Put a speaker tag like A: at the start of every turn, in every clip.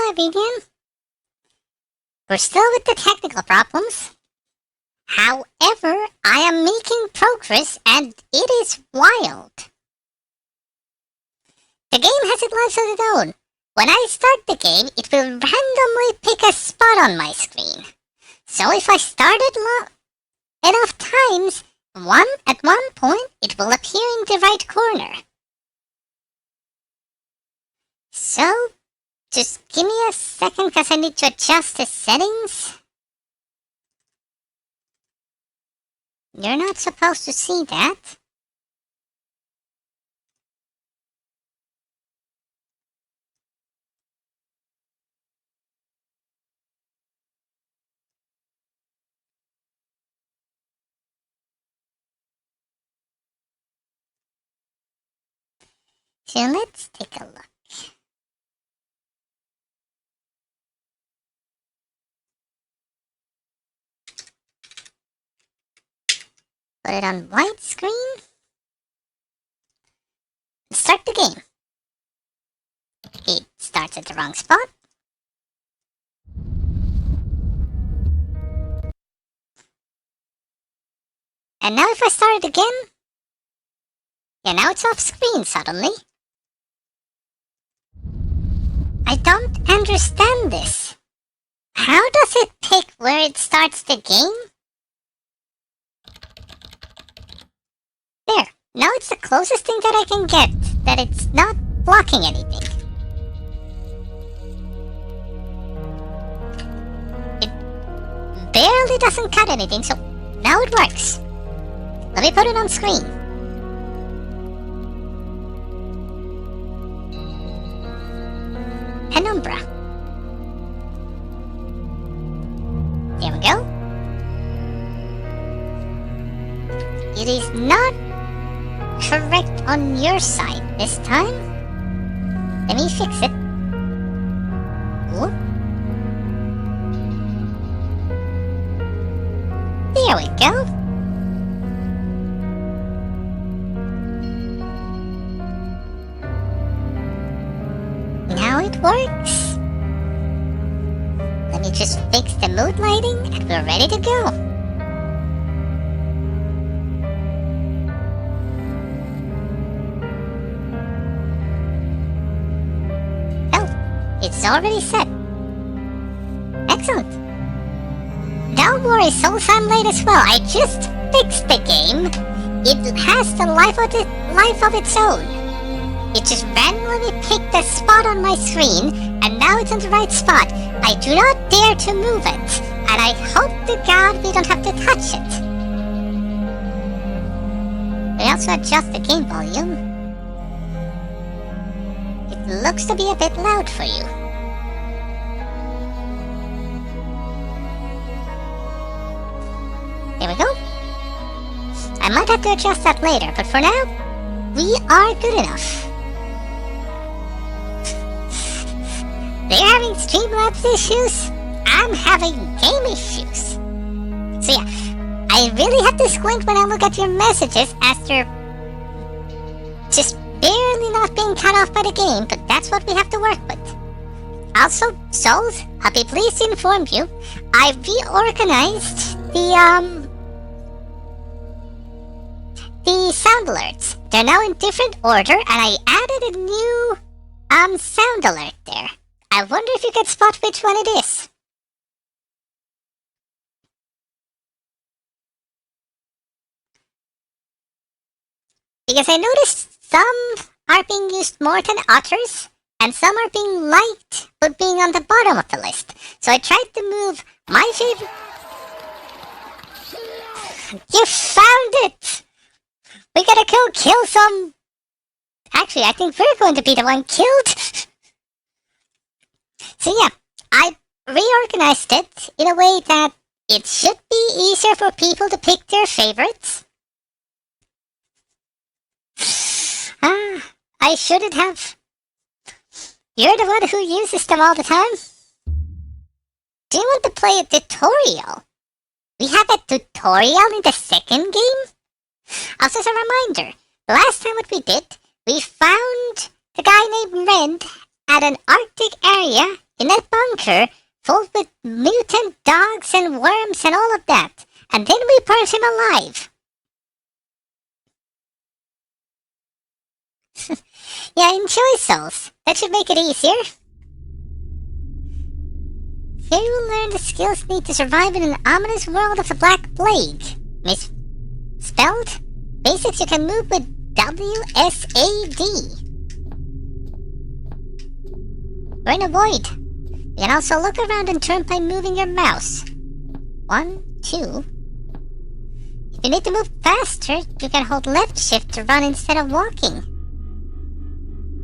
A: everyone. We're still with the technical problems. However, I am making progress and it is wild. The game has its lives of its own. When I start the game, it will randomly pick a spot on my screen. So if I start it enough times, at one point it will appear in the right corner. So, just give me a second because I need to adjust the settings. You're not supposed to see that. So let's take a look. Put it on widescreen. Start the game. It starts at the wrong spot. And now if I start it again, yeah, now it's off screen suddenly. I don't understand this. How does it pick where it starts the game? There, now it's the closest thing that I can get, that it's not blocking anything. It barely doesn't cut anything, so now it works. Let me put it on screen. Penumbra. There we go. It is not correct on your side this time. Let me fix it. Ooh. There we go. Now it works. Let me just fix the mood lighting and we're ready to go. It's already set. Excellent. Don't worry, Souls, I'm late as well. I just fixed the game. It has the life of its own. It just randomly picked a spot on my screen, and now it's in the right spot. I do not dare to move it, and I hope to God we don't have to touch it. We also adjust the game volume. It looks to be a bit loud for you. There we go. I might have to adjust that later, but for now, we are good enough. They're having Streamlabs issues. I'm having game issues. So yeah, I really have to squint when I look at your messages as they're just barely not being cut off by the game, but that's what we have to work with. Also, Souls, I'll be pleased to inform you, I reorganized the sound alerts. They're now in different order, and I added a new sound alert there. I wonder if you can spot which one it is. Because I noticed some are being used more than others, and some are being liked, but being on the bottom of the list. So I tried to move my favorite... You found it! We gotta go kill some... Actually, I think we're going to be the one killed. So yeah, I reorganized it in a way that it should be easier for people to pick their favorites. I shouldn't have. You're the one who uses them all the time. Do you want to play a tutorial? We have a tutorial in the second game? Also, as a reminder, last time what we did, we found the guy named Rend at an Arctic area in a bunker full with mutant dogs and worms and all of that. And then we burn him alive. Yeah, enjoy, souls. That should make it easier. Here you will learn the skills needed to survive in an ominous world of the Black Plague. Misspelled? Basics you can move with WSAD. We're in a void. You can also look around and turn by moving your mouse. 1, 2. If you need to move faster, you can hold left shift to run instead of walking.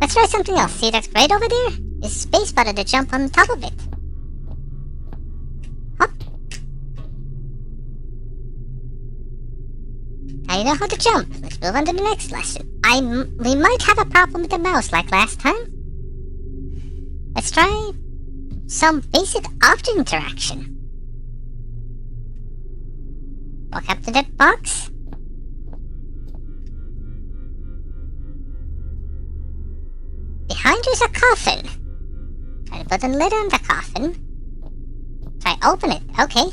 A: Let's try something else. See that right over there? Use space button to jump on top of it. Hop. Now you know how to jump. Let's move on to the next lesson. We might have a problem with the mouse like last time. Let's try some basic object interaction. Walk up to that box. Behind you is a coffin. Try to put a lid on the coffin. Try open it. Okay.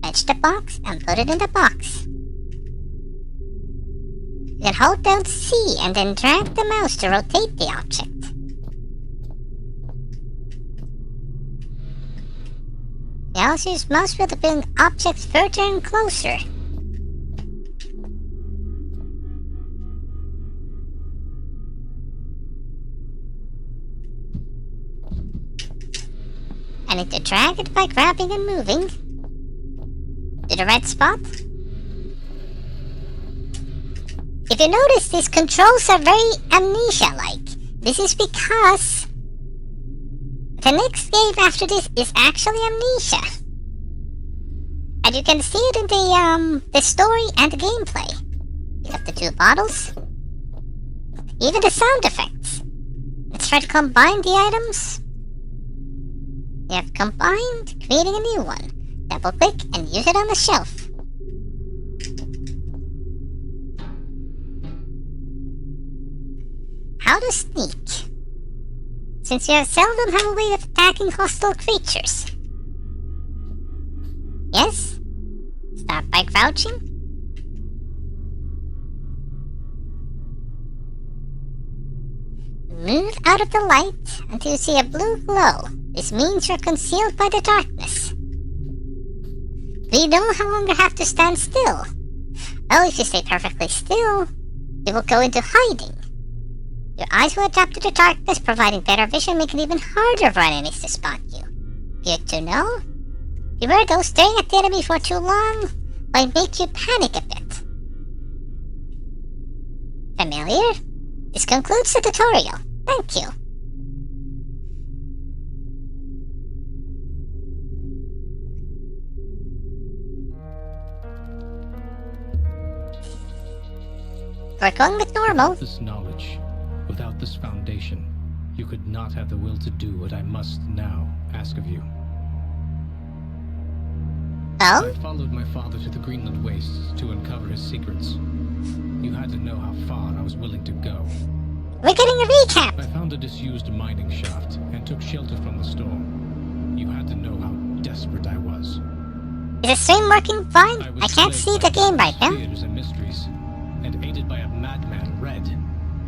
A: Fetch the box and put it in the box. You can hold down C and then drag the mouse to rotate the object. You also use mouse wheel to bring objects further and closer. I need to drag it by grabbing and moving to the red spot. If you notice, these controls are very Amnesia-like. This is because the next game after this is actually Amnesia. And you can see it in the story and the gameplay. You have the two bottles. Even the sound effects. Let's try to combine the items. You have combined, creating a new one. Double click and use it on the shelf. How to sneak. Since you seldom have a way of attacking hostile creatures. Yes? Start by crouching. Move out of the light until you see a blue glow. This means you're concealed by the darkness. We no longer have to stand still. Well, if you stay perfectly still, you will go into hiding. Your eyes will adapt to the darkness, providing better vision, making it even harder for enemies to spot you. Good to know? Beware, those staring at the enemy for too long might make you panic a bit. Familiar? This concludes the tutorial. Thank you. We're going with normal.
B: Without this knowledge, without this foundation, you could not have the will to do what I must now ask of you.
A: Oh?
B: I followed my father to the Greenland wastes to uncover his secrets. You had to know how far I was willing to go.
A: We're getting a recap!
B: I found a disused mining shaft and took shelter from the storm. You had to know how desperate I was.
A: Is the stream working fine? I can't see the game right now.
B: Fears and mysteries, and aided by a madman, Red.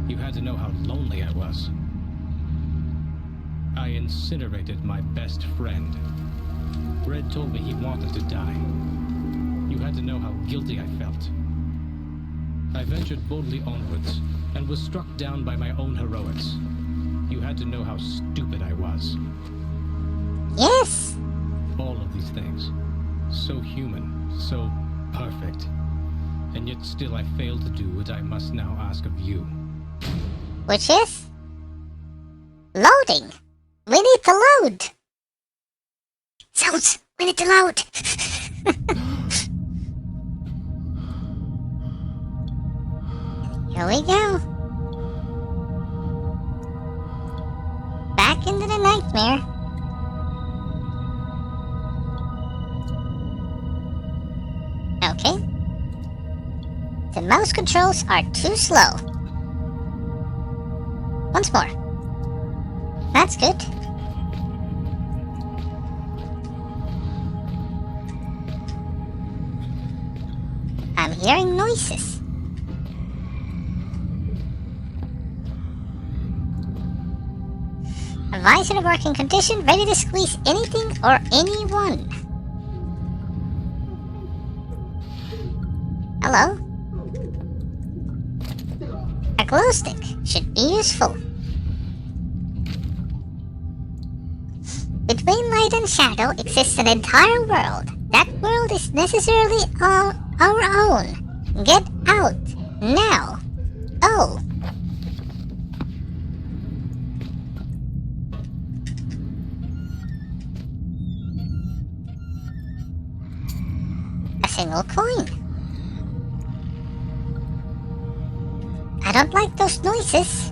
B: You had to know how lonely I was. I incinerated my best friend. Red told me he wanted to die. You had to know how guilty I felt. I ventured boldly onwards, and was struck down by my own heroics. You had to know how stupid I was.
A: Yes!
B: All of these things. So human, so perfect. And yet still I failed to do what I must now ask of you.
A: Which is? Loading! We need to load! Sounds! We need to load! Here we go. Back into the nightmare. Okay. The mouse controls are too slow. Once more. That's good. I'm hearing noises. Advisor in working condition, ready to squeeze anything or anyone. Hello? A glow stick should be useful. Between light and shadow exists an entire world. That world is necessarily our own. Get out now. Oh. A single coin. I don't like those noises.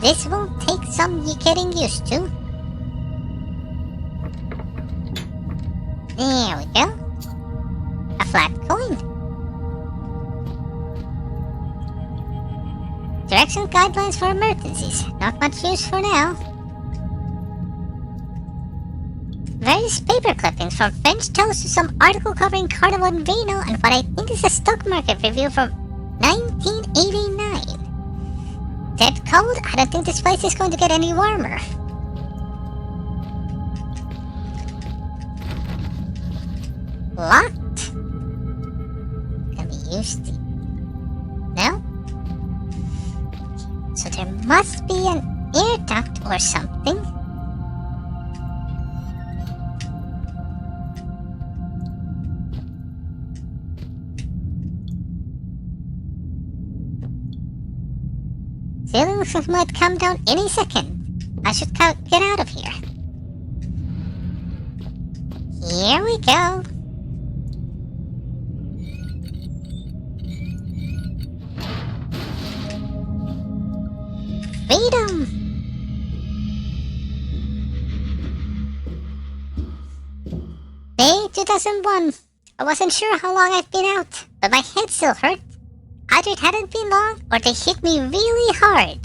A: This will take some getting used to. There we go. A flat coin. Direction guidelines for emergencies. Not much use for now. Various paper clippings from French toast to some article covering Carnival and Reno and what I think is a stock market review from 1989. Dead cold? I don't think this place is going to get any warmer. Locked? Can be used. No? So there must be an air duct or something. Ceiling looks like it might come down any second. I should get out of here. Here we go. Freedom! May 2001. I wasn't sure how long I've been out, but my head still hurt. Either it hadn't been long, or they hit me really hard.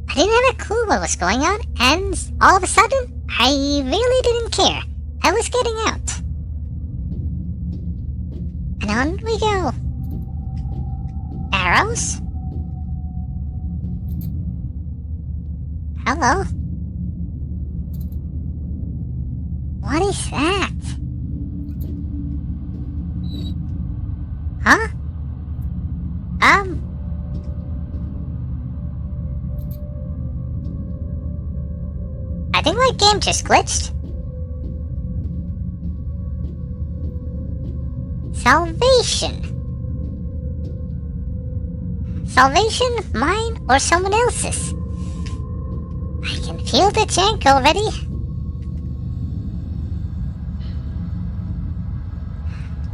A: I didn't have a clue what was going on, and all of a sudden, I really didn't care. I was getting out. And on we go. Arrows? Hello? What is that? Huh? I think my game just glitched. Salvation. Salvation, mine or someone else's? I can feel the jank already.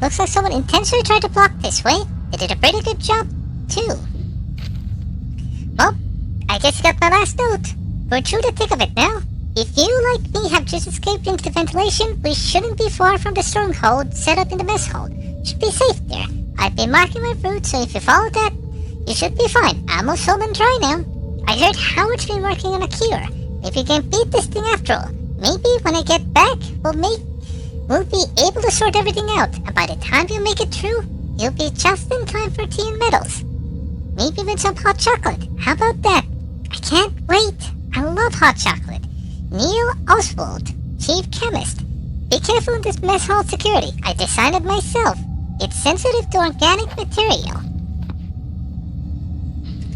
A: Looks like someone intentionally tried to block this way. They did a pretty good job, too. Well, I guess you got my last note. We're through the thick of it now. If you, like me, have just escaped into the ventilation, we shouldn't be far from the stronghold set up in the mess hall. Should be safe there. I've been marking my route, so if you follow that, you should be fine. Almost home and dry now. I heard Howard's been working on a cure. Maybe we can beat this thing after all. Maybe when I get back, we'll be able to sort everything out, and by the time you make it through, you'll be just in time for tea and medals. Maybe with some hot chocolate. How about that? I can't wait. I love hot chocolate. Neil Oswald, Chief Chemist. Be careful in this mess hall security. I designed it myself. It's sensitive to organic material.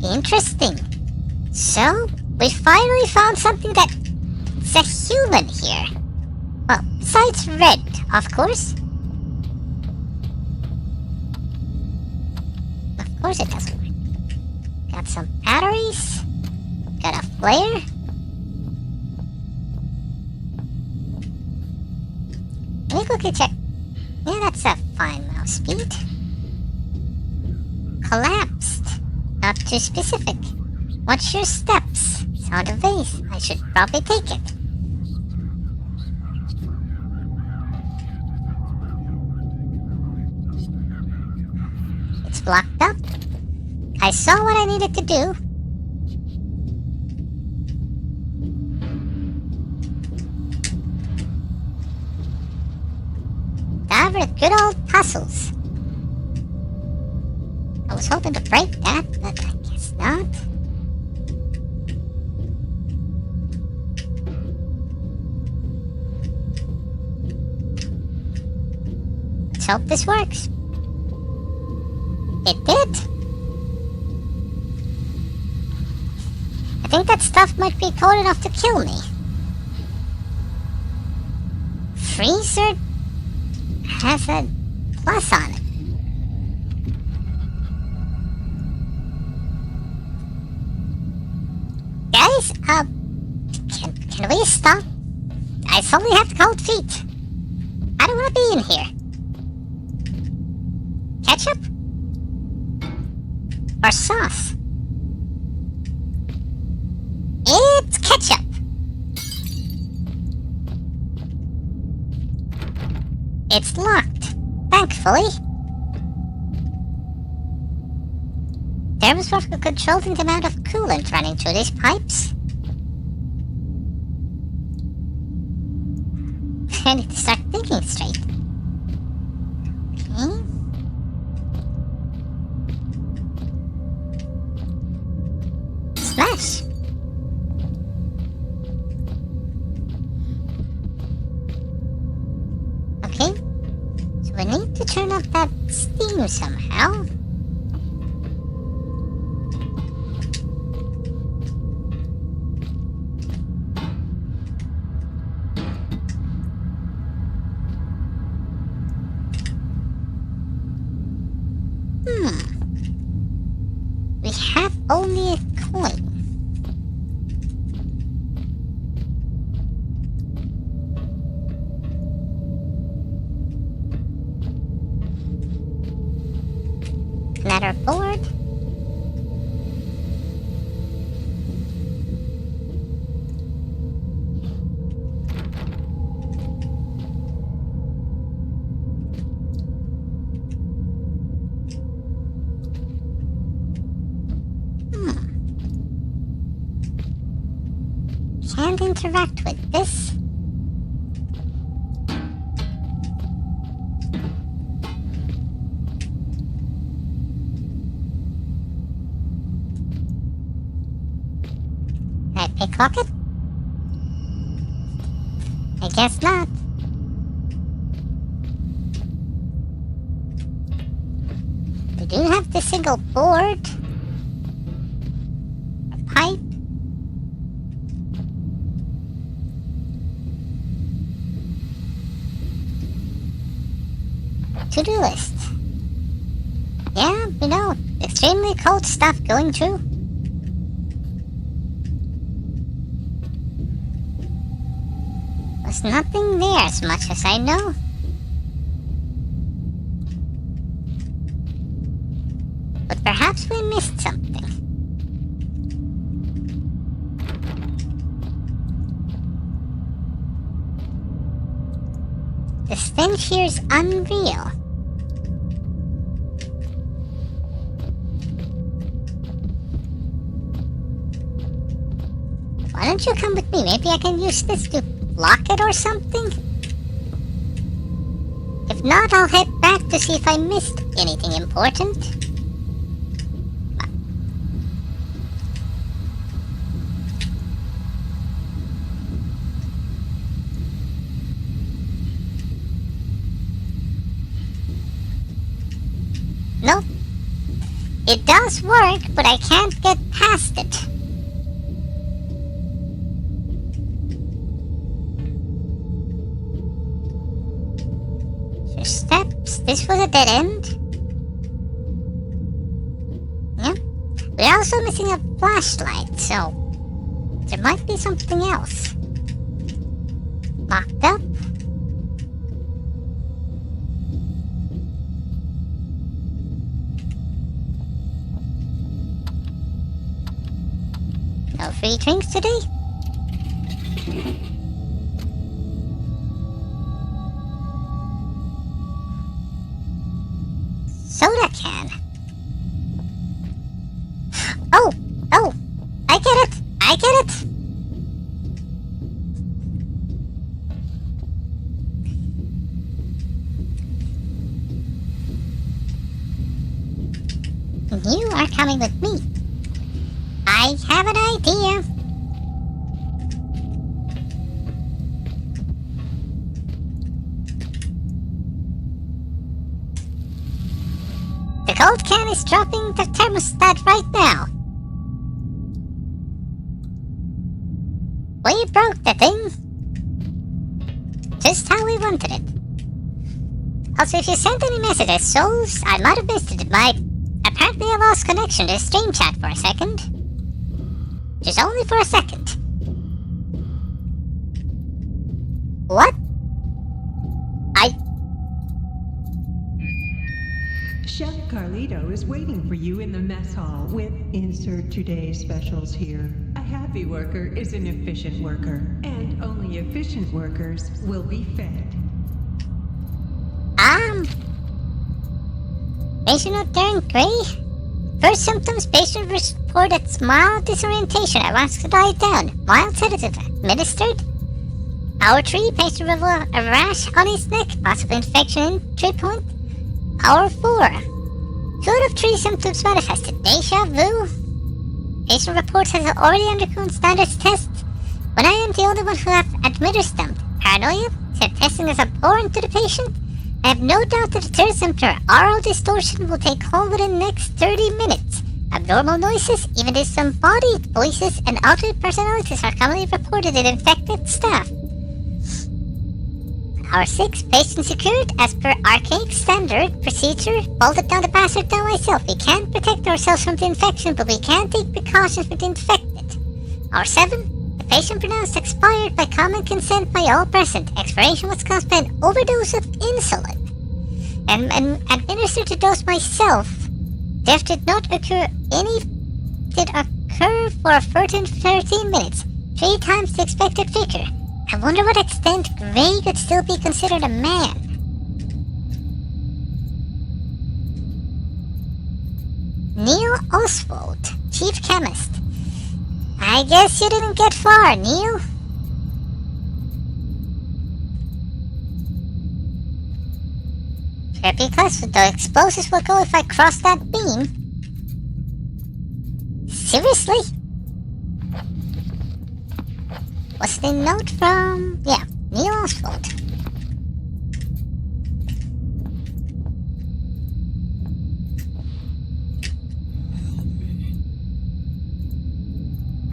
A: Interesting. So, we finally found something that's a human here. Well, besides Red, of course. Of course it doesn't work. Got some batteries. Got a flare. Let me quickly check. Yeah, that's a fine mouse speed. Collapsed. Not too specific. Watch your steps. Sound a vase. I should probably take it. It's blocked up. I saw what I needed to do. Now for the good old puzzles. I was hoping to break that, but I guess not. Let's hope this works. It did. I think that stuff might be cold enough to kill me. Freezer has a plus on it. Guys, can we stop? I suddenly have cold feet. I don't want to be in here. Ketchup? Or sauce? It's ketchup. It's locked, thankfully. Thermos for controlling the amount of coolant running through these pipes. I need to start thinking straight. Okay. Smash! Okay, so we need to turn off that steam somehow. We have only a coin. Another board. Can't interact with this. Can I picklock it? I guess not. We do have the single board. A pipe. To-do list. Yeah, you know, extremely cold stuff going through. There's nothing there as much as I know. But perhaps we missed something. The stench here is unreal. Why don't you come with me? Maybe I can use this to block it or something? If not, I'll head back to see if I missed anything important. Nope. It does work, but I can't get past it. So steps. This was a dead end. Yep. We're also missing a flashlight, so there might be something else. Locked up. No free drinks today? Soda can. You are coming with me. I have an idea. The cold can is dropping the thermostat right now. We broke the thing. Just how we wanted it. Also, if you sent any messages, souls, I might have missed it. Apparently I lost connection to stream chat for a second. Just only for a second. What?
C: Chef Carlito is waiting for you in the mess hall with insert today's specials here. A happy worker is an efficient worker, and only efficient workers will be fed.
A: Patient not turned gray? First symptoms, patient reported mild disorientation. Advanced to lie down. Mild sedative administered. Hour 3, patient revealed a rash on his neck, possible infection in 3 point. Hour 4. 2 out of 3 symptoms manifested. Deja vu. Patient reports has already undergone standards tests, when I am the only one who have administered them. Paranoia? Said testing is abhorrent to the patient. I have no doubt that the third symptom, oral distortion, will take hold within the next 30 minutes. Abnormal noises, even disembodied voices, and altered personalities are commonly reported in infected staff. Hour 6, patient secured as per archaic standard procedure. Bolted down the bastard down myself. We can't protect ourselves from the infection, but we can take precautions with the infected. Hour 7, the patient pronounced expired by common consent by all present. Expiration was caused by an overdose of insulin. And administered the dose myself. Death did not occur for a further 13 minutes. 3 times the expected figure. I wonder what extent Gray could still be considered a man. Neil Oswald, chief chemist. I guess you didn't get far, Neil. Because the explosives will go if I cross that beam. Seriously? What's the note from? Yeah, Neil Oswald.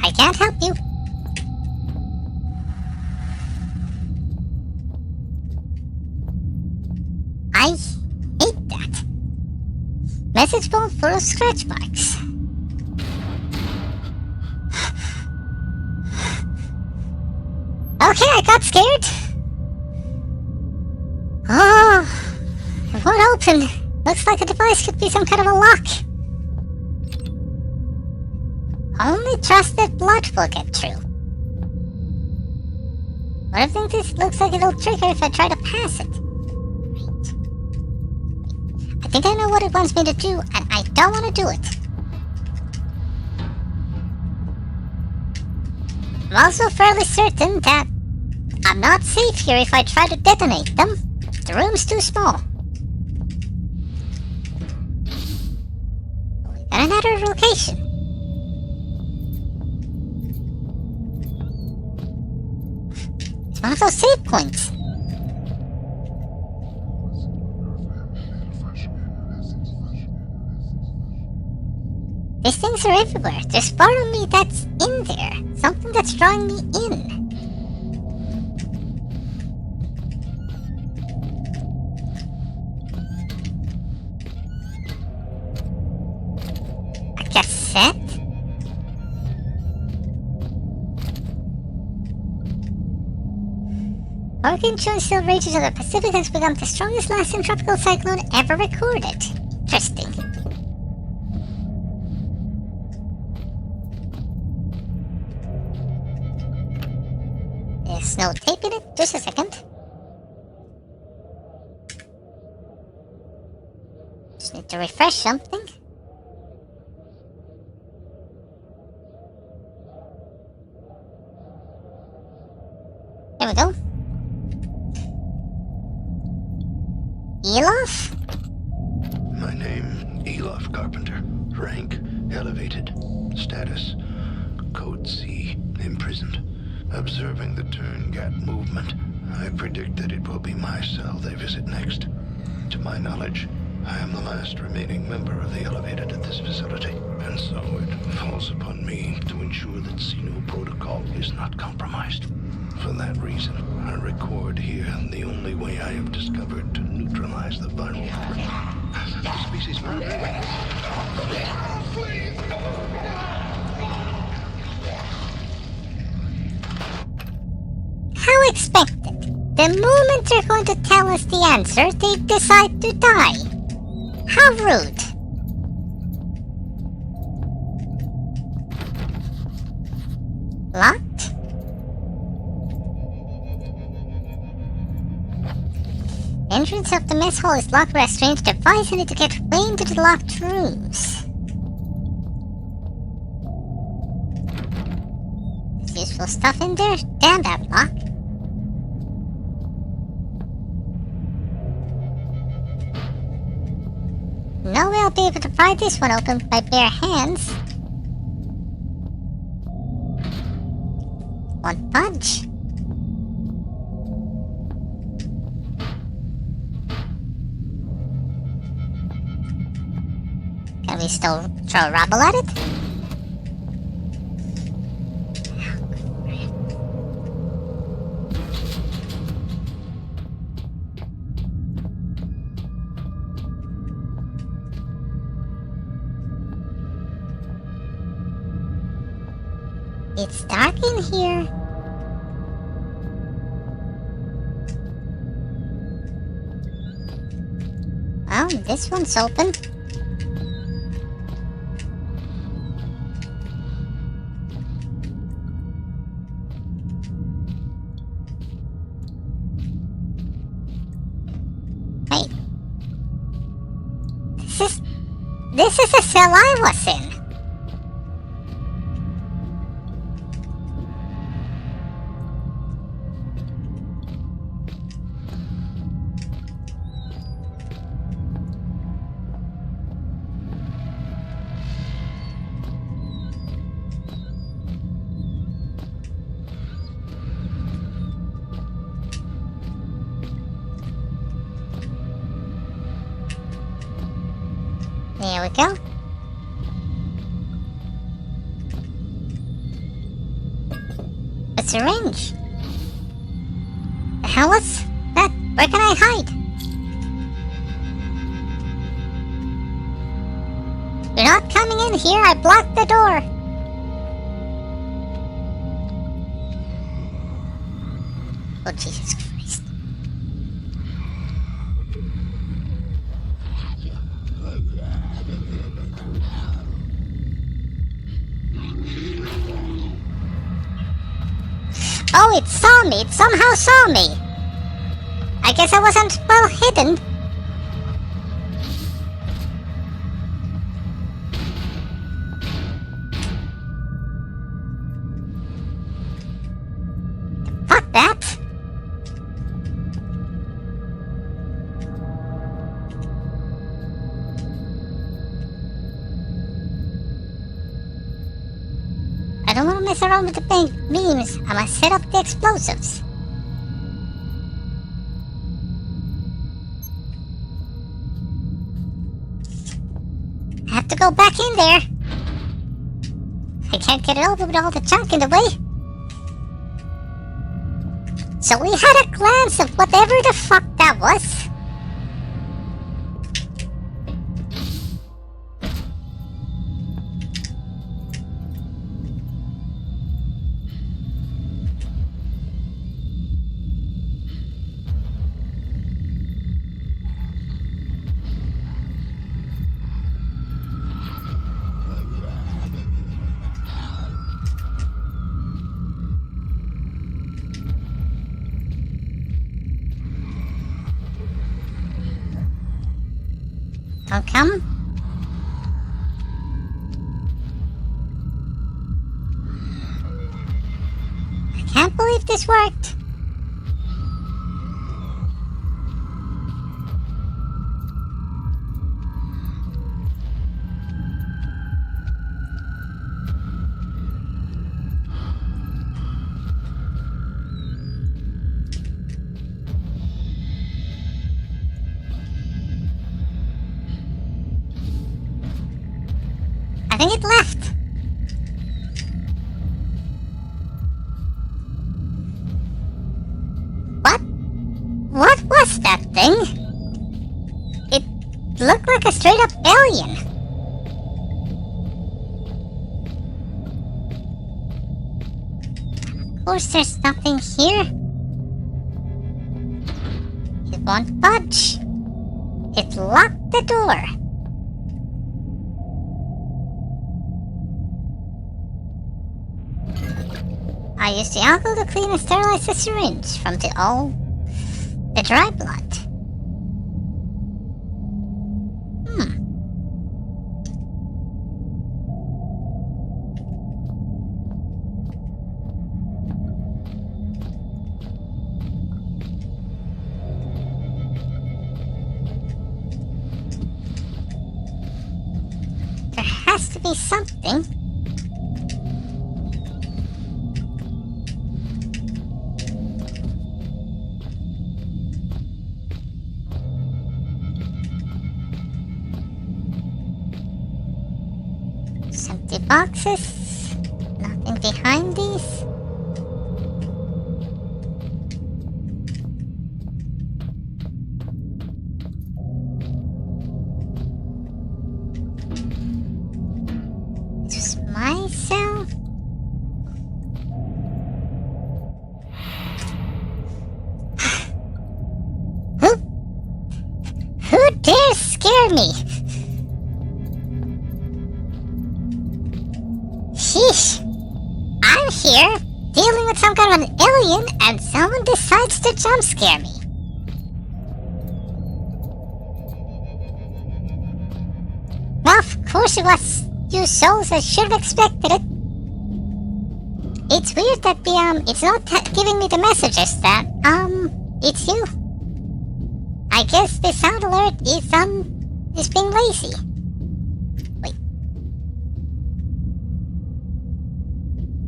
A: I can't help you. I hate that. Message board full of scratch marks. Okay, I got scared. Oh, it won't open. Looks like the device could be some kind of a lock. Only trust that blood will get through. But I think this looks like it'll trigger if I try to pass it. I think I know what it wants me to do, and I don't want to do it. I'm also fairly certain that I'm not safe here if I try to detonate them. The room's too small. We got another location. It's one of those save points. These things are everywhere. There's part of me that's in there. Something that's drawing me in. A cassette? Hurricane Joy still rages over the Pacific has become the strongest lasting tropical cyclone ever recorded. Interesting. There's no tape in it. Just a second. Just need to refresh something. There we go. Elof?
D: My name, Elof Carpenter. Rank elevated. Status Code C, imprisoned. Observing the turn-gap movement, I predict that it will be my cell they visit next. To my knowledge, I am the last remaining member of the Elevated at this facility, and so it falls upon me to ensure that Xeno protocol is not compromised. For that reason, I record here the only way I have discovered to neutralize the viral threat. Species
A: How expected. The moment they're going to tell us the answer, they decide to die. How rude. Locked? The entrance of the mess hall is locked by a strange device. I need to get way into the locked rooms. There's useful stuff in there. Damn that lock. No way I'll be able to pry this one open by bare hands. One punch. Can we still throw rubble at it? It's dark in here. Oh, this one's open. Wait. This is the cell I was in. There we go. A syringe. The hell was that? Where can I hide? You're not coming in here. I blocked the door. Oh, Jesus Christ. Oh, it saw me. It somehow saw me. I guess I wasn't well hidden. Fuck that. I don't want to mess around with the beams. I must set up the explosives. I have to go back in there. I can't get it open with all the junk in the way. So we had a glance of whatever the fuck that was. Don't come. I can't believe this worked. think it left. What was that thing? It looked like a straight-up alien. Of course, there's nothing here. It won't budge. It locked the door. I used the alcohol to clean and sterilize the syringe from the dry blood. There has to be something. Empty boxes. Nothing behind these. This is my cell. Who dares scare me? Sheesh. I'm here, dealing with some kind of an alien, and someone decides to jump scare me. Well, of course it was you souls. I should have expected it. It's weird that it's not giving me the messages that, it's you. I guess the sound alert is being lazy.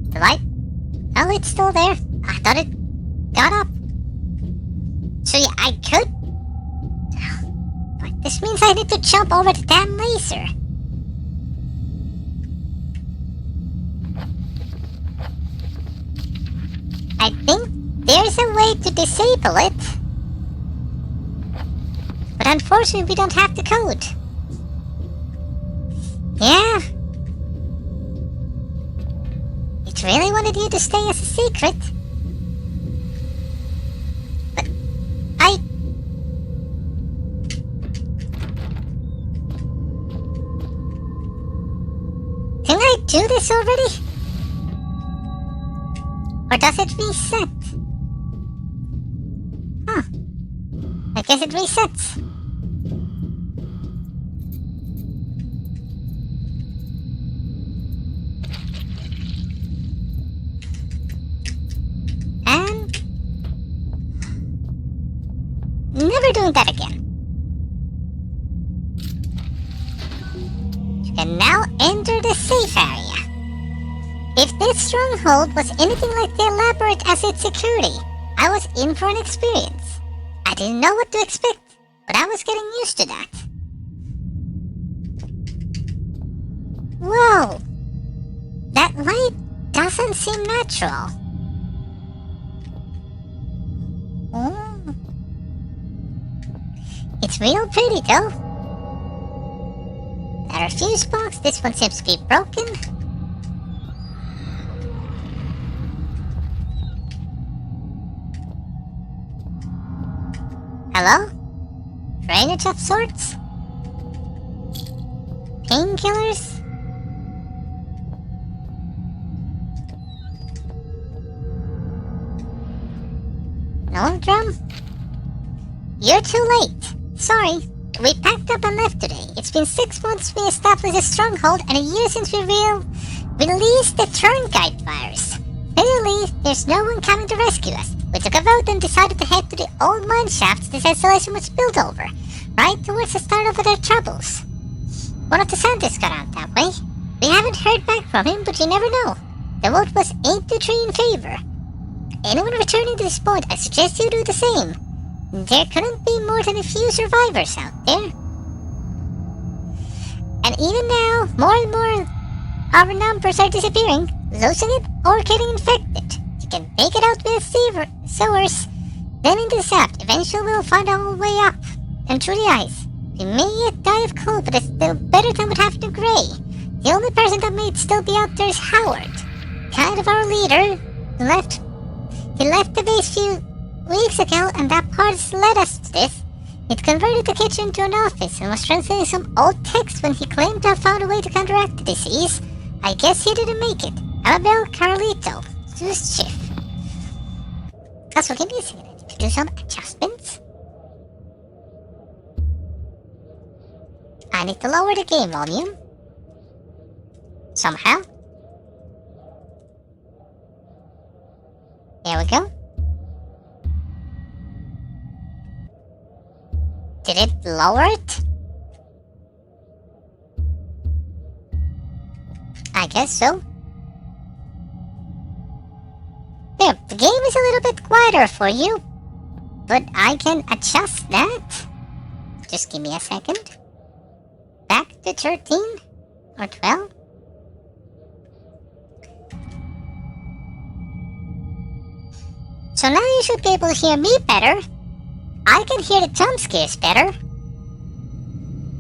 A: The light? Oh, it's still there. I thought it got up. So yeah, I could... But this means I need to jump over the damn laser. I think there's a way to disable it. But unfortunately, we don't have the code. Yeah. Really wanted you to stay as a secret. But Can I do this already? Or does it reset? Huh. I guess it resets. Never doing that again. You can now enter the safe area. If this stronghold was anything like the elaborate as its security, I was in for an experience. I didn't know what to expect, but I was getting used to that. Whoa! That light doesn't seem natural. Oh. It's real pretty though. There are a fuse box. This one seems to be broken. Hello? Drainage of sorts? Painkillers? No drum? You're too late. Sorry, we packed up and left today. It's been 6 months we established a stronghold and a year since we released the Turn-Guide virus. Clearly, there's no one coming to rescue us. We took a vote and decided to head to the old mine shafts this installation was built over, right towards the start of their troubles. One of the scientists got out that way. We haven't heard back from him, but you never know. The vote was 8 to 3 in favor. Anyone returning to this point, I suggest you do the same. There couldn't be more than a few survivors out there. And even now, more and more our numbers are disappearing, losing it, or getting infected. You can make it out with sewers. Then in the shaft, eventually we'll find our way up. And through the ice. We may yet die of cold, but it's still better than what happened to Gray. The only person that may still be out there is Howard. Kind of our leader. He left the base few weeks ago, and that part led us to this. He'd converted the kitchen into an office and was translating some old text when he claimed to have found a way to counteract the disease. I guess he didn't make it. Annabelle Carlito, Zeus Chief. Also, give me a second to do some adjustments. I need to lower the game volume. Somehow. There we go. Did it lower it? I guess so. There, the game is a little bit quieter for you, but I can adjust that. Just give me a second. Back to 13 or 12. So now you should be able to hear me better. I can hear the jump scares better.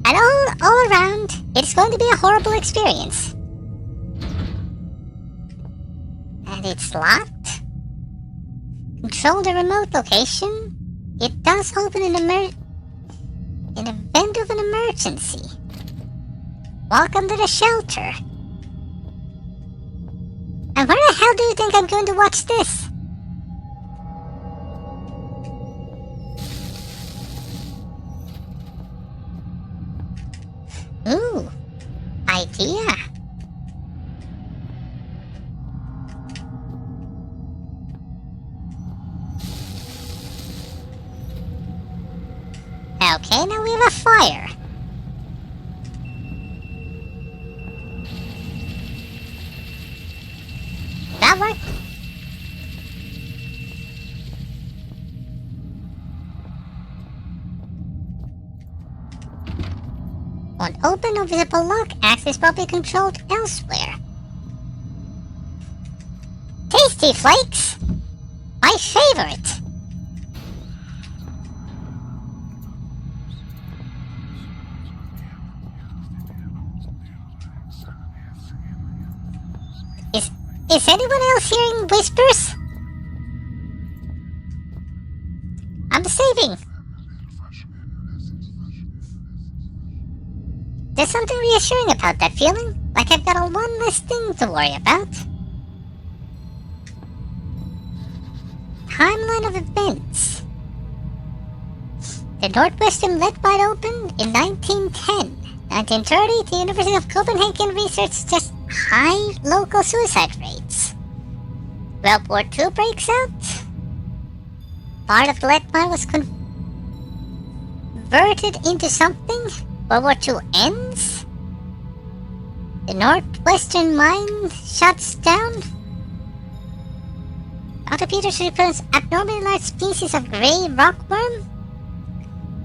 A: And all around, it's going to be a horrible experience. And it's locked. Control the remote location. It does open in event of an emergency. Welcome to the shelter. And where the hell do you think I'm going to watch this? Ooh, idea. Okay, now we have a fire. That worked. Won't open or visible lock access probably controlled elsewhere. Tasty flakes! My favorite! Is anyone else hearing whispers? I'm saving. There's something reassuring about that feeling, like I've got one less thing to worry about. Timeline of events. The Northwestern let wide open in 1910. 1930, the University of Copenhagen researched just high local suicide rates. World War II breaks out. Part of the lead mine was converted into something. World War II ends. The Northwestern mine shuts down. Dr. Peters reports abnormally large species of gray rockworm.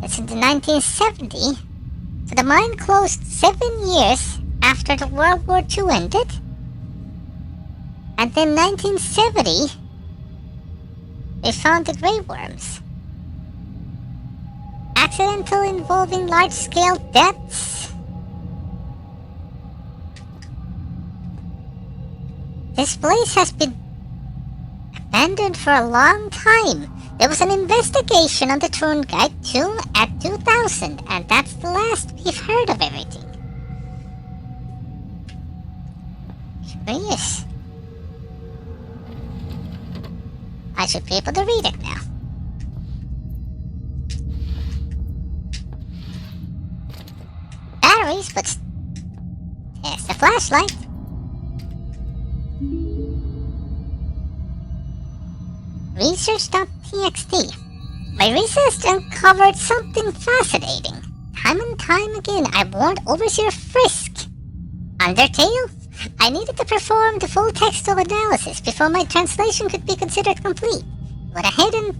A: That's in the 1970s. So the mine closed 7 years after the World War II ended. And then 1970, they found the grey worms. Accidental involving large-scale deaths. This place has been abandoned for a long time. There was an investigation on the Throne Guide tomb at 2000, and that's the last we've heard of everything. Curious. I should be able to read it now. Batteries, but there's the flashlight. Research.txt. My research uncovered something fascinating. Time and time again, I warned Overseer Frisk. Undertale? I needed to perform the full textual analysis before my translation could be considered complete. Went ahead and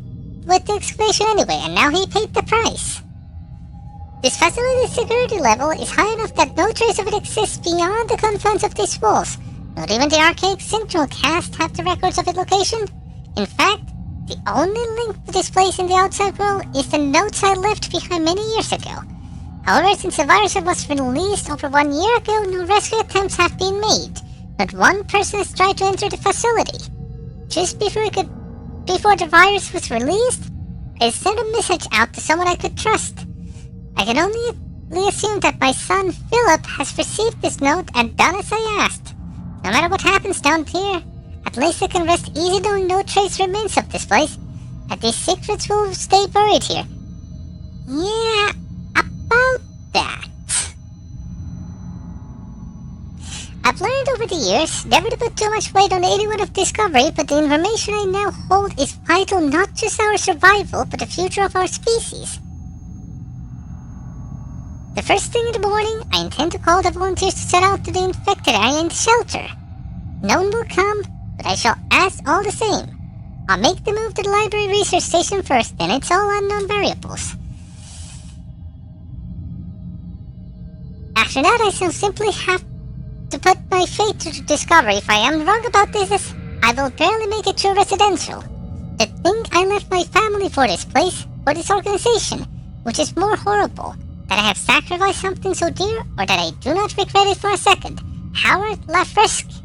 A: with the excavation anyway, and now he paid the price. This facility's security level is high enough that no trace of it exists beyond the confines of these walls. Not even the archaic central cast have the records of its location. In fact, the only link to this place in the outside world is the notes I left behind many years ago. However, since the virus was released over 1 year ago, no rescue attempts have been made. Not one person has tried to enter the facility. Just before the virus was released, I sent a message out to someone I could trust. I can only assume that my son Philip has received this note and done as I asked. No matter what happens down here, at least I can rest easy knowing no trace remains of this place, and these secrets will stay buried here. Yeah, about that. I've learned over the years never to put too much weight on anyone of discovery, but the information I now hold is vital not just our survival, but the future of our species. The first thing in the morning, I intend to call the volunteers to set out to the infected area in the shelter. No one will come, but I shall ask all the same. I'll make the move to the library research station first, then it's all unknown variables. After that, I shall simply have to put my fate to the discovery. If I am wrong about this, I will barely make it through residential. To think I left my family for this place, for this organization, which is more horrible, that I have sacrificed something so dear, or that I do not regret it for a second. Howard Lafresque.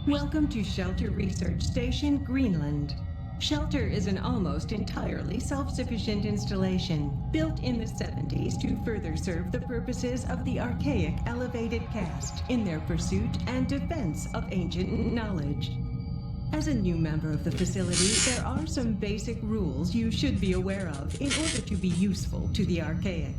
C: Welcome to Shelter Research Station, Greenland. Shelter is an almost entirely self-sufficient installation built in the 70s to further serve the purposes of the archaic elevated caste in their pursuit and defense of ancient knowledge. As a new member of the facility, there are some basic rules you should be aware of in order to be useful to the archaic.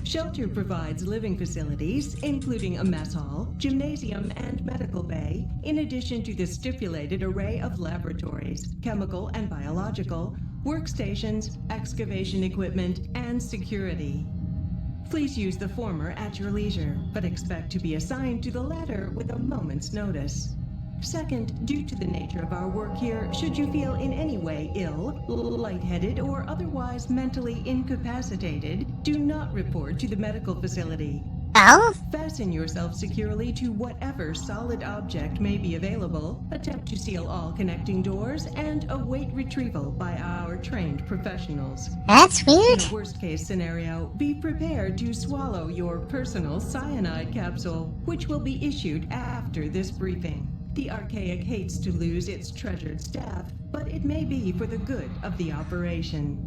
C: Shelter provides living facilities, including a mess hall, gymnasium, and medical bay, in addition to the stipulated array of laboratories, chemical and biological, workstations, excavation equipment, and security. Please use the former at your leisure, but expect to be assigned to the latter with a moment's notice. Second, due to the nature of our work here, should you feel in any way ill, lightheaded, or otherwise mentally incapacitated, do not report to the medical facility.
A: Oh?
C: Fasten yourself securely to whatever solid object may be available, attempt to seal all connecting doors, and await retrieval by our trained professionals.
A: That's weird.
C: In a worst-case scenario, be prepared to swallow your personal cyanide capsule, which will be issued after this briefing. The Archaic hates to lose its treasured staff, but it may be for the good of the operation.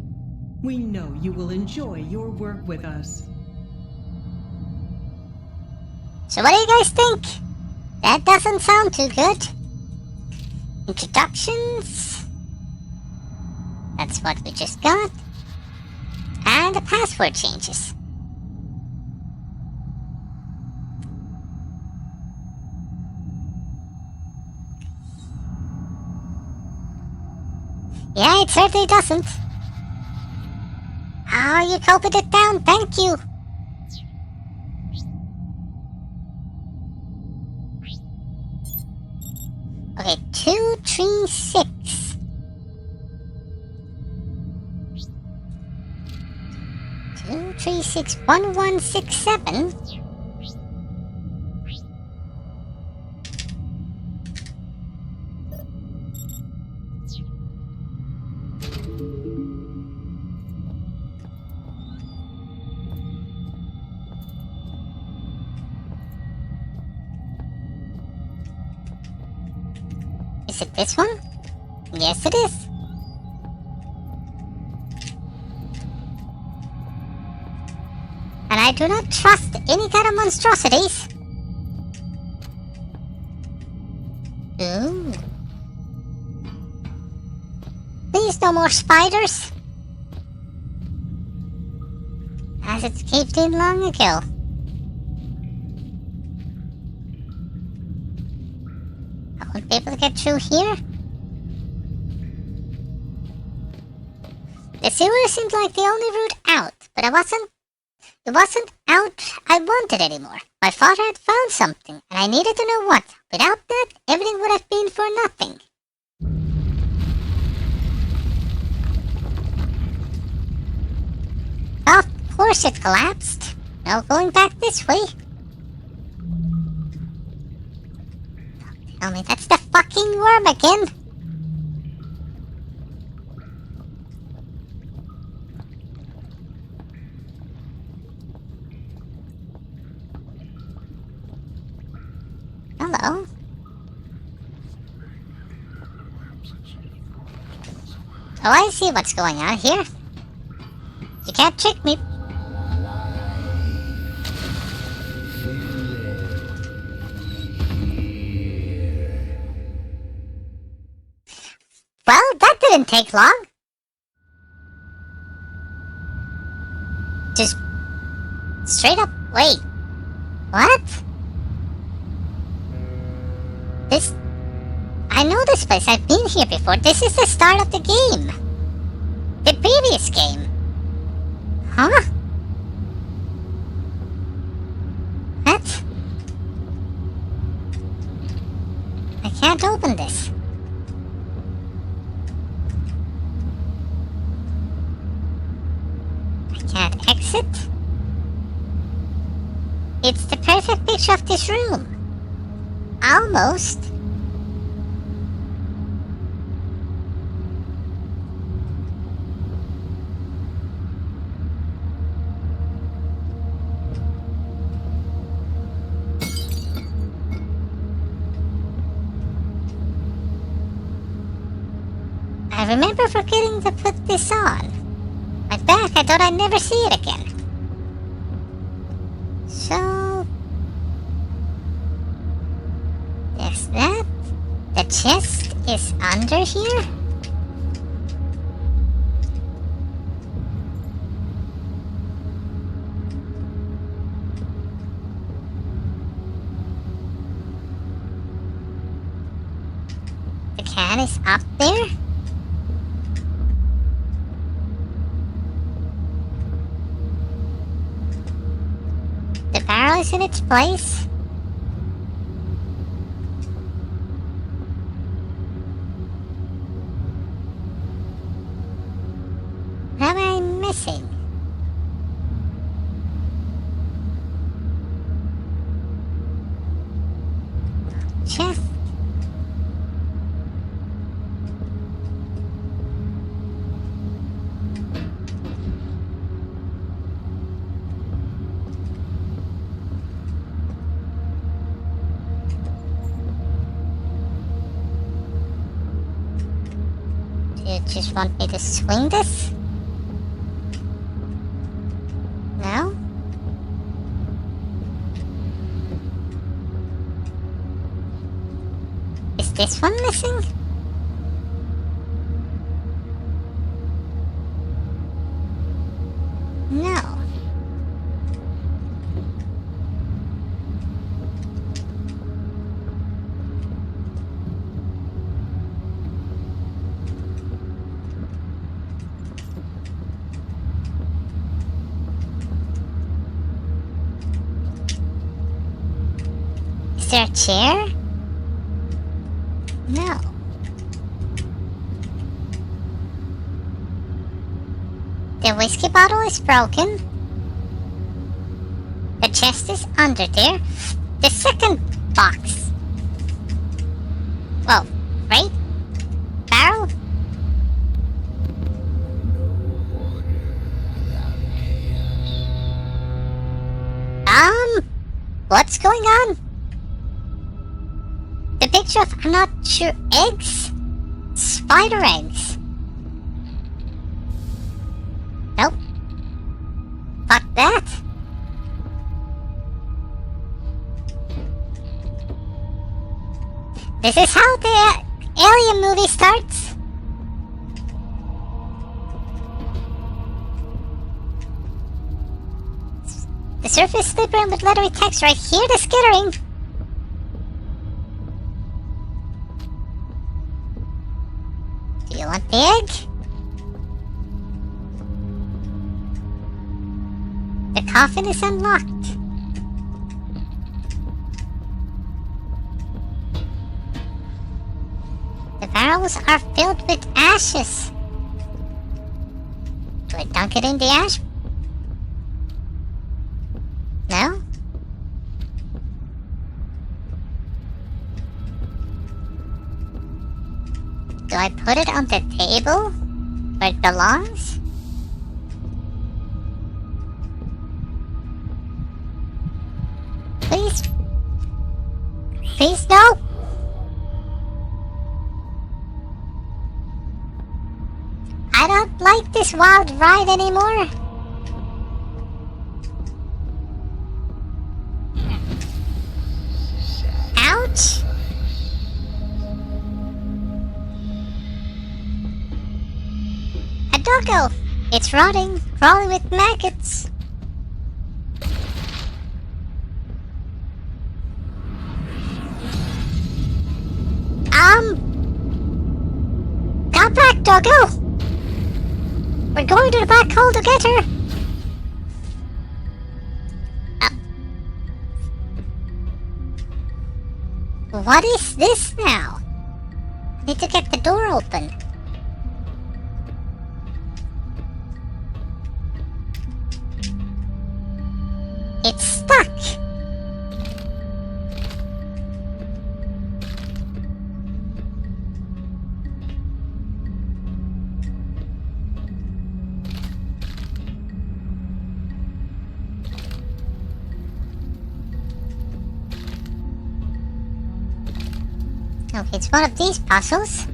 C: We know you will enjoy your work with us.
A: So what do you guys think? That doesn't sound too good. Introductions. That's what we just got. And the password changes. Yeah, it certainly doesn't. Oh, you copied it down, thank you. Okay, 236. 2361167. Is it this one? Yes, it is. And I do not trust any kind of monstrosities. Ooh. Please, no more spiders. As it's caved in long ago. I won't be able to get through here. The sewer seemed like the only route out, but it wasn't out I wanted anymore. My father had found something, and I needed to know what. Without that, everything would have been for nothing. course it collapsed. No going back this way. Tell me that's the fucking worm again. Hello. Oh, I see what's going on here. You can't trick me. Well, that didn't take long. Just straight up. Wait. What? This... I know this place. I've been here before. This is the start of the game. The previous game. Huh? What? I can't open this. I can't exit. It's the perfect picture of this room. Almost. I remember forgetting to put this on. My back, I thought I'd never see it again. So... there's that. The chest is under here? The can is up there? The barrel is in its place. What am I missing? Chest. Do you just want me to swing this? No? Is this one missing? No. Is there a chair? No. The whiskey bottle is broken. The chest is under there. The second box. Whoa, right? Barrel? What's going on? The picture of, I'm not sure, eggs? Spider eggs. Nope. Fuck that. This is how the Alien movie starts. The surface slippery with leathery text right here, the skittering. Do you want the egg? The coffin is unlocked. The barrels are filled with ashes. Do I dunk it in the ash? No? Do I put it on the table where it belongs? Please? Please, no? I don't like this wild ride anymore. Ouch! A doggo! It's rotting, crawling with maggots. Come back, doggo! We're going to the black hole to get her! What is this now? I need to get the door open. It's stuck! Okay, it's one of these puzzles.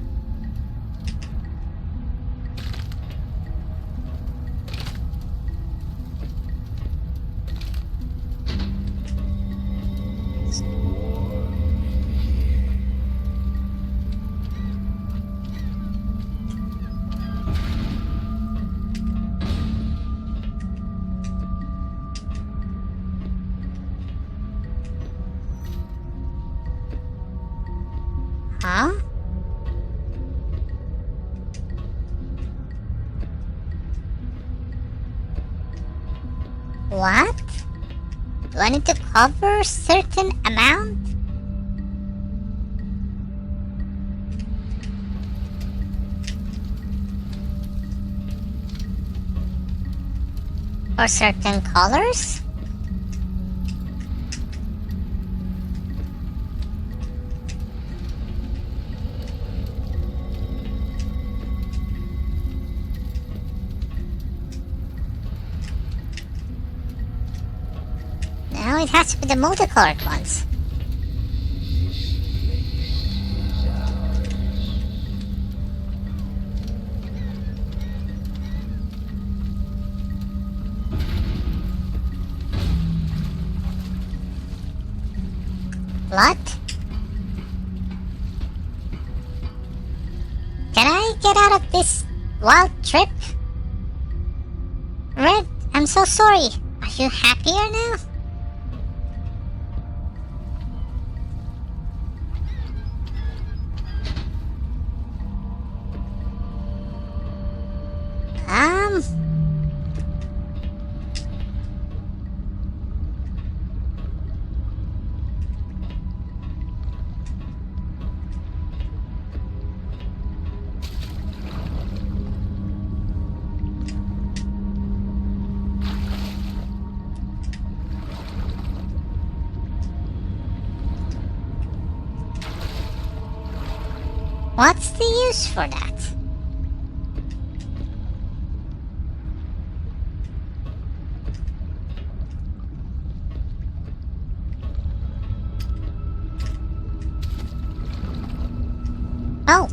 A: Huh? What? Do I need to cover a certain amount? Or certain colors? No, it has to be the multicolored ones. What? Can I get out of this wild trip? Red, I'm so sorry. Are you happier now? What's the use for that? Oh.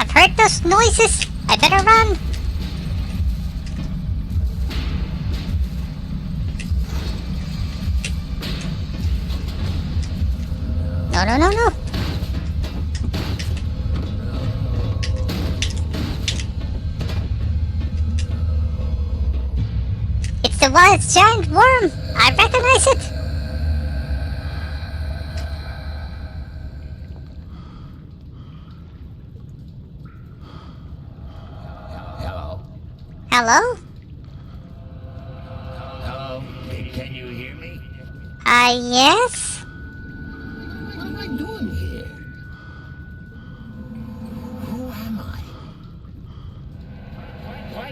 A: I've heard those noises. I better run. No, no, no, no. It's the wild's giant worm. I recognize it. Hello?
E: Hello? Can you hear me?
A: Yes?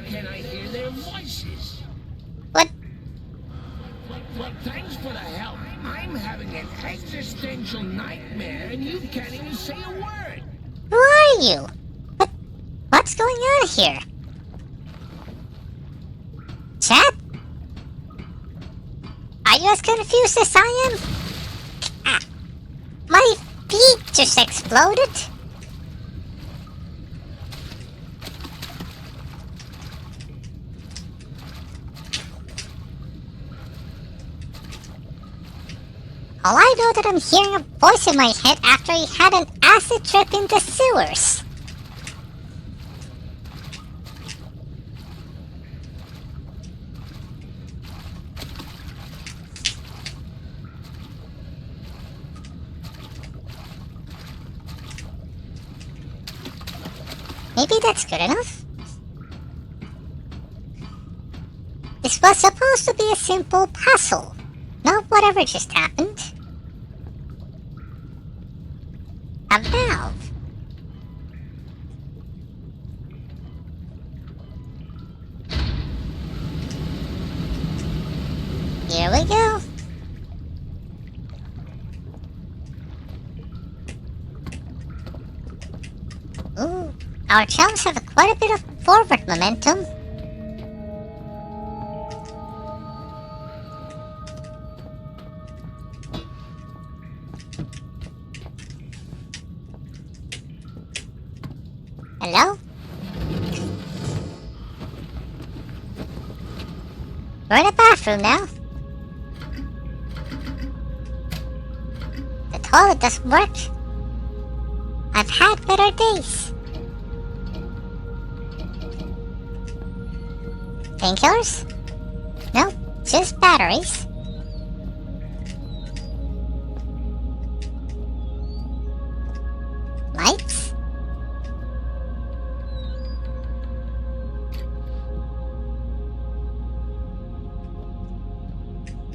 E: can I hear their voices?
A: What?
E: Well, thanks for the help. I'm having an existential nightmare and you can't even say a word.
A: Who are you? What's going on here? Chat? Are you as confused as I am? Ah, my feet just exploded. All I know that I'm hearing a voice in my head after he had an acid trip in the sewers. Maybe that's good enough. This was supposed to be a simple puzzle, not whatever just happened. A valve. Here we go. Ooh, our chums have quite a bit of forward momentum. Hello? We're in the bathroom now. The toilet doesn't work. I've had better days. Painkillers? No, just batteries. Lights?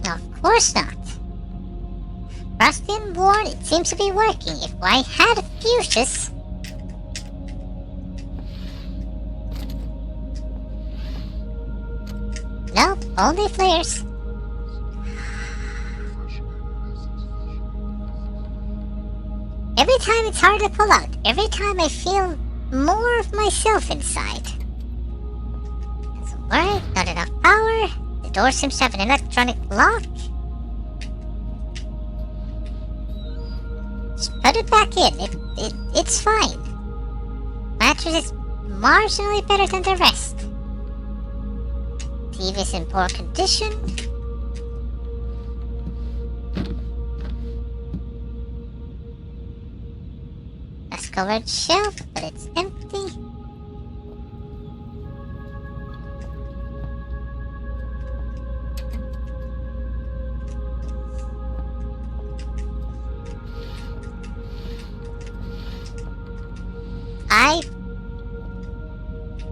A: Of course not. Rusty and worn, it seems to be working. If I had fuses... No, only flares. Every time it's hard to pull out. Every time I feel more of myself inside. Doesn't work, not enough power. The door seems to have an electronic lock. Just put it back in. It's fine. Mattress is marginally better than the rest. TV's in poor condition. That's covered shelf, but it's empty.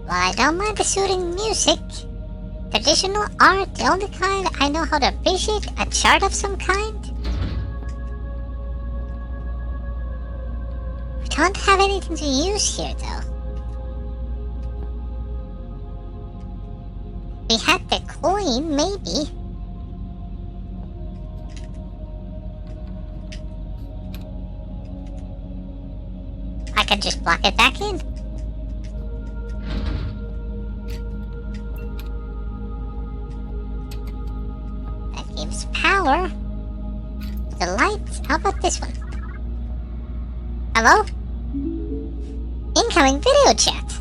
A: Well, I don't mind the soothing music. Traditional art, the only kind I know how to appreciate, a chart of some kind. We don't have anything to use here, though. We had the coin, maybe. I can just block it back in. That gives power. The lights. How about this one? Hello? Incoming video chat.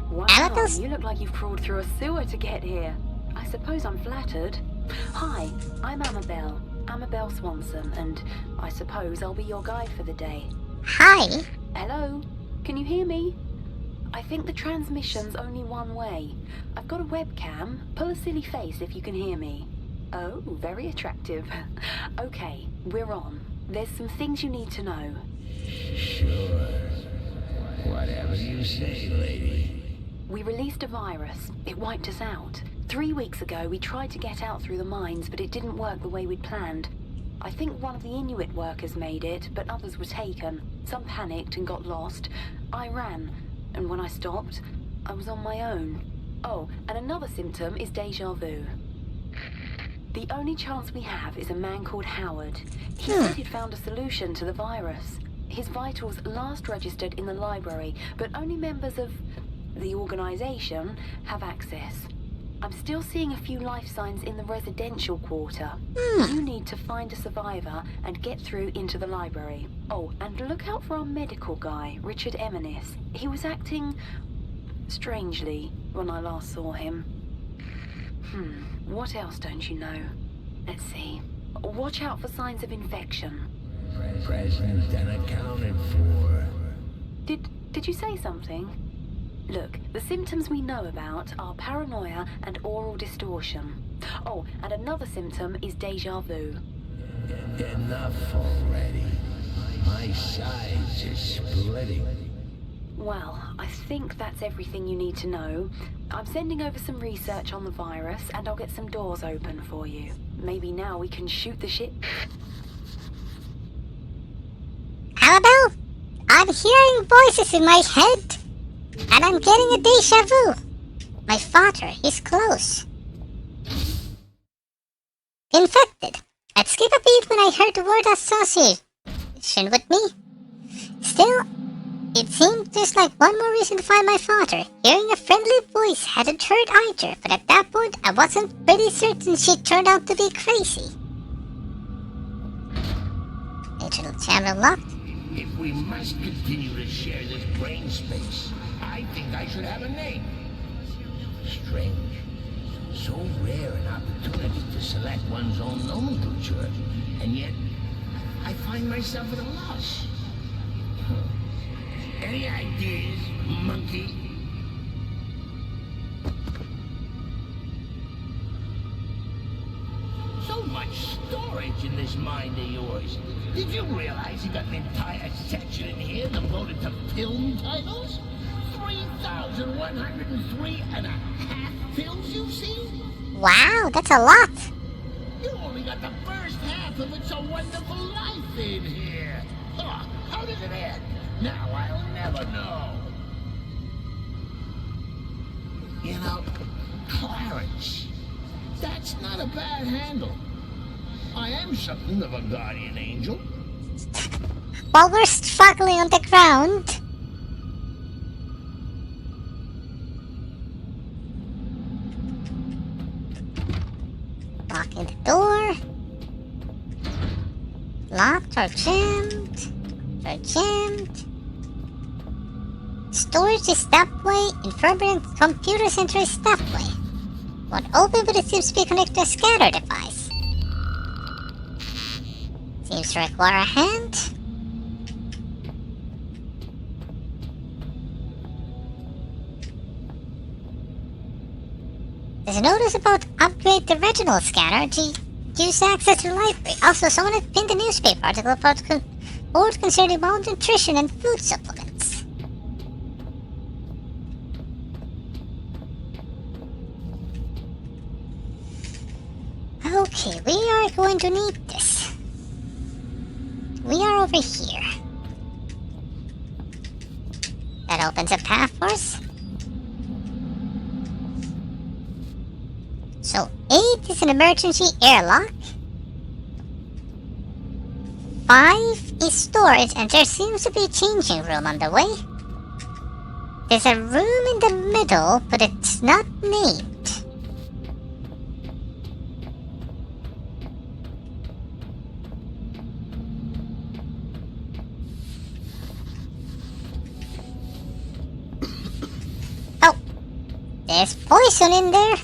F: Wow,
A: Annabelle's...
F: you look like you've crawled through a sewer to get here. I suppose I'm flattered. Hi, I'm Amabel Swanson, and I suppose I'll be your guide for the day.
A: Hi.
F: Hello? Can you hear me? I think the transmission's only one way. I've got a webcam. Pull a silly face if you can hear me. Oh, very attractive. Okay, we're on. There's some things you need to know.
E: Sure. Whatever you say, lady.
F: We released a virus. It wiped us out. 3 weeks ago, we tried to get out through the mines, but it didn't work the way we'd planned. I think one of the Inuit workers made it, but others were taken. Some panicked and got lost. I ran, and when I stopped, I was on my own. Oh, and another symptom is deja vu. The only chance we have is a man called Howard. He said he'd found a solution to the virus. His vitals last registered in the library, but only members of the organization have access. I'm still seeing a few life signs in the residential quarter. You need to find a survivor and get through into the library. Oh, and look out for our medical guy, Richard Eminis. He was acting strangely when I last saw him. What else don't you know? Let's see. Watch out for signs of infection.
E: Present and accounted for.
F: Did you say something? Look, the symptoms we know about are paranoia and oral distortion. Oh, and another symptom is deja vu.
E: Enough already. My sides is splitting.
F: Well, I think that's everything you need to know. I'm sending over some research on the virus, and I'll get some doors open for you. Maybe now we can shoot the shit.
A: Annabelle? I'm hearing voices in my head, and I'm getting a deja vu. My father is close. Infected. I'd skip a beat when I heard the word association with me. Still, it seemed just like one more reason to find my father. Hearing a friendly voice hadn't hurt either, but at that point I wasn't pretty certain she turned out to be crazy. Digital channel locked.
E: If we must continue to share this brain space, I think I should have a name. Strange. So rare an opportunity to select one's own nomenclature, and yet I find myself at a loss. Any ideas, monkey? So much storage in this mind of yours. Did you realize you got an entire section in here devoted to film titles? 3,103 and a half films you've seen?
A: Wow, that's a lot.
E: You only got the first half of It's a Wonderful Life in here. Huh, how does it end? Now I'll never know. You know, Clarence, that's not a bad handle. I am something of a guardian angel.
A: While we're struggling on the ground, locking the door. Locked or jammed. Storage is that way. Infirmary and computer center is that way. Won't open, but it seems to be connected to a scanner device. Seems to require a hand. There's a notice about upgrade the retinal scanner to use access to the library. Also, someone had pinned a newspaper article about board concerning malnutrition and food supplements. Okay, we are going to need this. We are over here. That opens a path for us. So 8 is an emergency airlock. 5 is storage, and there seems to be a changing room on the way. There's a room in the middle, but it's not named. Oh, there's poison in there.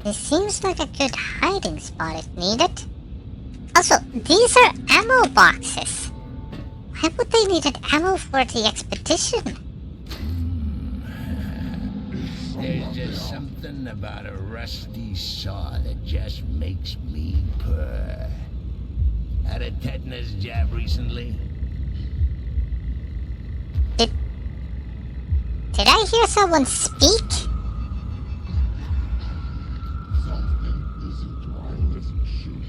A: This seems like a good hiding spot if needed. Also, these are ammo boxes. Why would they need an ammo for the expedition?
E: There's just something about a rusty saw that just makes me purr. Had a tetanus jab recently?
A: Did I hear someone speak?
G: Something isn't right as it should.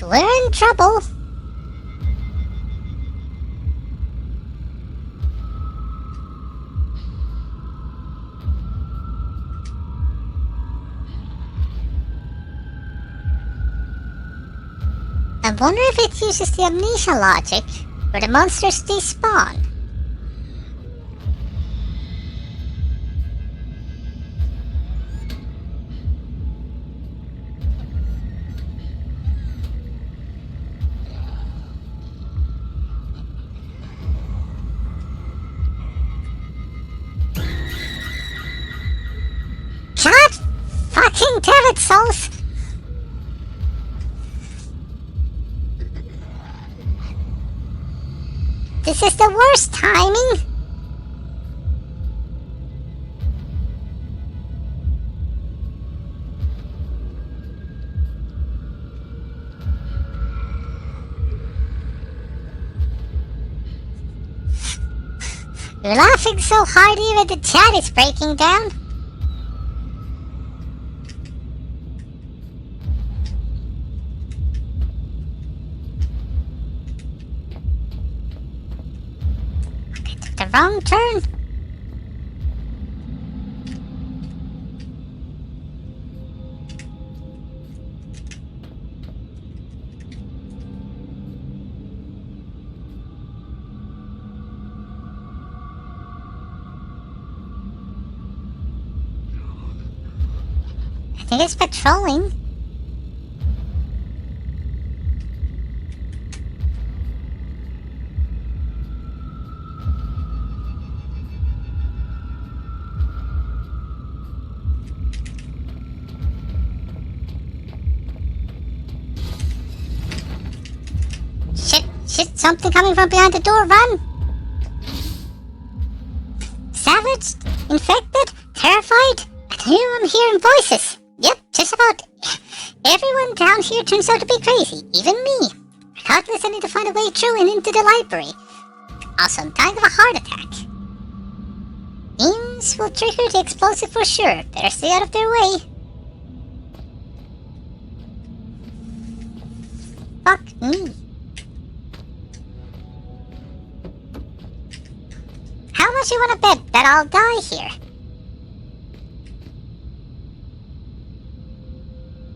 A: We're in trouble. I wonder if it uses the amnesia logic where the monsters despawn. God fucking damn it, Souls! This is the worst timing! You're laughing so hard even the chat is breaking down. I took the wrong turn. I think it's patrolling. Shit, something coming from behind the door, run! Savaged? Infected? Terrified? I'm hearing voices. Yep, just about everyone down here turns out to be crazy, even me. Regardless, I need to find a way through and into the library. Also, I'm dying of a heart attack. Beams will trigger the explosive for sure. Better stay out of their way. Fuck me. How much you wanna bet that I'll die here?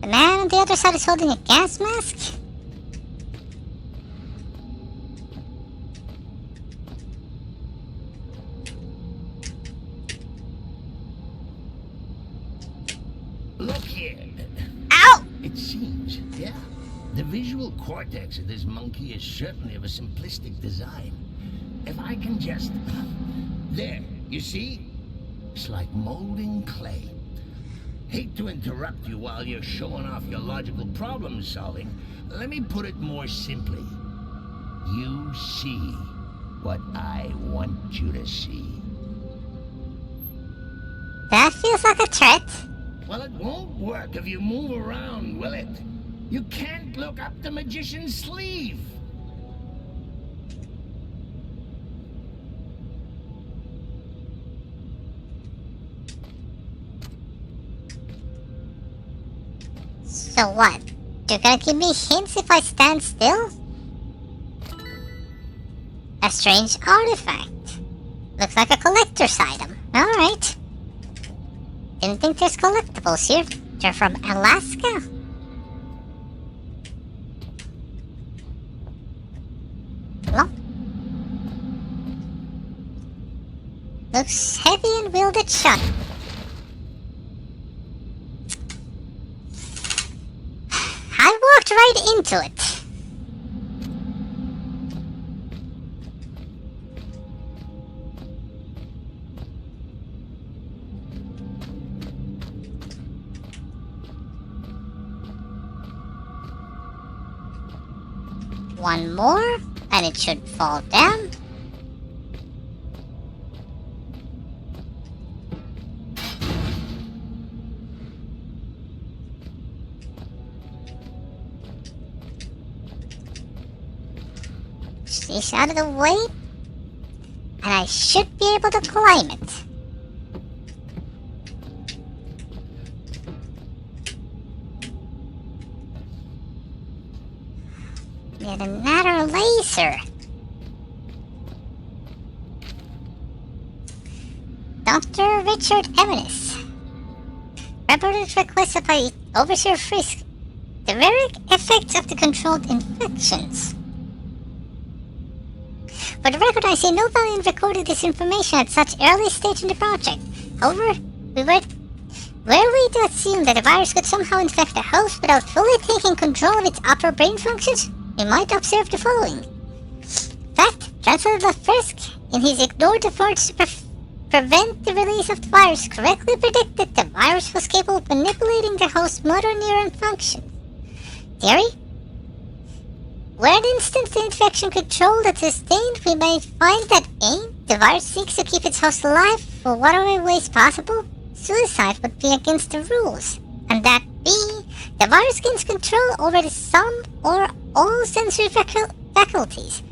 A: The man on the other side is holding a gas mask?
E: Look here.
A: Ow!
E: It seems, yeah. The visual cortex of this monkey is certainly of a simplistic design. If I can just... There, you see? It's like molding clay. Hate to interrupt you while you're showing off your logical problem solving. Let me put it more simply. You see what I want you to see.
A: That feels like a threat.
E: Well, it won't work if you move around, will it? You can't look up the magician's sleeve.
A: So what? You're gonna give me hints if I stand still? A strange artifact. Looks like a collector's item. Alright. Didn't think there's collectibles here. They're from Alaska? No. Looks heavy and wielded shut. I walked right into it. One more, and it should fall down. fish out of the way, and I should be able to climb it. Yet another laser. Dr. Richard Evans. Reported requested by Overseer Frisk. The rare effects of the controlled infections. For the record, I see no value in recording this information at such early stage in the project. However, were we to assume that the virus could somehow infect the host without fully taking control of its upper brain functions, we might observe the following. Fact, Chancellor Frisk, in his ignored efforts to prevent the release of the virus, correctly predicted the virus was capable of manipulating the host's motor neuron function. Theory? Were an instance the infection control that's sustained, we may find that A. The virus seeks to keep its host alive for whatever ways possible. Suicide would be against the rules. And that B. The virus gains control over some or all sensory faculties,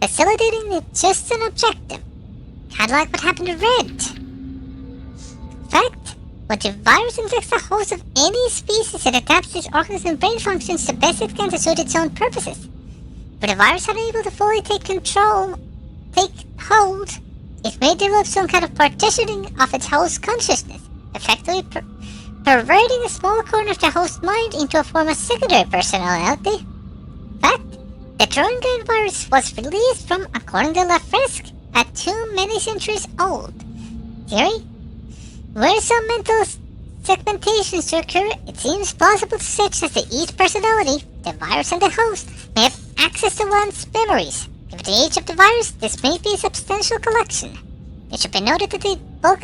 A: facilitating its just an objective. Kinda like what happened to Red. Fact, when the virus infects the host of any species, it adapts its organs and brain functions the best it can to suit its own purposes. But the virus unable to fully take hold, it may develop some kind of partitioning of its host's consciousness, effectively perverting a small corner of the host's mind into a form of secondary personality. Fact, the Trojan virus was released from, according to LaFresque, at too many centuries old. Theory? Were some mental segmentations to occur, it seems plausible to suggest that each personality, the virus and the host, may have access to one's memories. Given the age of the virus, this may be a substantial collection. It should be noted that the bulk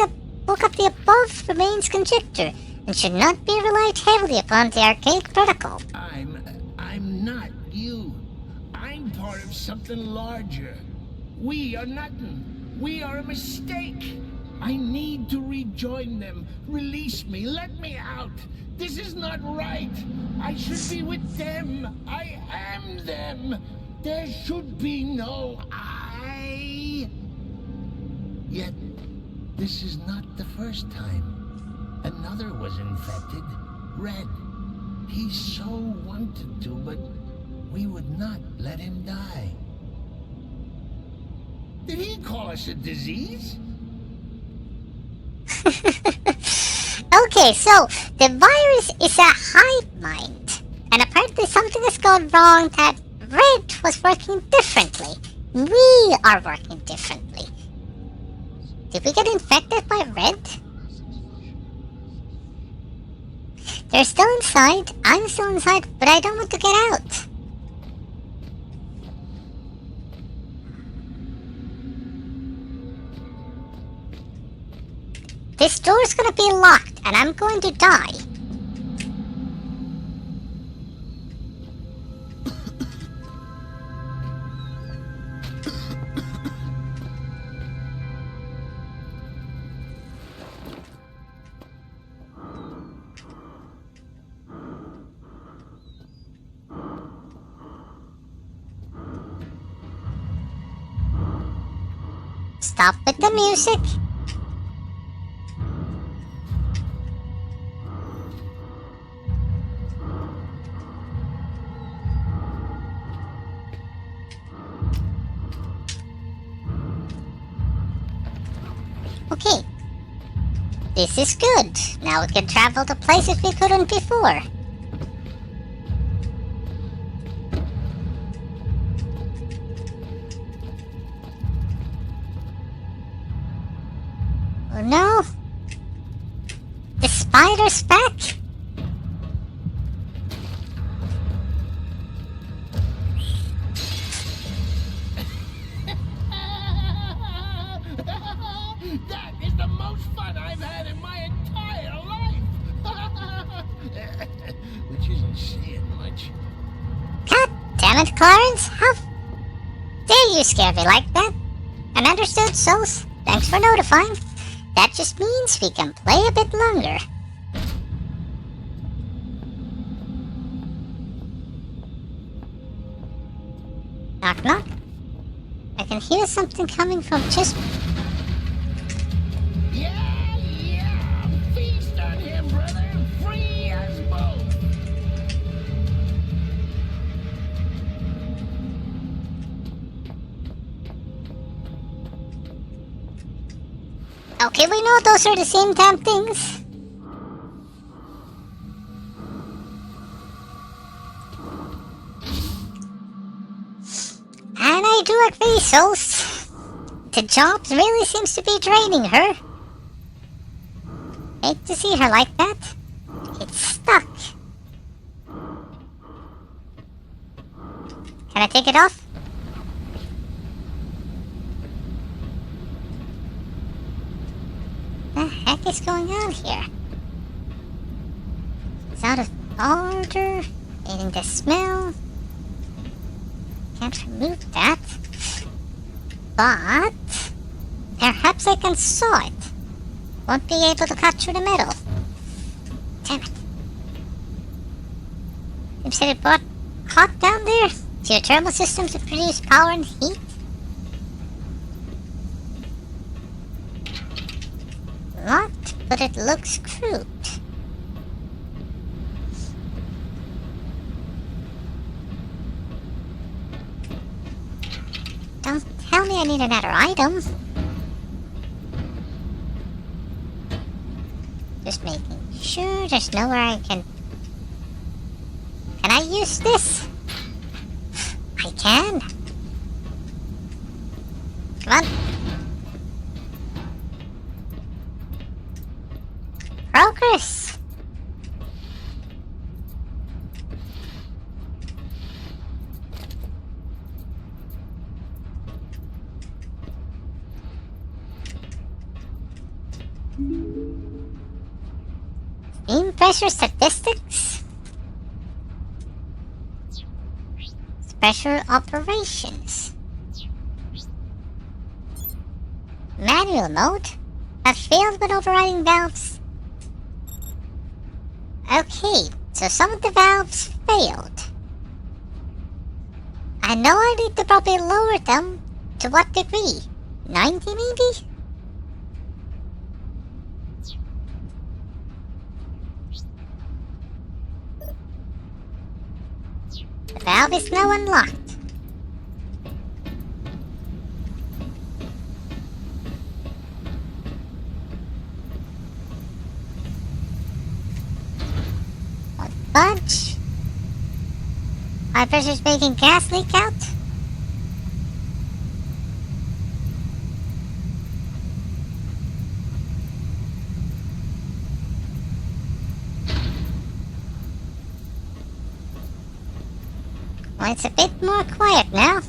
A: of the above remains conjecture, and should not be relied heavily upon the archaic protocol.
E: I'm not you. I'm part of something larger. We are nothing. We are a mistake. I need to rejoin them. Release me. Let me out. This is not right. I should be with them. I am them. There should be no I. Yet, this is not the first time. Another was infected. Red. He so wanted to, but we would not let him die. Did he call us a disease?
A: Okay, so the virus is a hive mind, and apparently something has gone wrong that Red was working differently. We are working differently. Did we get infected by Red? They're still inside, I'm still inside, but I don't want to get out. This door's gonna be locked, and I'm going to die. Stop with the music. Okay. This is good. Now we can travel to places we couldn't before. Oh no! The spider's back!
E: That is the most fun I've had in my entire life! Which isn't saying much.
A: God damn it, Clarence! How dare you scare me like that? And understood, souls. Thanks for notifying. That just means we can play a bit longer. Knock knock. I can hear something coming from just...
E: Yeah! Feast on him, brother! Free us both!
A: Okay, we know those are the same damn things. And I do agree, Souls. The job really seems to be draining her. Hate to see her like that. It's stuck. Can I take it off? What the heck is going on here? It's out of order. Hating the smell. Can't remove that. But perhaps I can saw it. Won't be able to cut through the metal. Damn it. Seems that it brought hot down there. Geothermal system to produce power and heat. Locked, but it looks crude. Don't tell me I need another item. Just making sure there's nowhere I can... Can I use this? I can. Come on. Progress. Steam pressure statistics. Special operations. Manual mode. Have failed when overriding valves. Okay, so some of the valves failed. I know I need to probably lower them. To what degree? 90 maybe? The valve is now unlocked. Won't budge. High pressure's making gas leak out. Well, it's a bit more quiet now.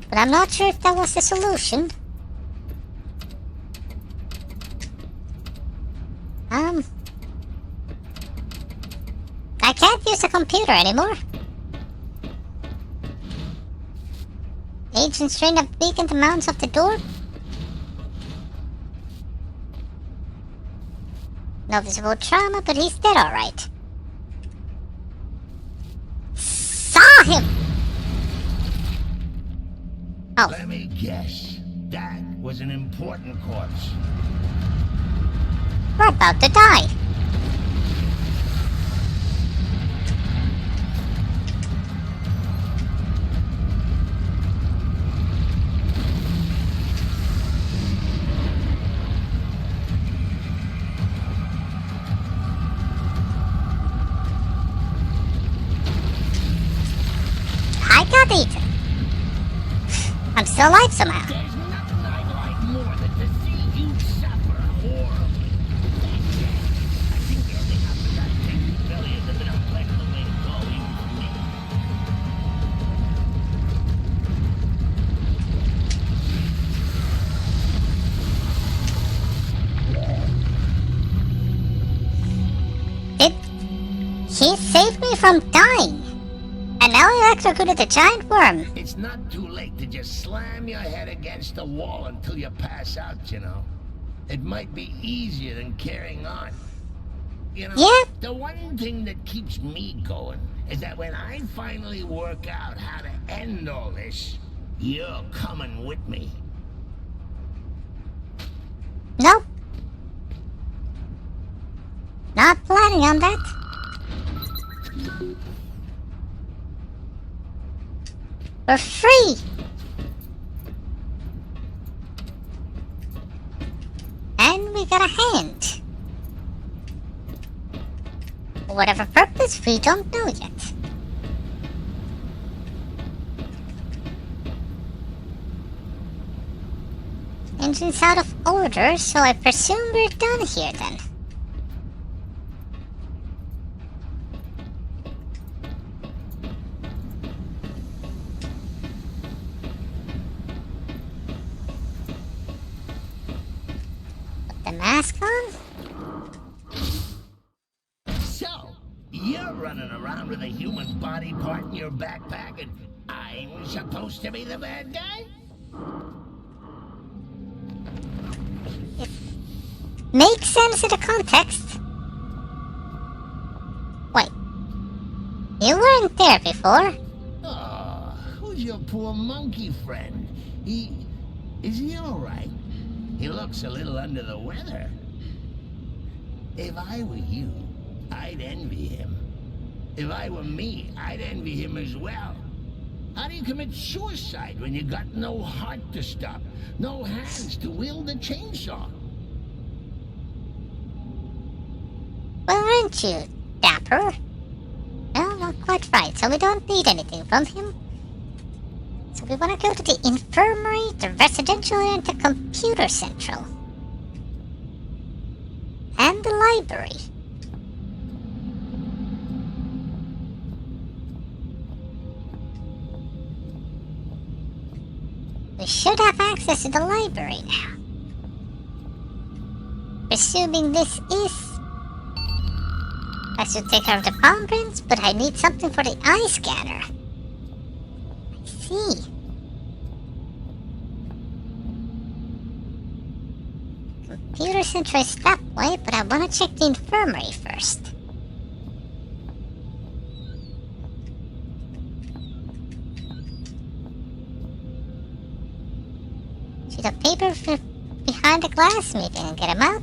A: But I'm not sure if that was the solution. I can't use the computer anymore. Agents trained have weakened the mounts of the door. No visible trauma, but he's dead alright. Saw him! Oh.
E: Let me guess. That was an important corpse.
A: We're about to die. I got eaten. I'm still alive somehow.
E: There's nothing I'd like more than to see you suffer horribly. I think ending up with that Texas belly is a bit unpleasant way to go, even for me.
A: He saved me from dying. And now I electrocuted the giant worm.
E: It's not too late to just slam your head against the wall until you pass out, you know. It might be easier than carrying on. You know,
A: Yeah.
E: the one thing that keeps me going is that when I finally work out how to end all this, you're coming with me.
A: Nope. Not planning on that. For free. And we got a hand. For whatever purpose, we don't know yet. Engine's out of order, so I presume we're done here then. Put the mask on?
E: So, you're running around with a human body part in your backpack and I'm supposed to be the bad guy?
A: Makes sense in the context. Wait. You weren't there before.
E: Oh, who's your poor monkey friend? Is he alright? He looks a little under the weather. If I were you, I'd envy him. If I were me, I'd envy him as well. How do you commit suicide when you got no heart to stop, no hands to wield the chainsaw?
A: Well, aren't you, Dapper? No, not quite right, so we don't need anything from him. So we want to go to the infirmary, the residential, and the computer central. And the library. We should have access to the library now. Presuming this is... I should take care of the palm prints, but I need something for the eye scanner. I see. Computer center is that way, but I want to check the infirmary first. See the paper behind the glass, maybe, and get him out.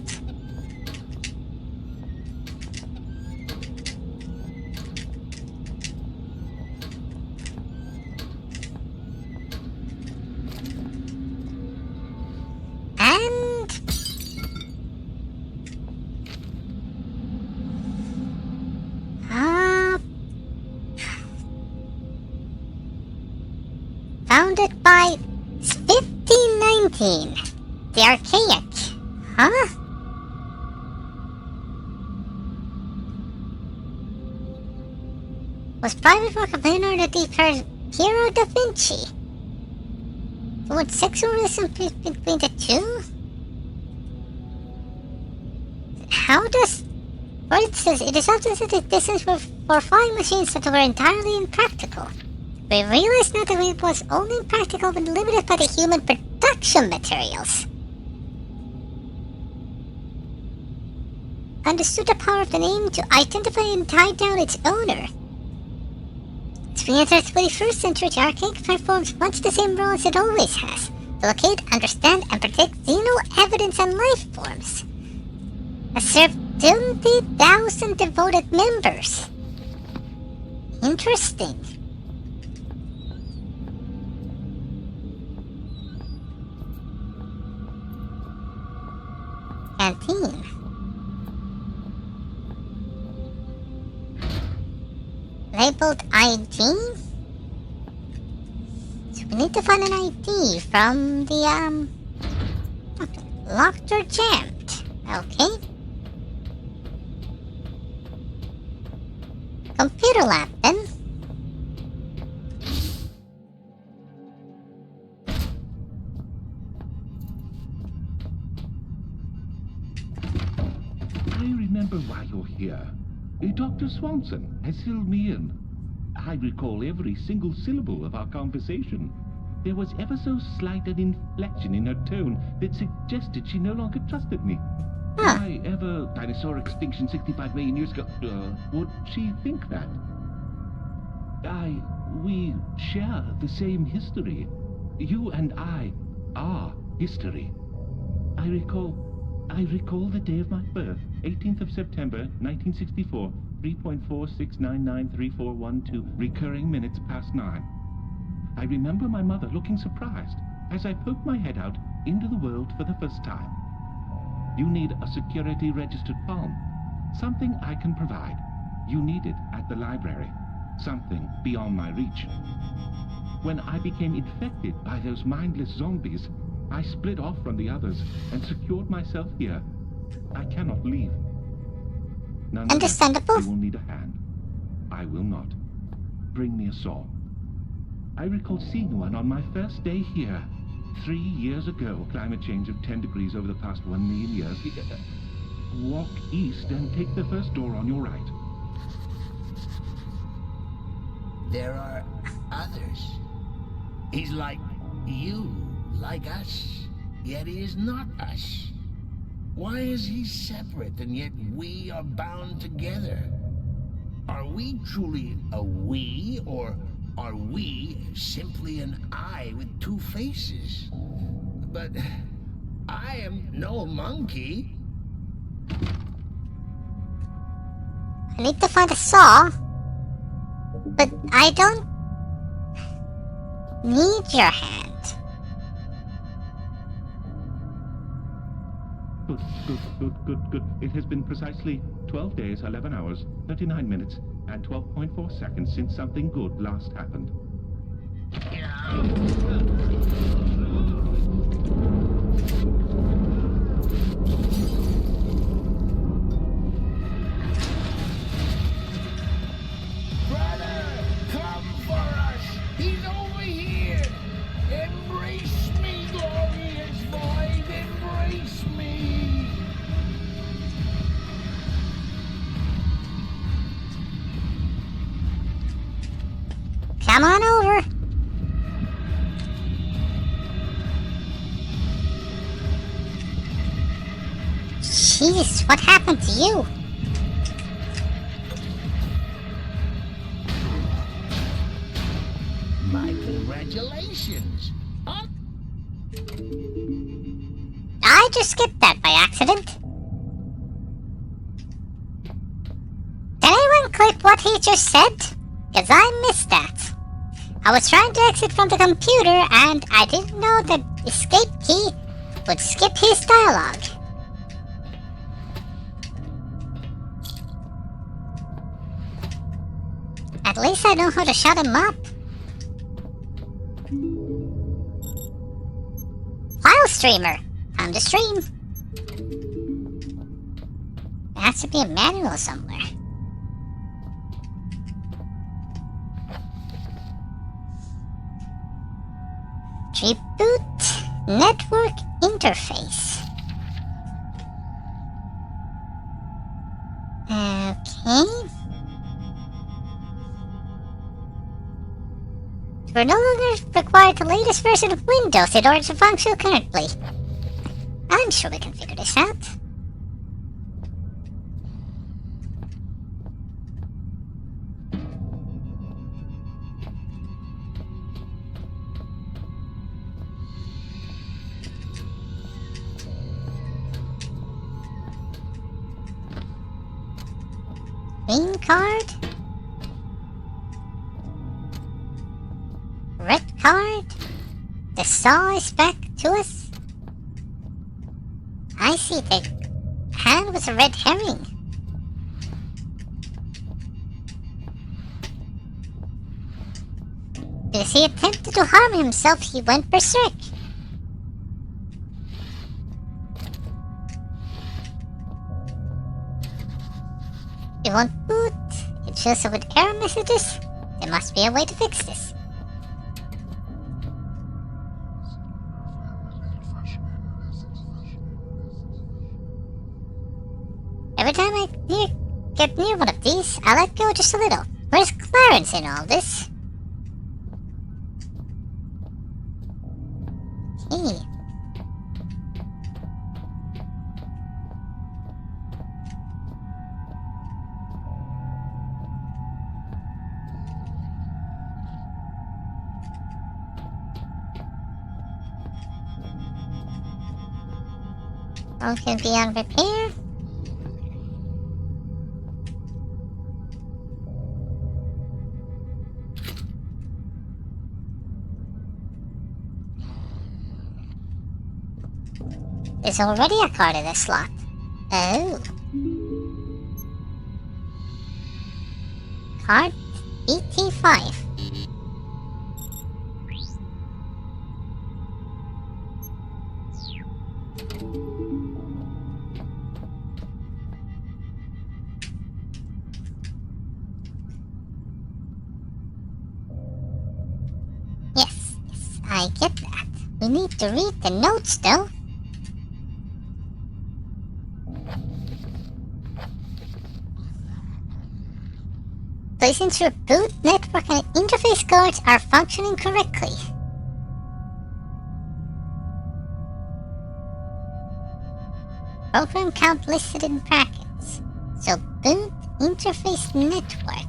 A: Founded by 1519. The Archaic. Huh? Was private work of Leonardo Piero da Vinci. Would sexualism between the two? How does... For instance, it is often said that this is for flying machines that were entirely impractical. We realize now that it was only impractical when limited by the human production materials. Understood the power of the name to identify and tie down its owner. As we enter the 21st century, the Archaic performs much the same role as it always has. To locate, understand, and predict xeno evidence and life forms. Has served 20,000 devoted members. Interesting. Canteen. Labeled ID? So we need to find an ID from the, locked or jammed. Okay. Computer lab, then.
H: I remember why you're here. Dr. Swanson has filled me in. I recall every single syllable of our conversation. There was ever so slight an inflection in her tone that suggested she no longer trusted me.
A: Huh.
H: Why, ever dinosaur extinction 65 million years ago? Would she think that? We share the same history. You and I are history. I recall the day of my birth, 18th of September, 1964, 3.46993412, recurring minutes past 9. I remember my mother looking surprised as I poked my head out into the world for the first time. You need a security registered palm. Something I can provide. You need it at the library. Something beyond my reach. When I became infected by those mindless zombies, I split off from the others and secured myself here. I cannot leave. Nonetheless,
A: Understandable.
H: you will need a hand. I will not. Bring me a saw. I recall seeing one on my first day here. 3 years ago, climate change of 10 degrees over the past 1 million years. Walk east and take the first door on your right.
E: There are others. He's like you, like us, yet he is not us. Why is he separate and yet we are bound together? Are we truly a we, or are we simply an I with two faces? But I am no monkey.
A: I need to find a saw. But I don't need your hand.
H: Good. It has been precisely 12 days, 11 hours, 39 minutes, and 12.4 seconds since something good last happened.
E: Brother, come for us! He's over here! Embrace me, glorious void! Embrace me!
A: Come on over. Jeez, what happened to you?
E: My congratulations! Huh?
A: I just skipped that by accident. Can anyone clip what he just said? Because I missed that. I was trying to exit from the computer and I didn't know the escape key would skip his dialogue. At least I know how to shut him up. File streamer. Time to stream. There has to be a manual somewhere. Reboot network interface. Okay. We're no longer required the latest version of Windows in order to function currently. I'm sure we can figure this out. Green card? Red card? The saw is back to us? I see, the hand was a red herring. Because he attempted to harm himself, he went berserk. It won't boot. It fills up with error messages. There must be a way to fix this. Every time I get near one of these, I let go just a little. Where's Clarence in all this? Hey. All can be on repair. There's already a card in the slot. Oh. Card ET5. Yes, I get that. We need to read the notes though. Please ensure boot, network, and interface cards are functioning correctly. Program count listed in brackets. So boot, interface, network.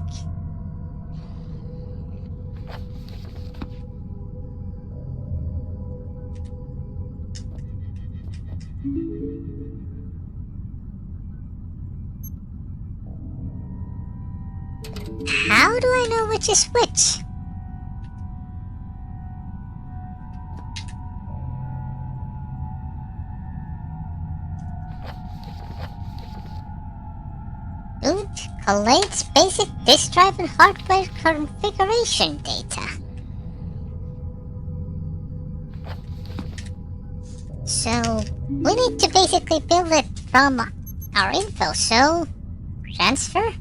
A: How do I know which is which? Boot collates basic disk drive and hardware configuration data. So we need to basically build it from our info, so transfer.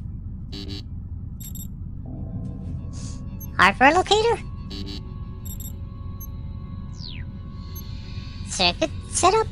A: Hardware locator. Circuit setup.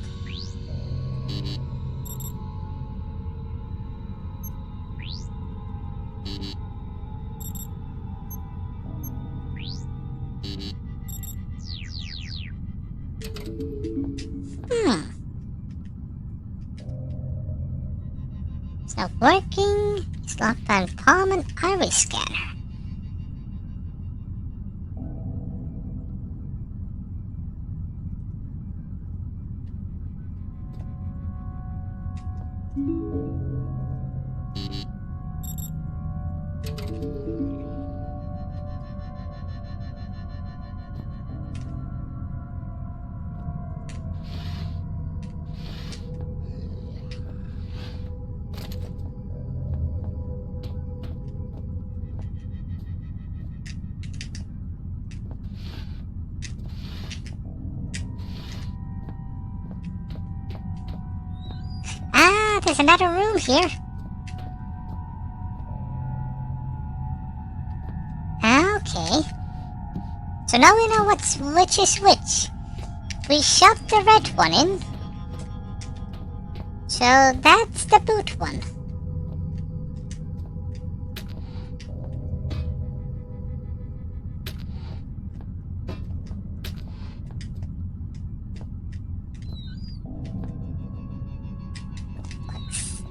A: It's not working. It's locked on palm and iris scanner. There's another room here. Okay. So now we know which is which. We shoved the red one in. So that's the boot one.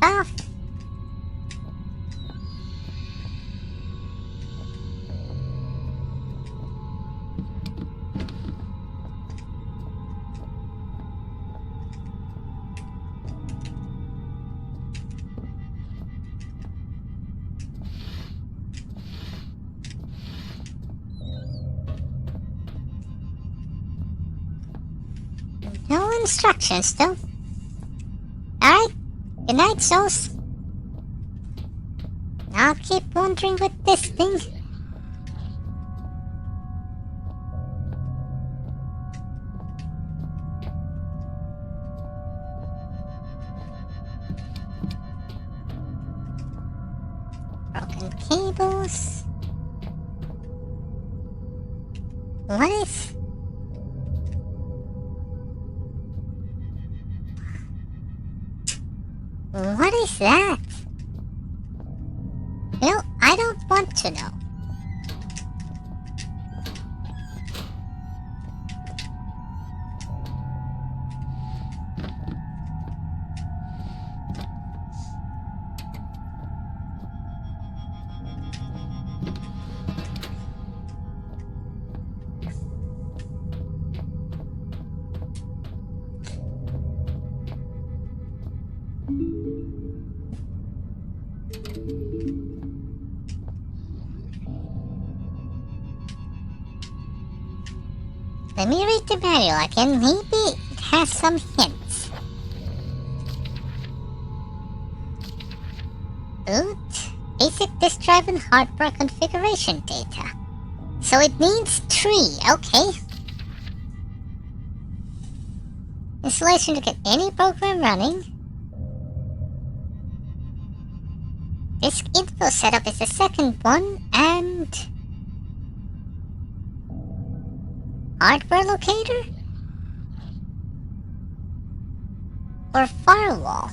A: Stuff. No instructions though. Alright. Good night, souls. I'll keep wondering with this thing. Broken cables. What is... What is that? No, I don't want to know. Let me read the manual again, maybe it has some hints. Boot, basic disk drive and hardware configuration data. So it needs 3, okay. Installation to get any program running. Disk info setup is the second one, and hardware locator? Or firewall?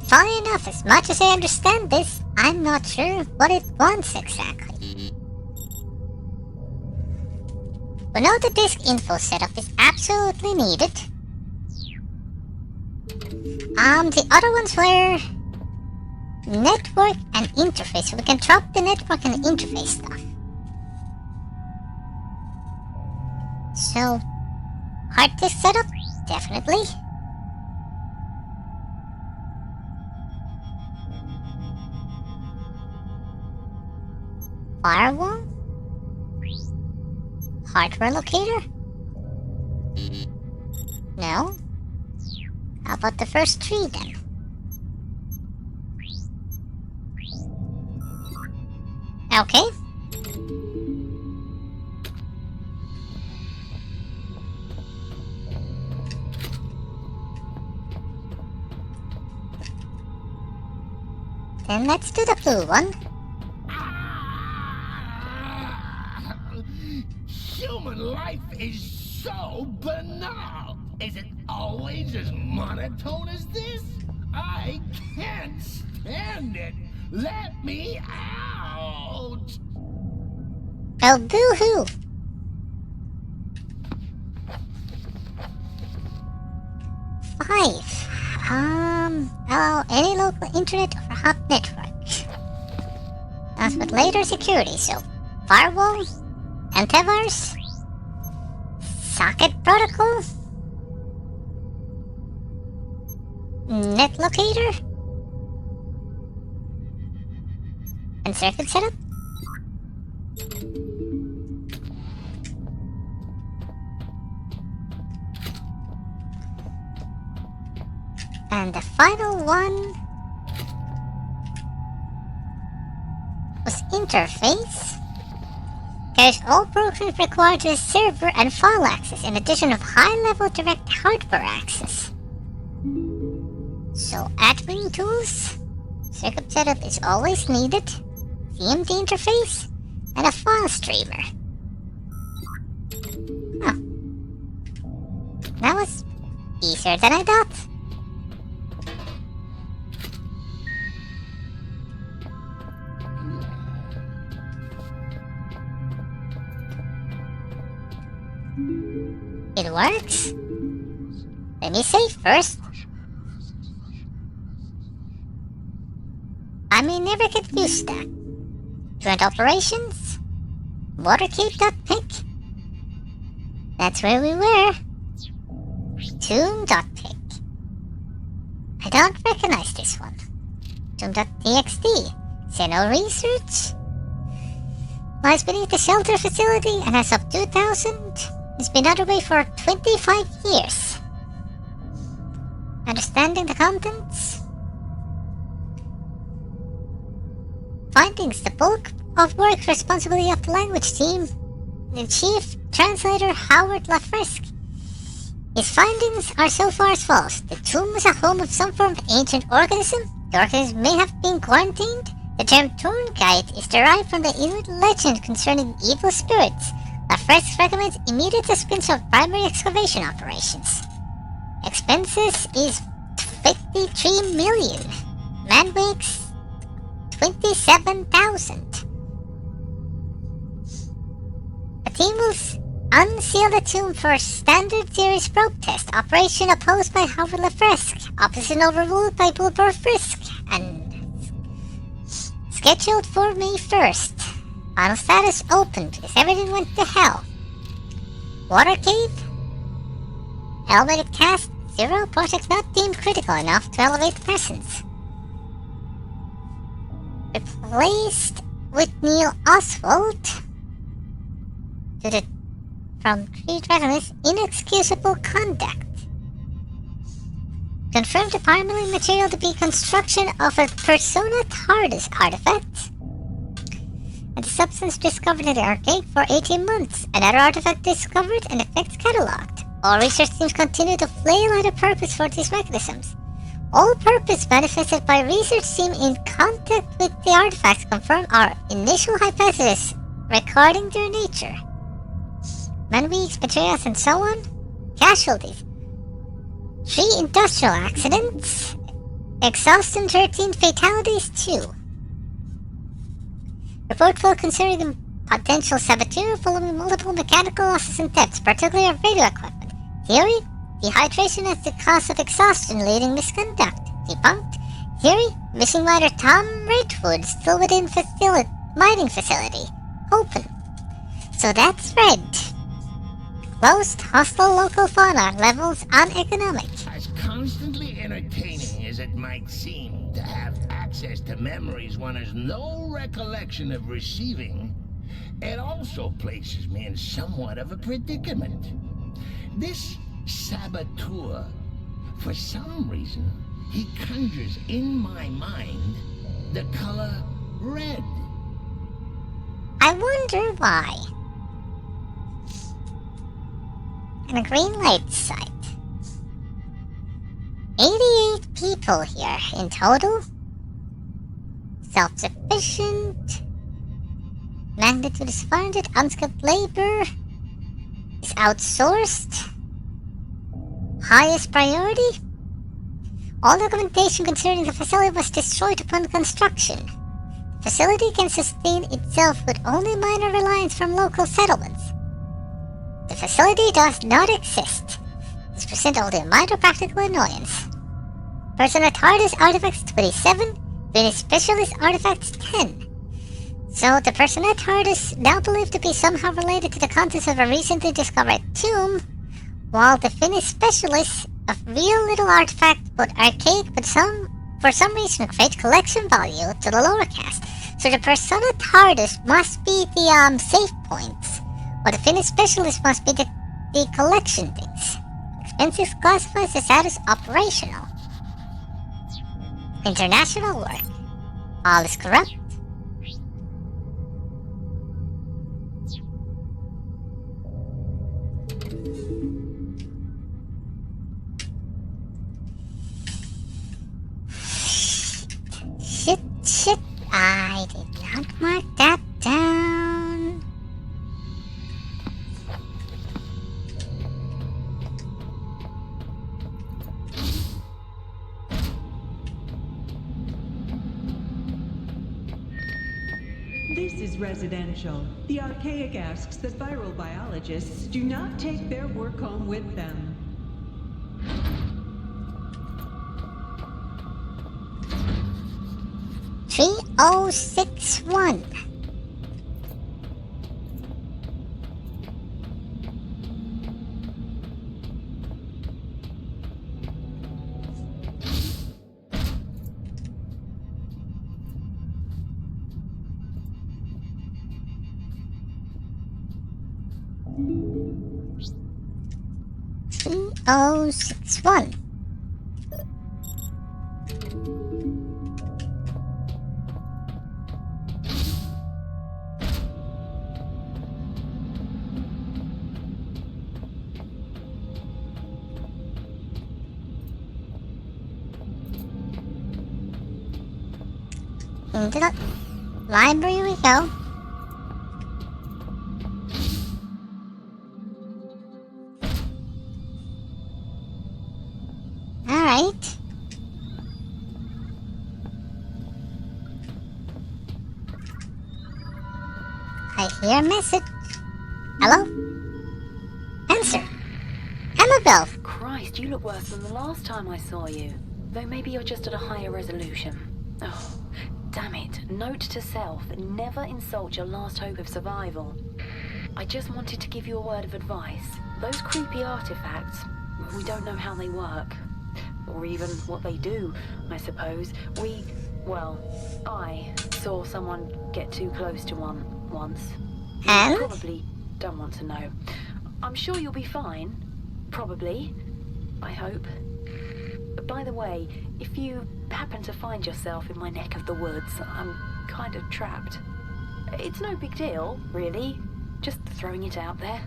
A: Funny enough, as much as I understand this, I'm not sure what it wants exactly. We know the disk info setup is absolutely needed. The other ones were network and interface, so we can drop the network and interface stuff. So, hard disk setup? Definitely. Firewall? Hardware locator? No? How about the first 3 then? Okay. Then let's do the blue one.
E: Human life is so banal. Is it always as monotone as this? I can't stand it. Let me out.
A: Oh, boo-hoo. Five. Allow any local internet or hub network. That's with later security, so firewall, antivirus, socket protocol, net locator, and circuit setup. And the final one was interface. Carries all programs required to the server and file access, in addition of high-level direct hardware access. So admin tools, circuit setup is always needed, VMD interface, and a file streamer. Oh. That was easier than I thought. It works. Let me save first. I may never get used to that. Joint operations? Watercape.pic? That's where we were. Tomb.pic. I don't recognize this one. Tomb.txt. Xeno Research? Lies beneath the shelter facility and as of 2000, it's been underway for 25 years. Understanding the contents? Findings: the bulk of work responsibility of the language team, the chief translator Howard LaFresque. His findings are so far as follows. The tomb is a home of some form of ancient organism. The organism may have been quarantined. The term Torngeist is derived from the Inuit legend concerning evil spirits. LaFresque recommends immediate suspension of primary excavation operations. Expenses is 53 million. Man wakes 27,000. A team will unseal the tomb for standard series probe test. Operation opposed by Howard LaFresque. Opposition overruled by Wilbur Frisk. And scheduled for May 1st. Final status open because everything went to hell. Water cave? Elevated cast 0. Project not deemed critical enough to elevate persons. Replaced with Neil Oswald from Creed Veterans inexcusable conduct. Confirmed the primary material to be construction of a Persona TARDIS artifact. And the substance discovered in the arcade for 18 months. Another artifact discovered and effects catalogued. All research teams continue to flail out a purpose for these mechanisms. All purpose manifested by research team in contact with the artifacts confirm our initial hypothesis regarding their nature. Man-weeks, materials, and so on. Casualties. 3 industrial accidents. Exhaustion 13 fatalities 2. Report full considering the potential saboteur following multiple mechanical losses and deaths, particularly of radio equipment. Theory? Dehydration as the cause of exhaustion leading misconduct. Debunked. Theory? Missing miner Tom Redwood still within mining facility. Open. So that's red. Closed. Hostile local fauna. Levels uneconomic.
E: As constantly entertaining as it might seem to have access to memories one has no recollection of receiving, it also places me in somewhat of a predicament. This saboteur, for some reason, he conjures in my mind the color red.
A: I wonder why. And a green light site. 88 people here in total. Self-sufficient. Magnitude is funded. Unskilled labor is outsourced. Highest priority? All documentation concerning the facility was destroyed upon construction. The facility can sustain itself with only minor reliance from local settlements. The facility does not exist. This presents only a minor practical annoyance. Persona TARDIS artifacts 27, Venus Specialist artifacts 10. So the Persona TARDIS now believed to be somehow related to the contents of a recently discovered tomb, while the Finnish Specialist of real little artifact but archaic but for some reason great collection value to the lower caste. So the Persona TARDIS must be the save points, while the Finnish Specialist must be the collection things. Expenses classifies the status operational. International work. All is corrupt. Shit, I did not mark that down.
C: This is residential. The archaic asks that viral biologists do not take their work home with them.
A: $3061. $3061. Into the library we go. Alright. I hear a message. Hello? Answer. Annabelle.
F: Christ, you look worse than the last time I saw you. Though maybe you're just at a higher resolution. Oh, Damn it. Note to self, never insult your last hope of survival. I just wanted to give you a word of advice. Those creepy artifacts, we don't know how they work. Or even what they do, I suppose. I saw someone get too close to one once.
A: And?
F: You probably don't want to know. I'm sure you'll be fine. Probably. I hope. By the way, if you happen to find yourself in my neck of the woods, I'm kind of trapped. It's no big deal, really. Just throwing it out there.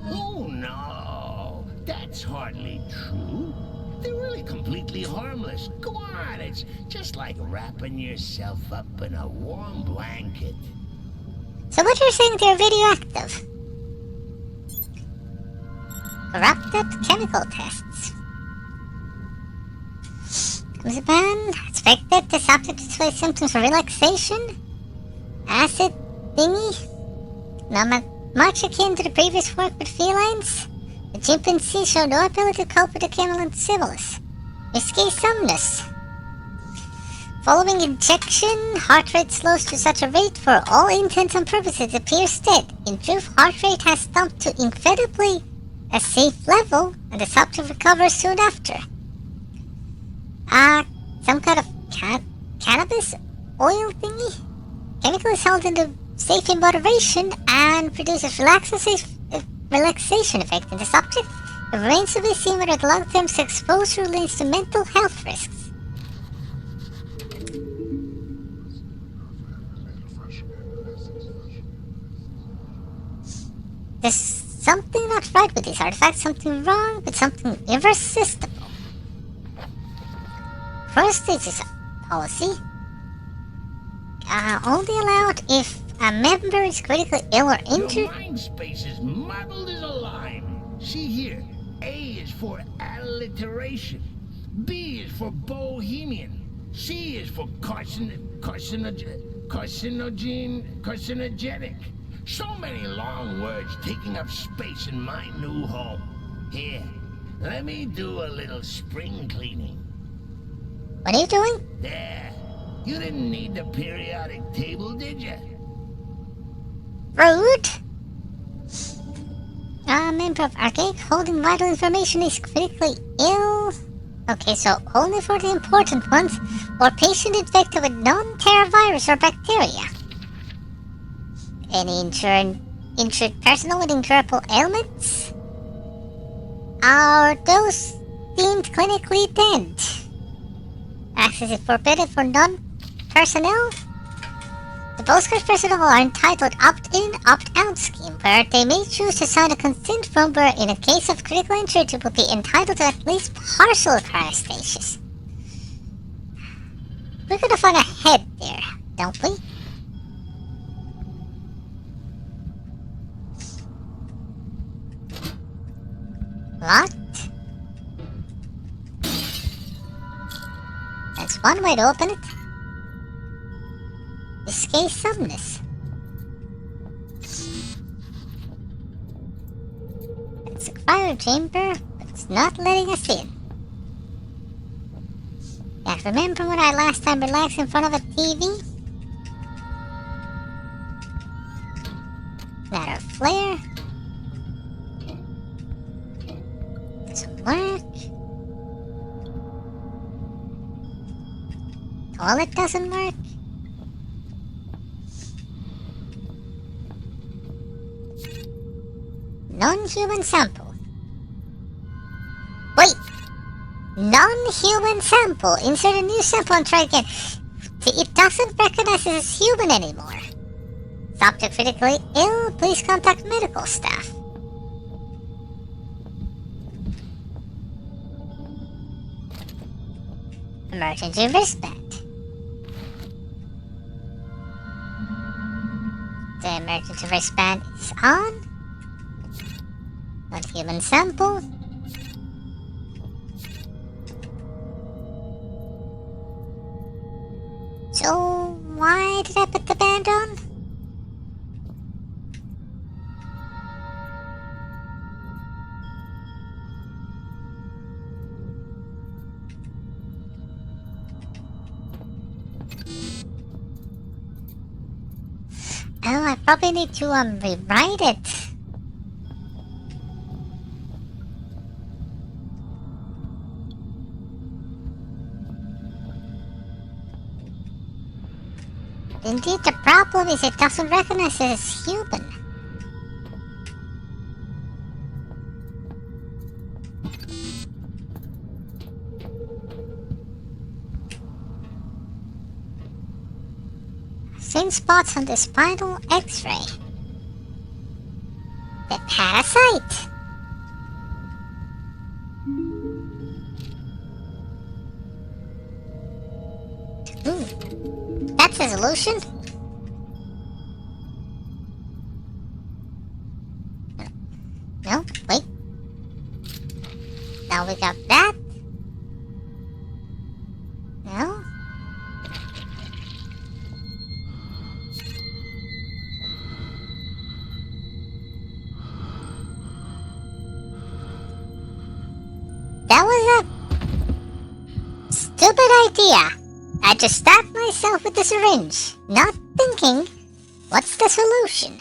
E: Oh, no. That's hardly true. They're really completely harmless. Go on, it's just like wrapping yourself up in a warm blanket.
A: So what you're saying, they're radioactive? Corrupted chemical tests. Comes a ban. Expected the subject to display symptoms of relaxation. Acid thingy. Not much akin to the previous work with felines. The chimpanzee showed no ability to cope with the chemical stimulus. Risky numbness. Following injection, heart rate slows to such a rate for all intents and purposes it appears dead. In truth, heart rate has slumped to incredibly a safe level, and the subject recovers soon after. Some kind of cannabis oil thingy? Chemical is held in the safe in moderation and produces relaxation effect in the subject. It remains to be seen whether the long-term exposure leads to mental health risks. There's something not right with these artifacts, something wrong, but something irresistible. First stage is a policy. Only allowed if a member is critically ill or injured.
E: Your mind space is muddled as a lime. See here, A is for alliteration. B is for bohemian. C is for carcinogenic. So many long words taking up space in my new home. Here, let me do a little spring cleaning.
A: What are you doing?
E: There. You didn't need the periodic table, did you?
A: Rude. A member of Archaic holding vital information is critically ill. Okay, so only for the important ones, or patient infected with non-terra virus or bacteria. Any injured personnel with incurable ailments? Are those deemed clinically dead? Access is forbidden for non-personnel. The postcard personnel are entitled opt-in, opt-out scheme, where they may choose to sign a consent form where, in a case of critical injury, they will be entitled to at least partial cryostasis. We're gonna find a head there, don't we? Locked. That's one way to open it. Escape numbness. It's a cryo chamber, but it's not letting us in. Yeah, remember when I last time relaxed in front of a TV? Ladder flare. Doesn't work. Toilet doesn't work. Non-human sample. Wait! Non-human sample. Insert a new sample and try again. See, it doesn't recognize it as human anymore. Subject critically ill, please contact medical staff. Emergency wristband. The emergency wristband is on. Non-human sample. So, why did I put the band on? Oh, I probably need to rewrite it. Indeed, the problem is it doesn't recognize it as human. Thin spots on the spinal X-ray. The parasite. That's a solution. No, wait. Now we got that. No. That was a stupid idea. I just stabbed myself with the syringe, not thinking, what's the solution?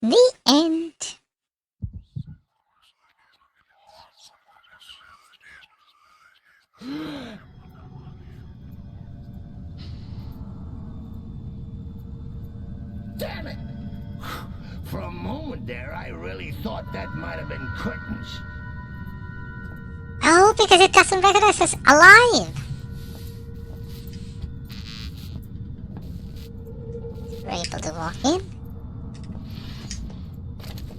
A: The end.
E: Damn it! For a moment there, I really thought that might have been curtains.
A: Oh, because it doesn't recognize us alive. We're able to walk in.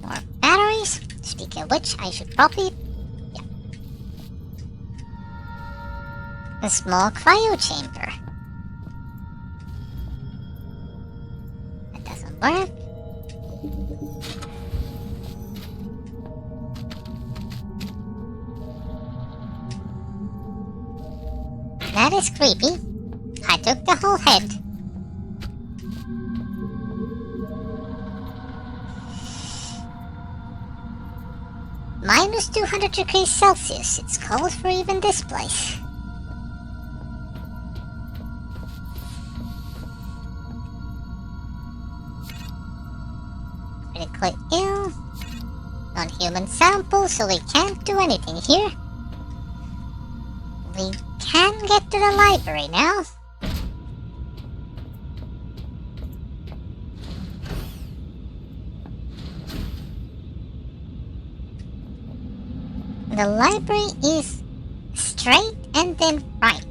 A: More batteries. Speaking of which, I should probably... Yeah. A small cryo chamber. That doesn't work. That is creepy. I took the whole head. Minus 200 degrees Celsius. It's cold for even this place. Critically ill. Non-human sample, so we can't do anything here. We can get to the library now. The library is straight and then right.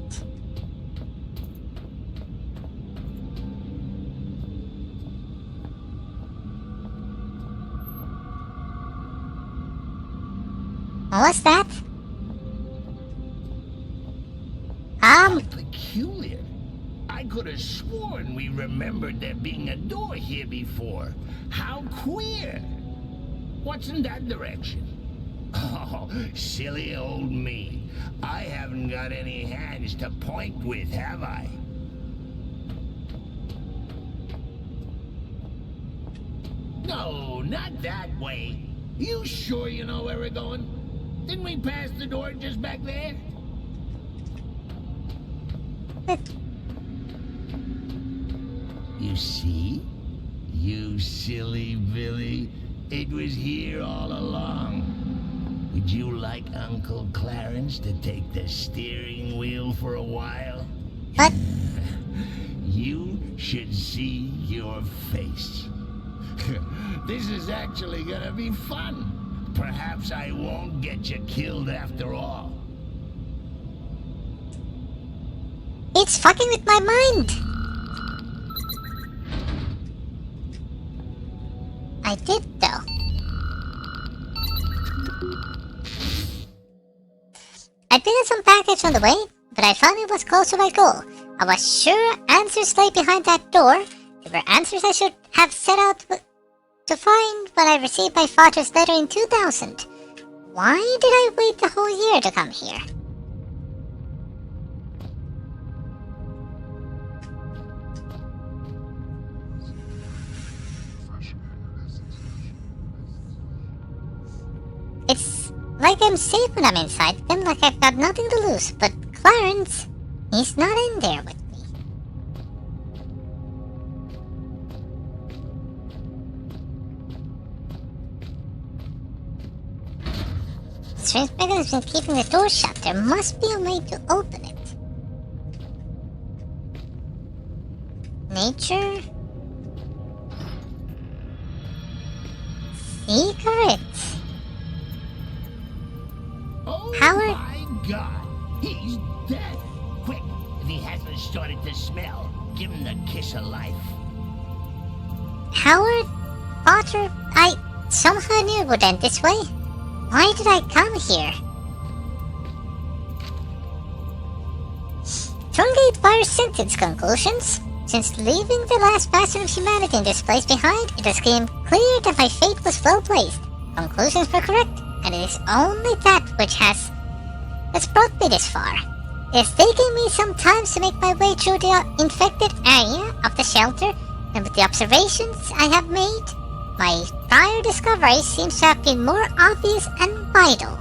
A: What's that?
E: Peculiar. I could have sworn we remembered there being a door here before. How queer. What's in that direction? Oh, silly old me. I haven't got any hands to point with, have I? No, not that way. You sure you know where we're going? Didn't we pass the door just back there? You see? You silly Billy. It was here all along. Would you like Uncle Clarence to take the steering wheel for a while?
A: What?
E: You should see your face. This is actually gonna be fun. Perhaps I won't get you killed after all.
A: It's fucking with my mind. I did though. I picked up some package on the way, but I found it was close to my goal. I was sure answers lay behind that door. They were answers I should have set out to find when I received my father's letter in 2000. Why did I wait the whole year to come here? It's like I'm safe when I'm inside them, like I've got nothing to lose, but Clarence, he's not in there with me. strange mechanism keeping the door shut. There must be a way to open it. Nature? Secret?
E: Oh
A: Howard?
E: my God! He's dead! Quick, if he hasn't started to smell, give him the kiss of life.
A: Howard? Potter? I somehow knew it would end this way. Why did I come here? Tungate virus sentence conclusions. Since leaving the last bastion of humanity in this place behind, it has become clear that my fate was well placed. Conclusions were correct, and it is only that which has brought me this far. It has taken me some time to make my way through the infected area of the shelter, and with the observations I have made, my prior discovery seems to have been more obvious and vital.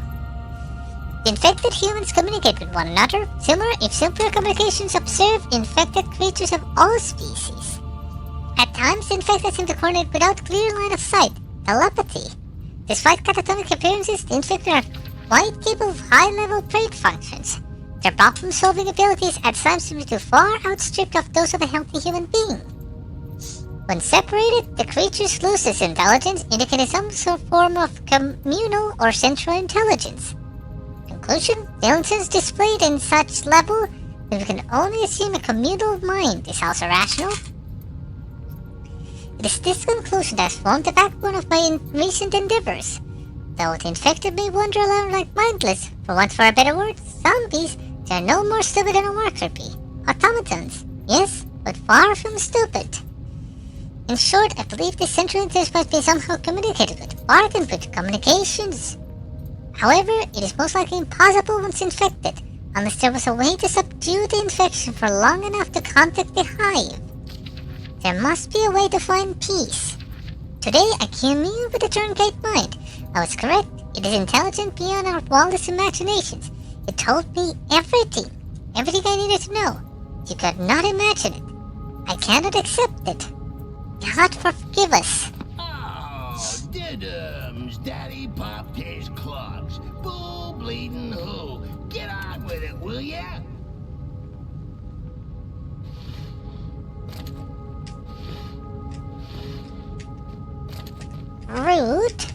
A: The infected humans communicate with one another, similar if simpler communications observed infected creatures of all species. At times, the infected seem to coordinate without clear line of sight, telepathy. Despite catatonic appearances, the infected are quite capable of high-level brain functions. Their problem-solving abilities at times seem to far outstrip of those of a healthy human being. When separated, the creatures lose this intelligence, indicating some sort of form of communal or central intelligence. Conclusion: the intelligence displayed in such level that we can only assume a communal mind is also rational. It is this conclusion that has formed the backbone of my recent endeavors. Though the infected may wander around like mindless, for want for a better word, zombies, they are no more stupid than a worker be. Automatons, yes, but far from stupid. In short, I believe this central intelligence must be somehow communicated with, bargained with, communications. However, it is most likely impossible once infected, unless there was a way to subdue the infection for long enough to contact the hive. There must be a way to find peace. Today, I commune with the Tungate mind. I was correct. It is intelligent beyond our wildest imaginations. It told me everything. Everything I needed to know. You could not imagine it. I cannot accept it. God forgive us.
E: Oh, diddums! Daddy popped his clogs. Bull bleeding who? Get on with it, will ya?
A: Rude.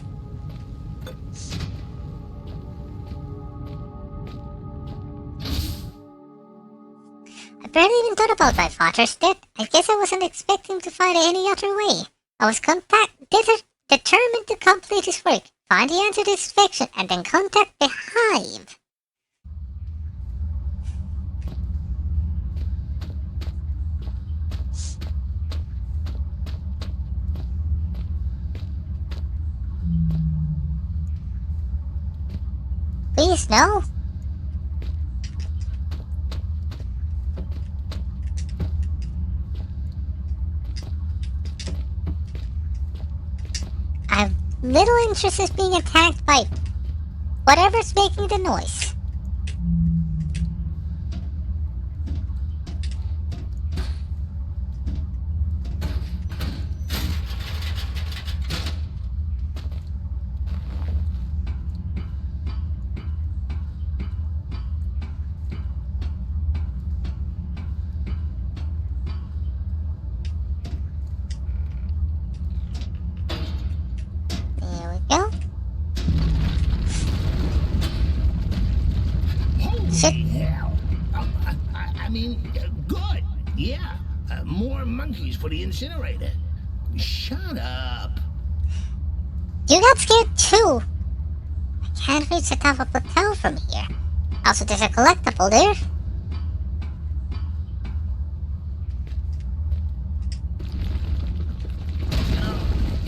A: I barely even thought about my father's death. I guess I wasn't expecting to find any other way. I was determined to complete his work, find the answer to this infection, and then contact the hive. Please, no. I have little interest in being attacked by whatever's making the noise.
E: Good. Yeah. More monkeys for the incinerator. Shut up.
A: You got scared too. I can't reach the top of the tower from here. Also, there's a collectible there.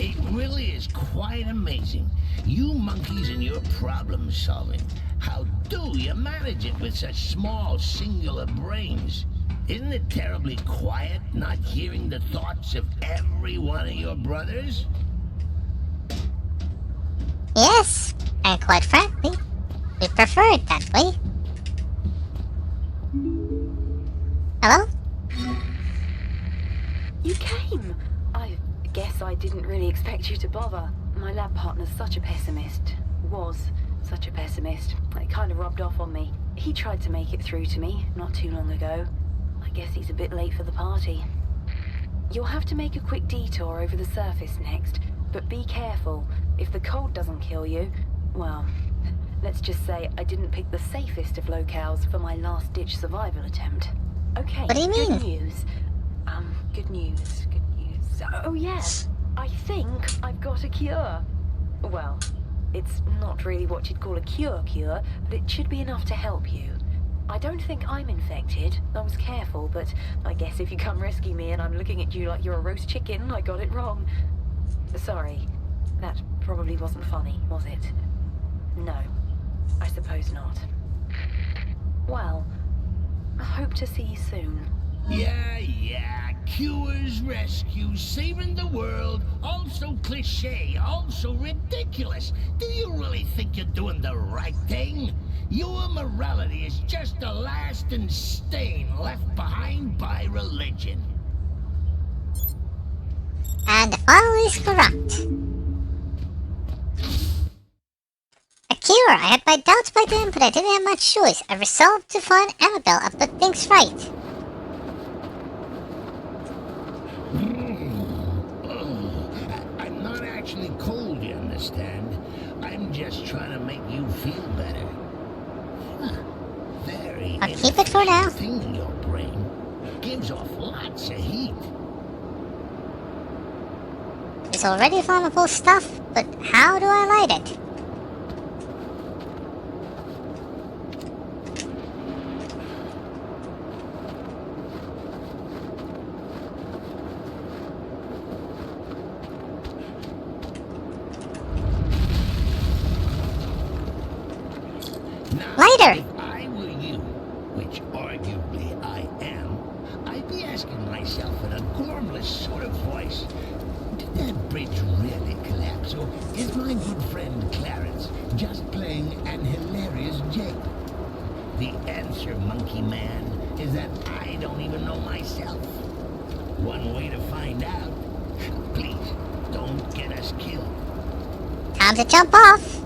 E: It really is quite amazing. You monkeys and your problem solving. How do you manage it with such small, singular brains? Isn't it terribly quiet, not hearing the thoughts of every one of your brothers?
A: Yes, and quite frankly, we prefer it that way. Hello?
F: You came! I guess I didn't really expect you to bother. My lab partner's such a pessimist. Was. such a pessimist. It kind of rubbed off on me. He tried to make it through to me not too long ago. I guess he's a bit late for the party. You'll have to make a quick detour over the surface next, but be careful. If the cold doesn't kill you, well, let's just say I didn't pick the safest of locales for my last-ditch survival attempt. Okay,
A: What do you mean?
F: good news. Good news. Oh yes, I think I've got a cure. Well, it's not really what you'd call a cure, but it should be enough to help you. I don't think I'm infected. I was careful, but I guess if you come rescue me and I'm looking at you like you're a roast chicken, I got it wrong. Sorry, that probably wasn't funny, was it? No, I suppose not. Well, I hope to see you soon.
E: Yeah, cures, rescues, saving the world, all so cliché, all so ridiculous. Do you really think you're doing the right thing? Your morality is just a lasting stain left behind by religion.
A: And the file is corrupt. A cure. I had my doubts by then, but I didn't have much choice. I resolved to find Annabelle and put things right.
E: I'm not actually cold, you understand? I'm just trying to make you feel better. Very
A: I'll keep it for now.
E: thing in your brain. Gives off lots of heat.
A: It's already flammable stuff, but how do I light it?
E: Now,
A: Lighter!
E: if I were you, which arguably I am, I'd be asking myself in a gormless sort of voice, did that bridge really collapse, or is my good friend Clarence just playing an hilarious jape? The answer, monkey man, is that I don't even know myself. One way to find out. Please, don't get us killed.
A: Time to jump off!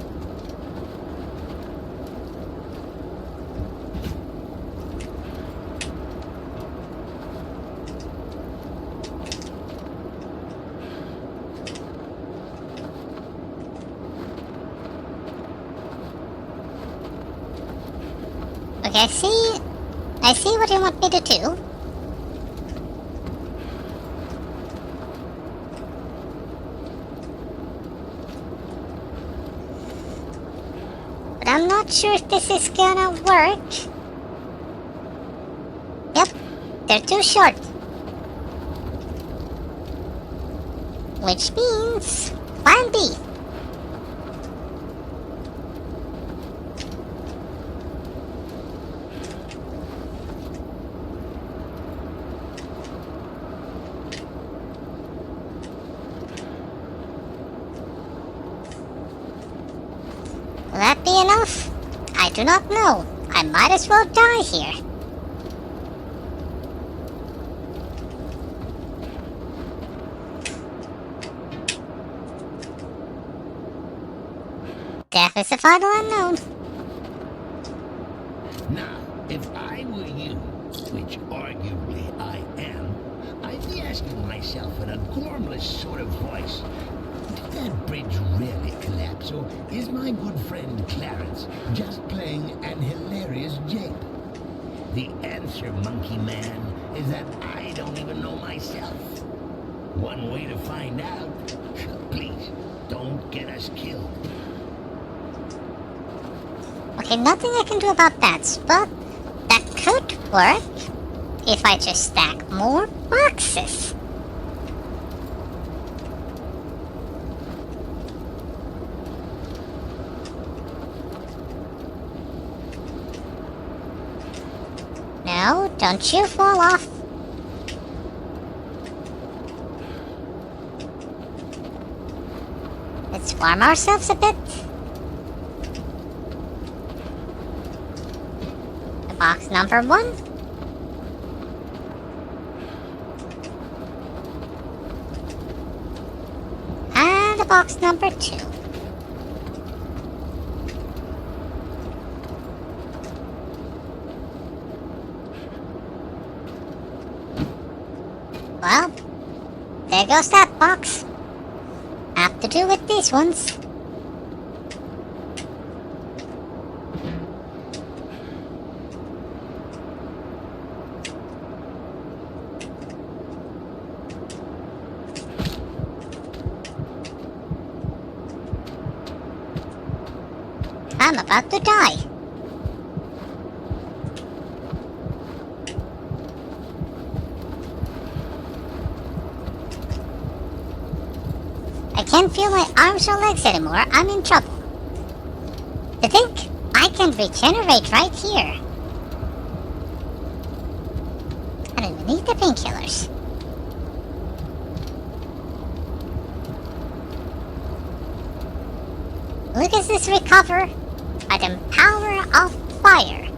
A: Okay, I see what you want me to do. But I'm not sure if this is gonna work. Yep, they're too short. Which means plan B. Will that be enough? I do not know. I might as well die here. Death is the final unknown.
E: Now, if I were you, which arguably I am, I'd be asking myself in a gormless sort of voice, did that bridge really collapse, or is my good friend Clarence just playing an hilarious jape? The answer, monkey man, is that I don't even know myself. One way to find out. Please, don't get us killed.
A: Okay, nothing I can do about that, but that could work if I just stack more boxes. No, don't you fall off. Let's warm ourselves a bit. The box number 1. And the box number 2. goes that box. Have to do with these ones. I'm about to die. I can't feel my arms or legs anymore. I'm in trouble. To think I can regenerate right here. I don't even need the painkillers. Look at this recover by the power of fire.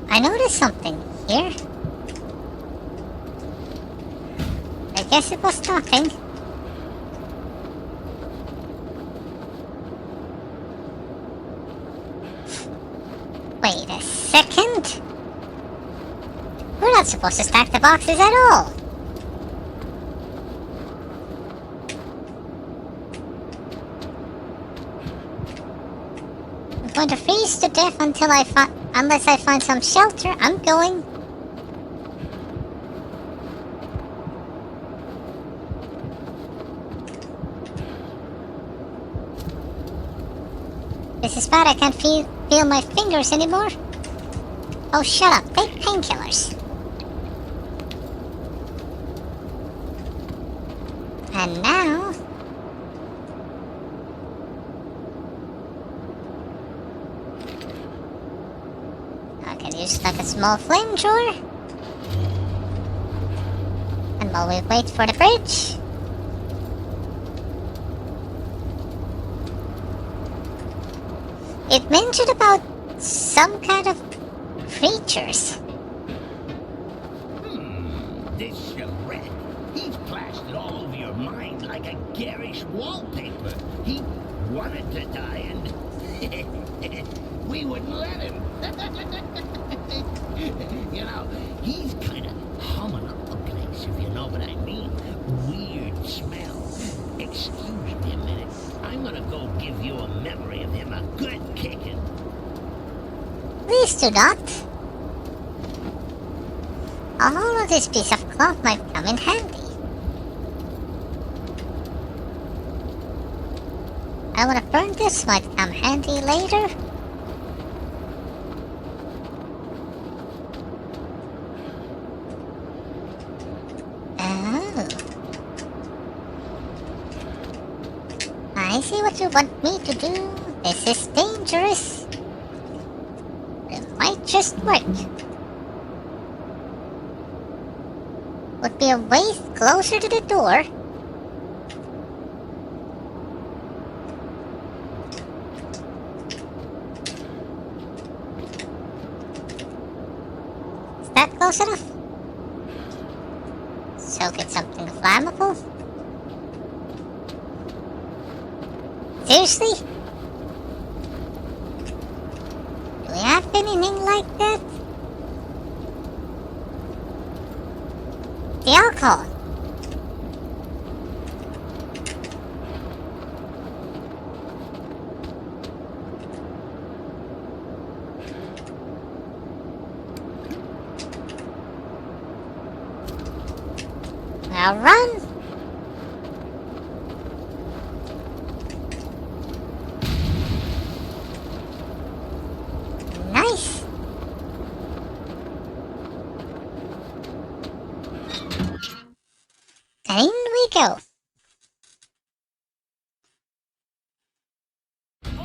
A: I noticed something here. I guess it was nothing. Wait a second. We're not supposed to stack the boxes at all. I'm going to freeze to death unless I find some shelter. I'm going. This is bad. I can't feel my fingers anymore. Oh, shut up. Take painkillers. And now... I can use like a small flamethrower. And while we wait for the bridge... It mentioned about some kind of creatures.
E: This Red, he's plastered all over your mind like a garish wallpaper. He wanted to die and we wouldn't let him. You know, he's kind of humming up the place, if you know what I mean. Weird smell. Excuse me a minute. I'm gonna go give you a memory of him a good kicking.
A: Please do not. A hole of this piece of cloth might come in handy. I wanna burn this might come handy later. Oh. I see what you want me to do. This is dangerous. It might just work. Would be a way closer to the door. Is that close enough? So get something flammable? Seriously? Do we have anything like that? The alcohol. Now run. Nice. In we go.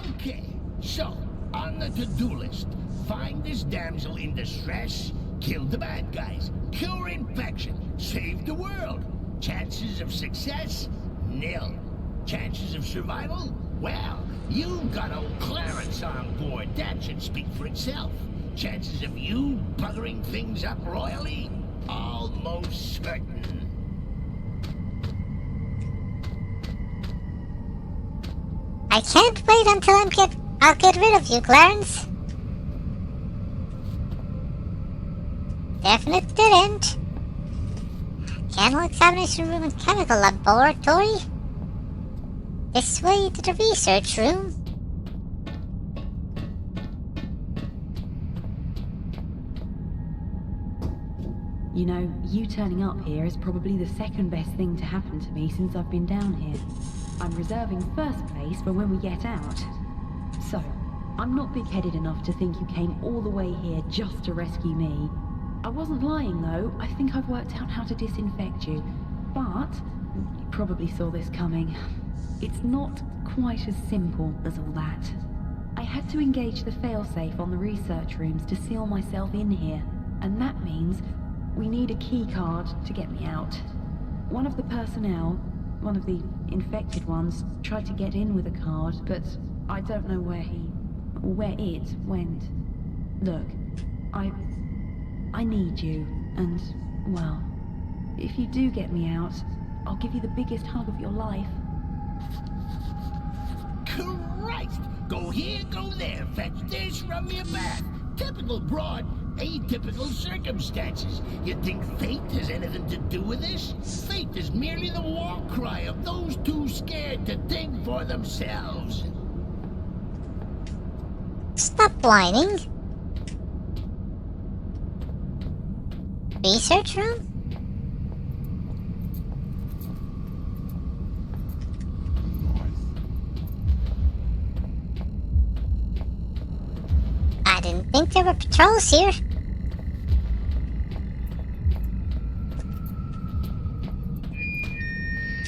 E: Okay, so, on the to-do list, find this damsel in distress, kill the bad guys, cure infection, save the world. Chances of success? Nil. Chances of survival? Well, you got old Clarence on board. That should speak for itself. Chances of you buggering things up royally? Almost certain.
A: I can't wait until I'll get rid of you, Clarence. definite dead end. Candle examination room and chemical laboratory. This way to the research room.
F: You know, you turning up here is probably the second best thing to happen to me since I've been down here. I'm reserving first place for when we get out. So, I'm not big-headed enough to think you came all the way here just to rescue me. I wasn't lying though, I think I've worked out how to disinfect you. But, you probably saw this coming. It's not quite as simple as all that. I had to engage the failsafe on the research rooms to seal myself in here, and that means we need a key card to get me out. One of the personnel, one of the infected ones, tried to get in with a card, but I don't know where it went. Look, I need you, and, well, if you do get me out, I'll give you the biggest hug of your life.
E: Christ! Go here, go there, fetch this, rub me a bath. Typical broad, atypical circumstances. You think fate has anything to do with this? Fate is merely the war cry of those too scared to think for themselves.
A: Stop whining. Research room? I didn't think there were patrols here.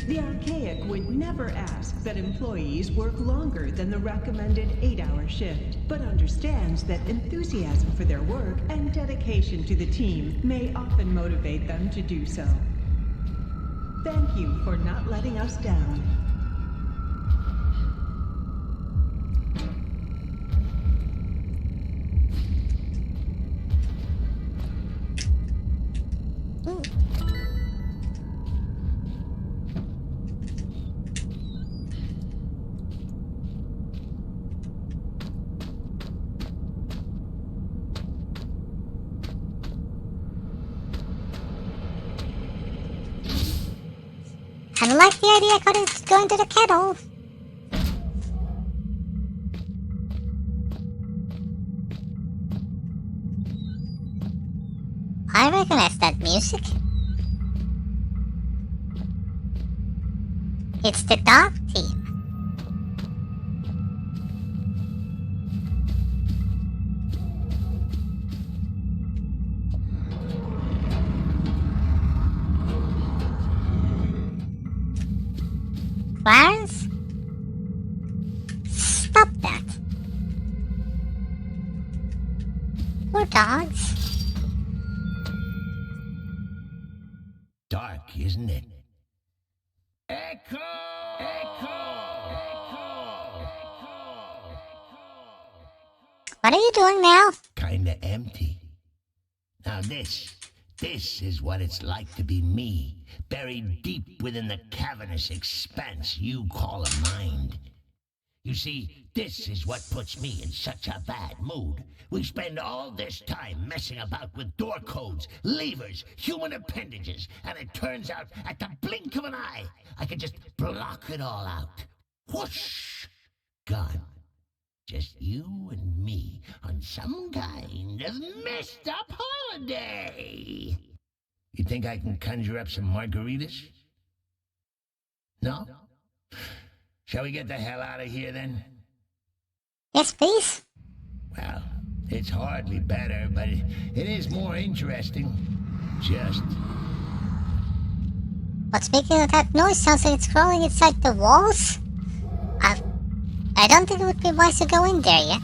C: The Archaic would never ask that employees work longer than the recommended 8-hour shift, but understands that enthusiasm for their work and dedication to the team may often motivate them to do so. Thank you for not letting us down.
A: I don't like the idea of going to the kettle. I recognize that music. It's the dog team. Clarence? Stop that. Poor dogs.
E: Dark, isn't it? Echo! Echo! Echo!
A: What are you doing now?
E: Kinda empty. Now this is what it's like to be me, buried deep within the cavernous expanse you call a mind. You see, this is what puts me in such a bad mood. We spend all this time messing about with door codes, levers, human appendages, and it turns out at the blink of an eye, I can just block it all out. Whoosh! Gone. Just you and me on some kind of messed up holiday. You think I can conjure up some margaritas? No? Shall we get the hell out of here then?
A: Yes, please.
E: Well, it's hardly better, but it is more interesting. Just.
A: But speaking of that noise, sounds like it's crawling inside the walls. I don't think it would be wise to go in there yet.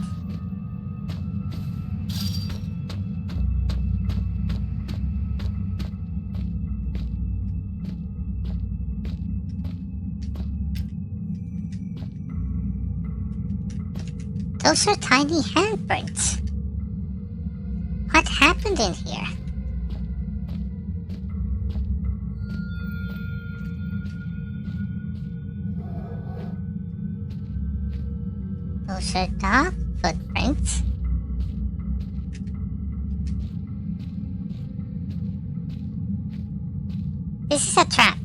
A: Those are tiny handprints. What happened in here? Those are dog footprints. This is a trap.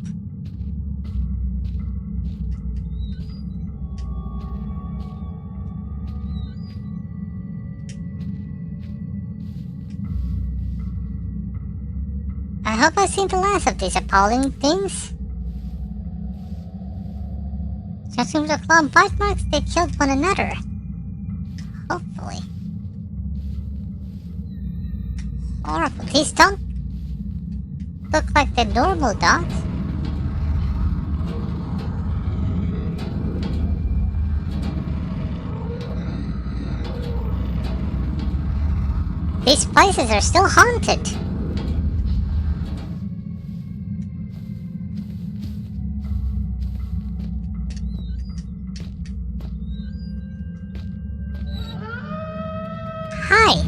A: I hope I've seen the last of these appalling things. Judging from the claw and bite marks, they killed one another. Hopefully. Horrible. These don't look like the normal dogs. These places are still haunted. Hi.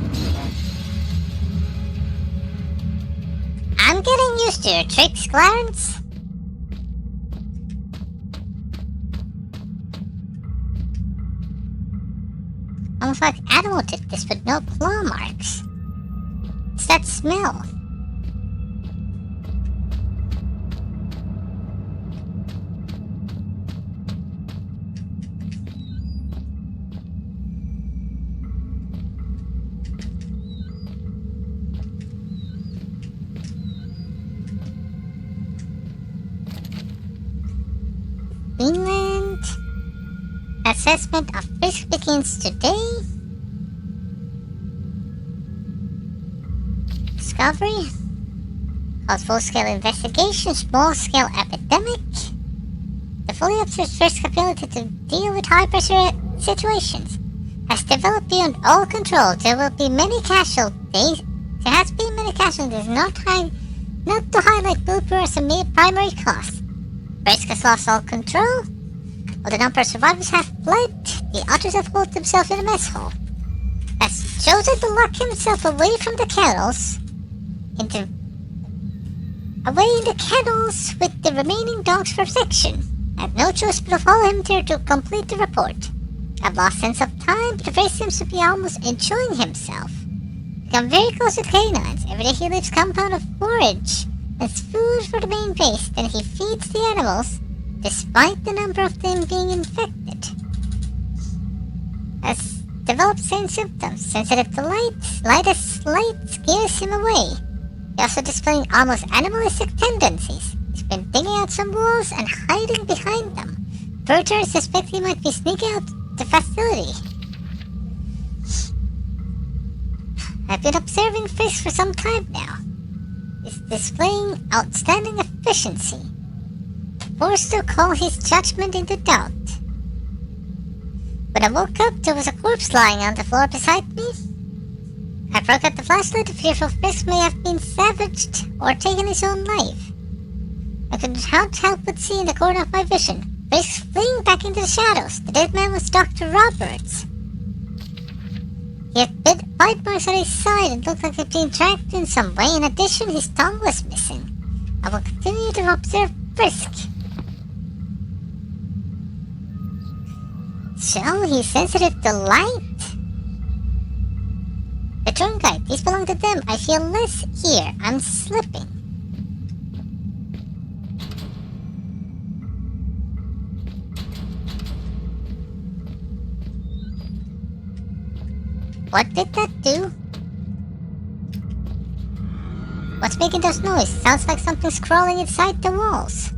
A: I'm getting used to your tricks, Clarence. Almost like animal did this with no claw marks. It's that smell. Greenland. Assessment of fish begins today. Discovery. Called full-scale investigation, small-scale epidemic. The fully observed fish ability to deal with high-pressure situations has developed beyond all control. There will be many casualties. There has been many casualties, not to highlight blooper as a mere primary cause. Risk has lost all control. While the number of survivors have fled, the others have holed themselves in a mess hall. Has chosen to lock himself away from the kennels, away in the kennels with the remaining dogs for protection. I have no choice but to follow him there to complete the report. I've lost sense of time, but the face seems to be almost enjoying himself. Become very close with canines. Every day he leaves compound of forage as food for the main base, then he feeds the animals, despite the number of them being infected. Has developed same symptoms, sensitive to light as light scares him away. He also displaying almost animalistic tendencies. He's been digging out some walls and hiding behind them. Further, suspect he might be sneaking out the facility. I've been observing fish for some time now. He's displaying outstanding efficiency. Forced to call his judgment into doubt. When I woke up, there was a corpse lying on the floor beside me. I broke out the flashlight. The fearful fish may have been savaged or taken his own life. I could not help but see in the corner of my vision, fish fleeing back into the shadows. The dead man was Dr. Roberts. He had bite marks on his side and looked like he'd been tracked in some way. In addition, his tongue was missing. I will continue to observe Frisk. So, he's sensitive to light? The tour guide, these belong to them. I feel less here. I'm slipping. What did that do? What's making those noises? Sounds like something's crawling inside the walls.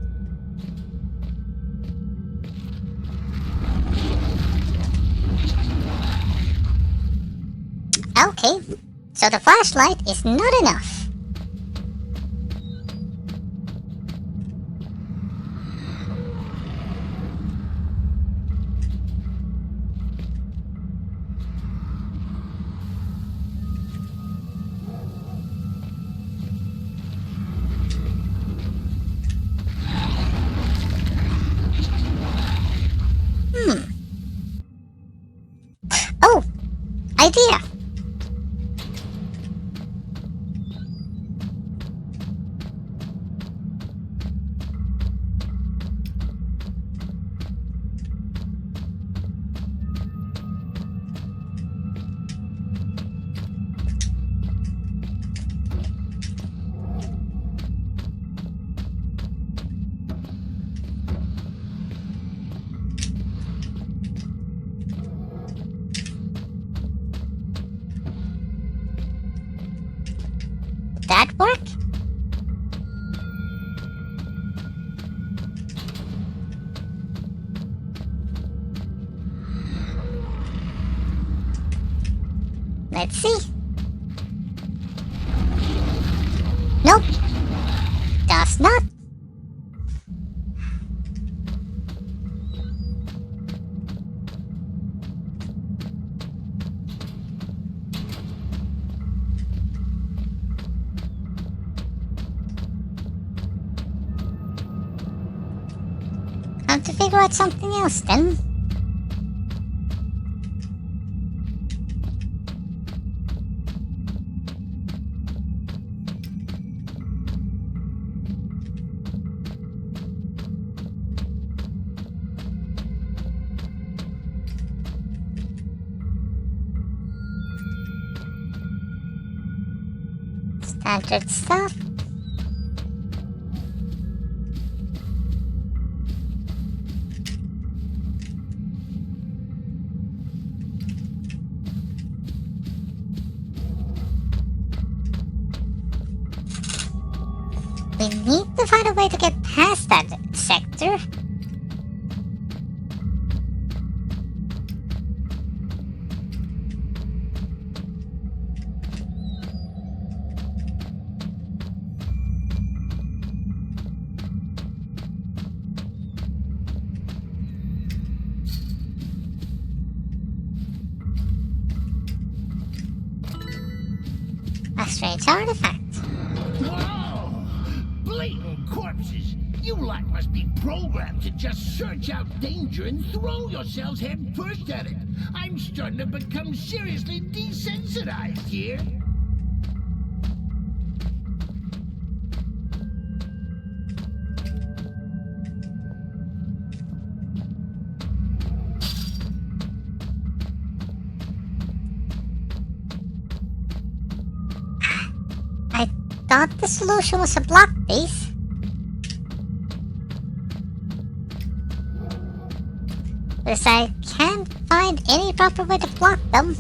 A: Okay, so the flashlight is not enough. Oh, idea. Let's see. Nope. Does not. Have to figure out something else then. Standard stuff. We need to find a way to get past that sector. A strange artifact.
E: Whoa! Blatant corpses! You lot must be programmed to just search out danger and throw yourselves head first at it. I'm starting to become seriously desensitized here.
A: I thought the solution was to block these. Because I can't find any proper way to block them.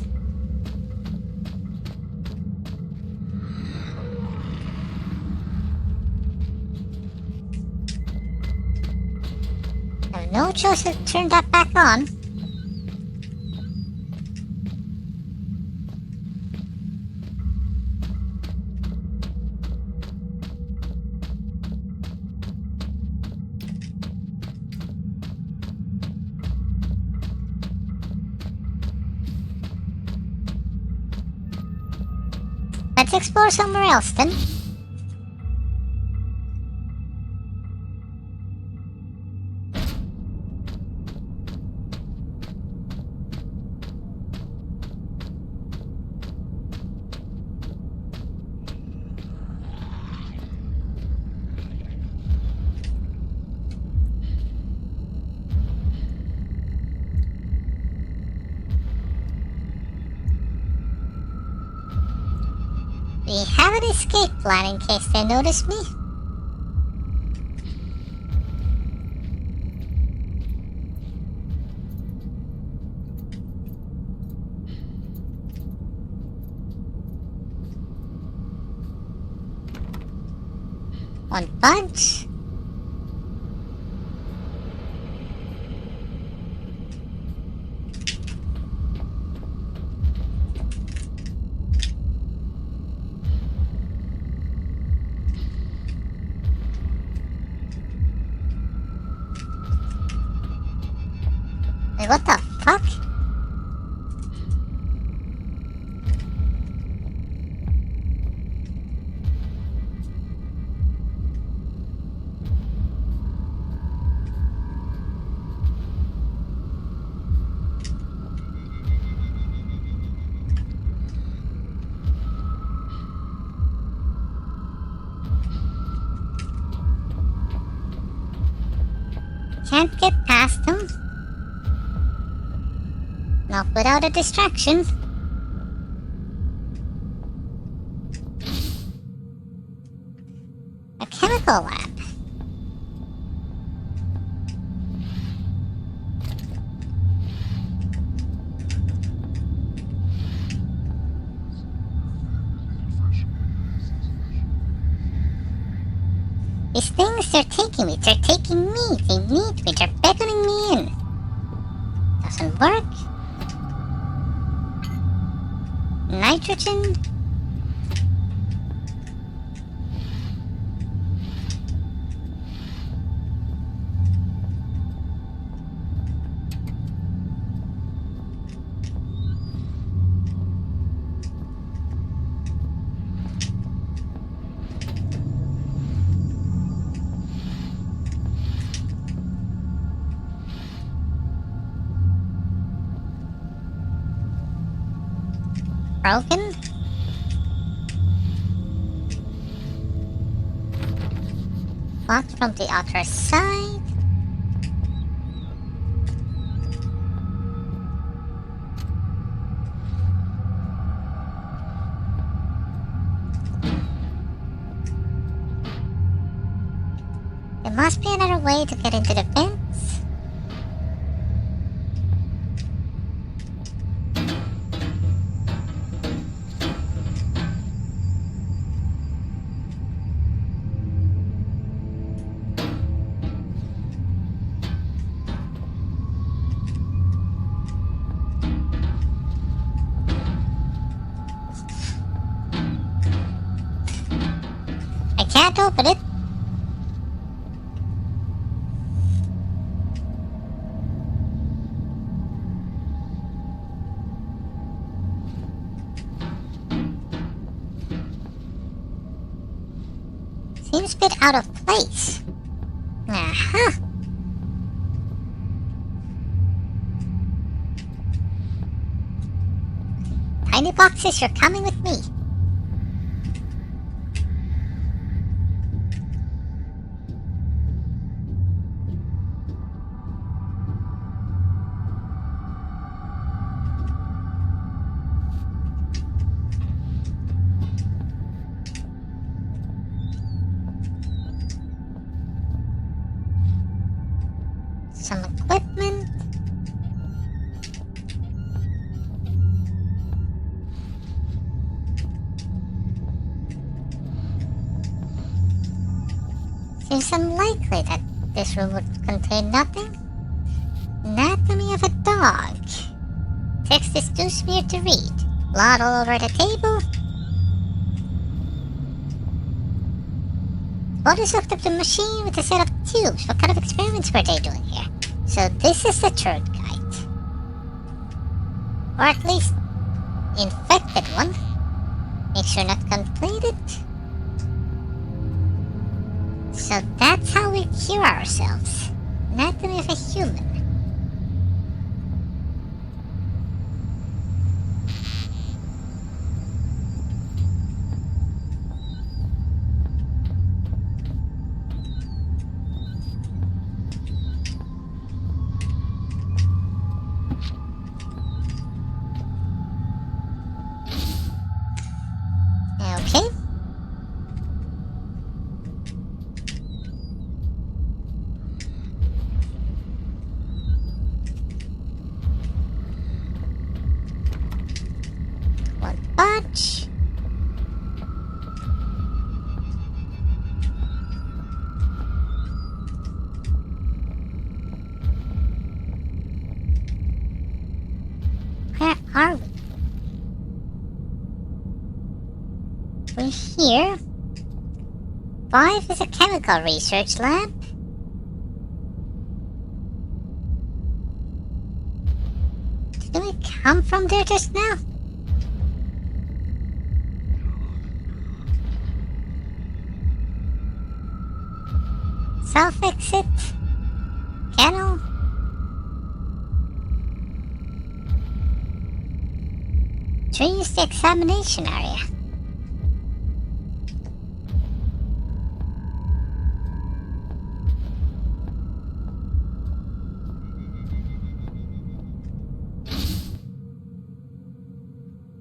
A: I have no choice to turn that back on. Let's explore somewhere else then. We have an escape plan in case they notice me. One punch. Wait, what the fuck? Can't get past them. Not without a distraction. A chemical lab. These things, they're taking me. They're taking me. They need me. They're beckoning me in. Doesn't work. Nitrogen? Broken? Locked from the outer side? There must be another way to get into the vents. I can't open it. Seems a bit out of place. Aha! Tiny boxes, you're coming with me. Some equipment. Seems unlikely that this room would contain nothing. Anatomy of a dog. Text is too smeared to read. Blood all over the table. Bodies hooked up to the machine with a set of tubes. What kind of experiments were they doing here? So this is the third guide. Or at least, infected one. Make sure not completed. So that's how we cure ourselves. Anatomy of a human. Okay. One bunch. Where are we? We're here. 5 is a chemical research lab. Did we come from there just now? Self-exit. Kennel. Tree is the examination area.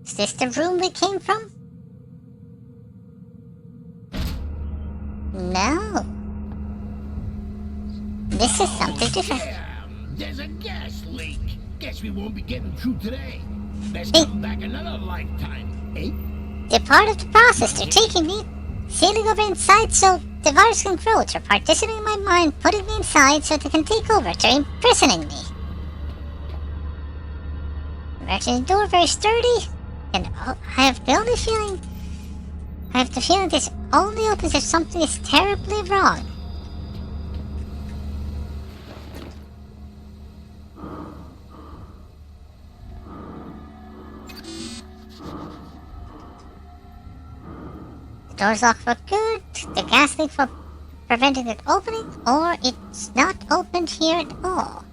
A: Is this the room we came from? No. This is something different.
E: Damn, there's a gas leak. Guess we won't be getting through today. Let's
A: Hey.
E: come back another lifetime, eh?
A: They're part of the process. They're taking me, sealing over inside so the virus can grow. They're partitioning my mind, putting me inside so they can take over. They're imprisoning me. Emergency door, very sturdy. And I have the only feeling... I have the feeling this only opens if something is terribly wrong. The door's locked for good, the gas leak for preventing it opening, or it's not opened here at all.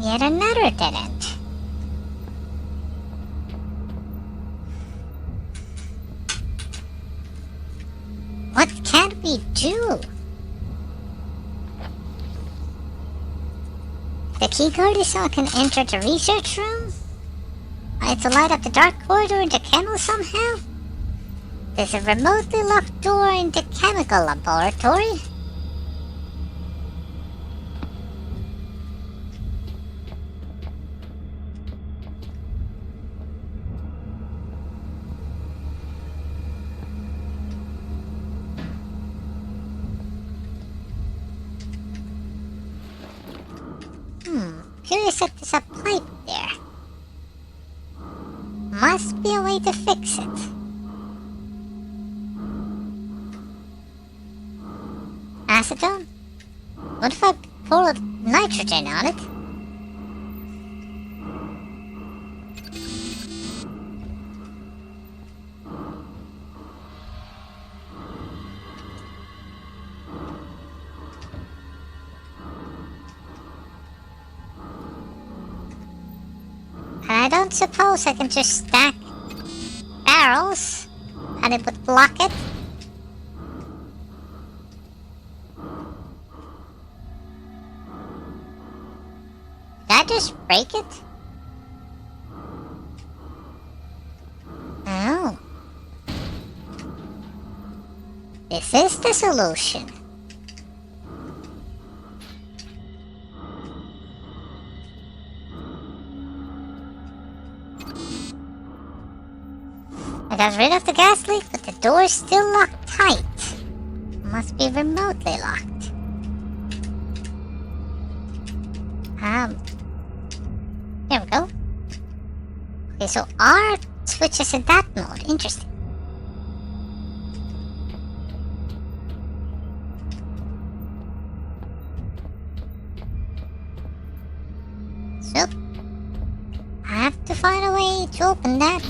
A: Yet another dead end. What can we do? The key card is so I can enter the research room? I have to light up the dark corridor in the kennel somehow? There's a remotely locked door in the chemical laboratory. Curious that there's a pipe there. Must be a way to fix it. Acetone? What if I pour nitrogen on it? I don't suppose I can just stack barrels and it would block it. Did I just break it? Oh. This is the solution. I got rid of the gas leak, but the door is still locked tight. Must be remotely locked. There we go. Okay, so R switches in that mode. Interesting. So, I have to find a way to open that.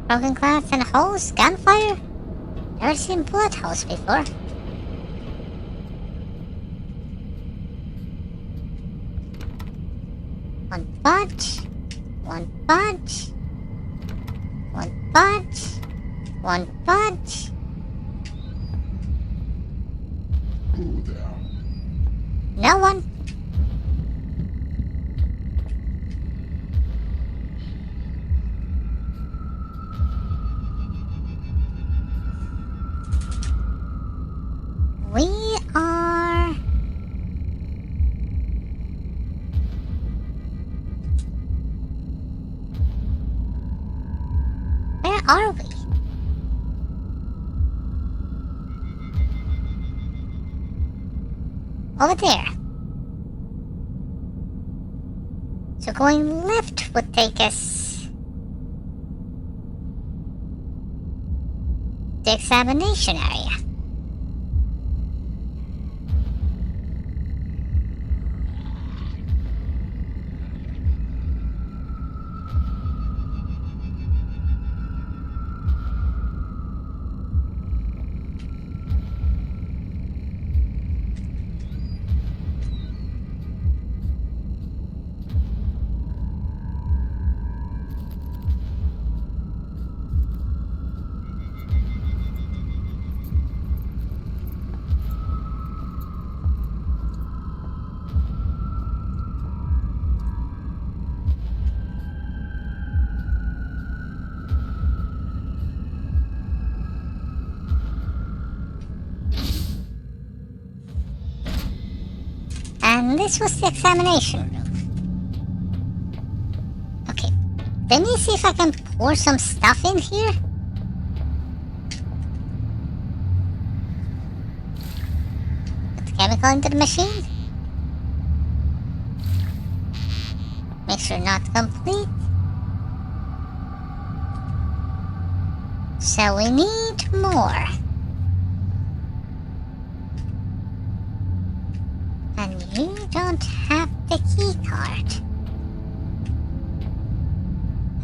A: Broken glass and holes? Gunfire? Never seen bullet holes before. One bunch. One bunch. One bunch. One bunch.
G: Who there?
A: No one. We are... Where are we? Over there. So going left would take us... the examination area. this was the examination room. Okay, let me see if I can pour some stuff in here. Put the chemical into the machine. Mixture not complete. So we need more. And you don't have the key card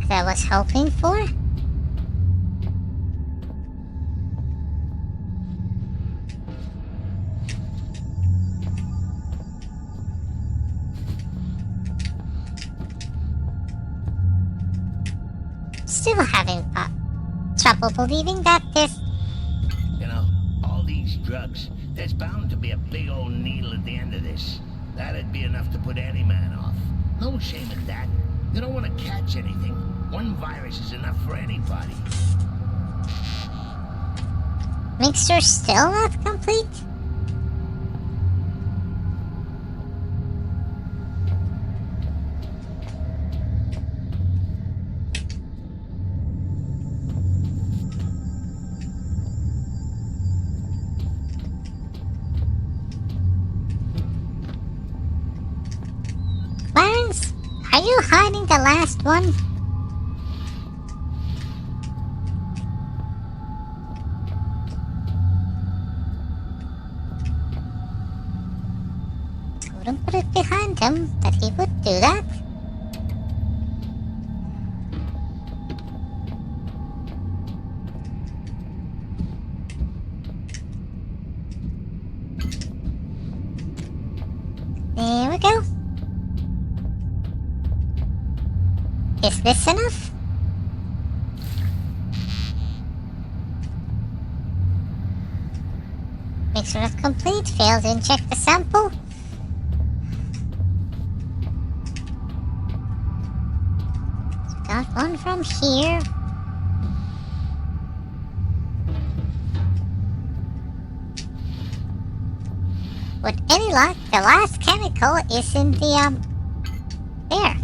A: that I was hoping for. Still having trouble believing that this...
E: You know, all these drugs, there's bound to be a big old needle at the end of this. That'd be enough to put any man off. No shame in that. You don't want to catch anything. One virus is enough for anybody.
A: Mixture still not complete? Clarence, are you hiding the last one? Wouldn't put it behind him, but he would do that. There we go. Is this enough? Mixture not complete. Failed to inject the sample. Got one from here. With any luck, the last chemical is in the, there.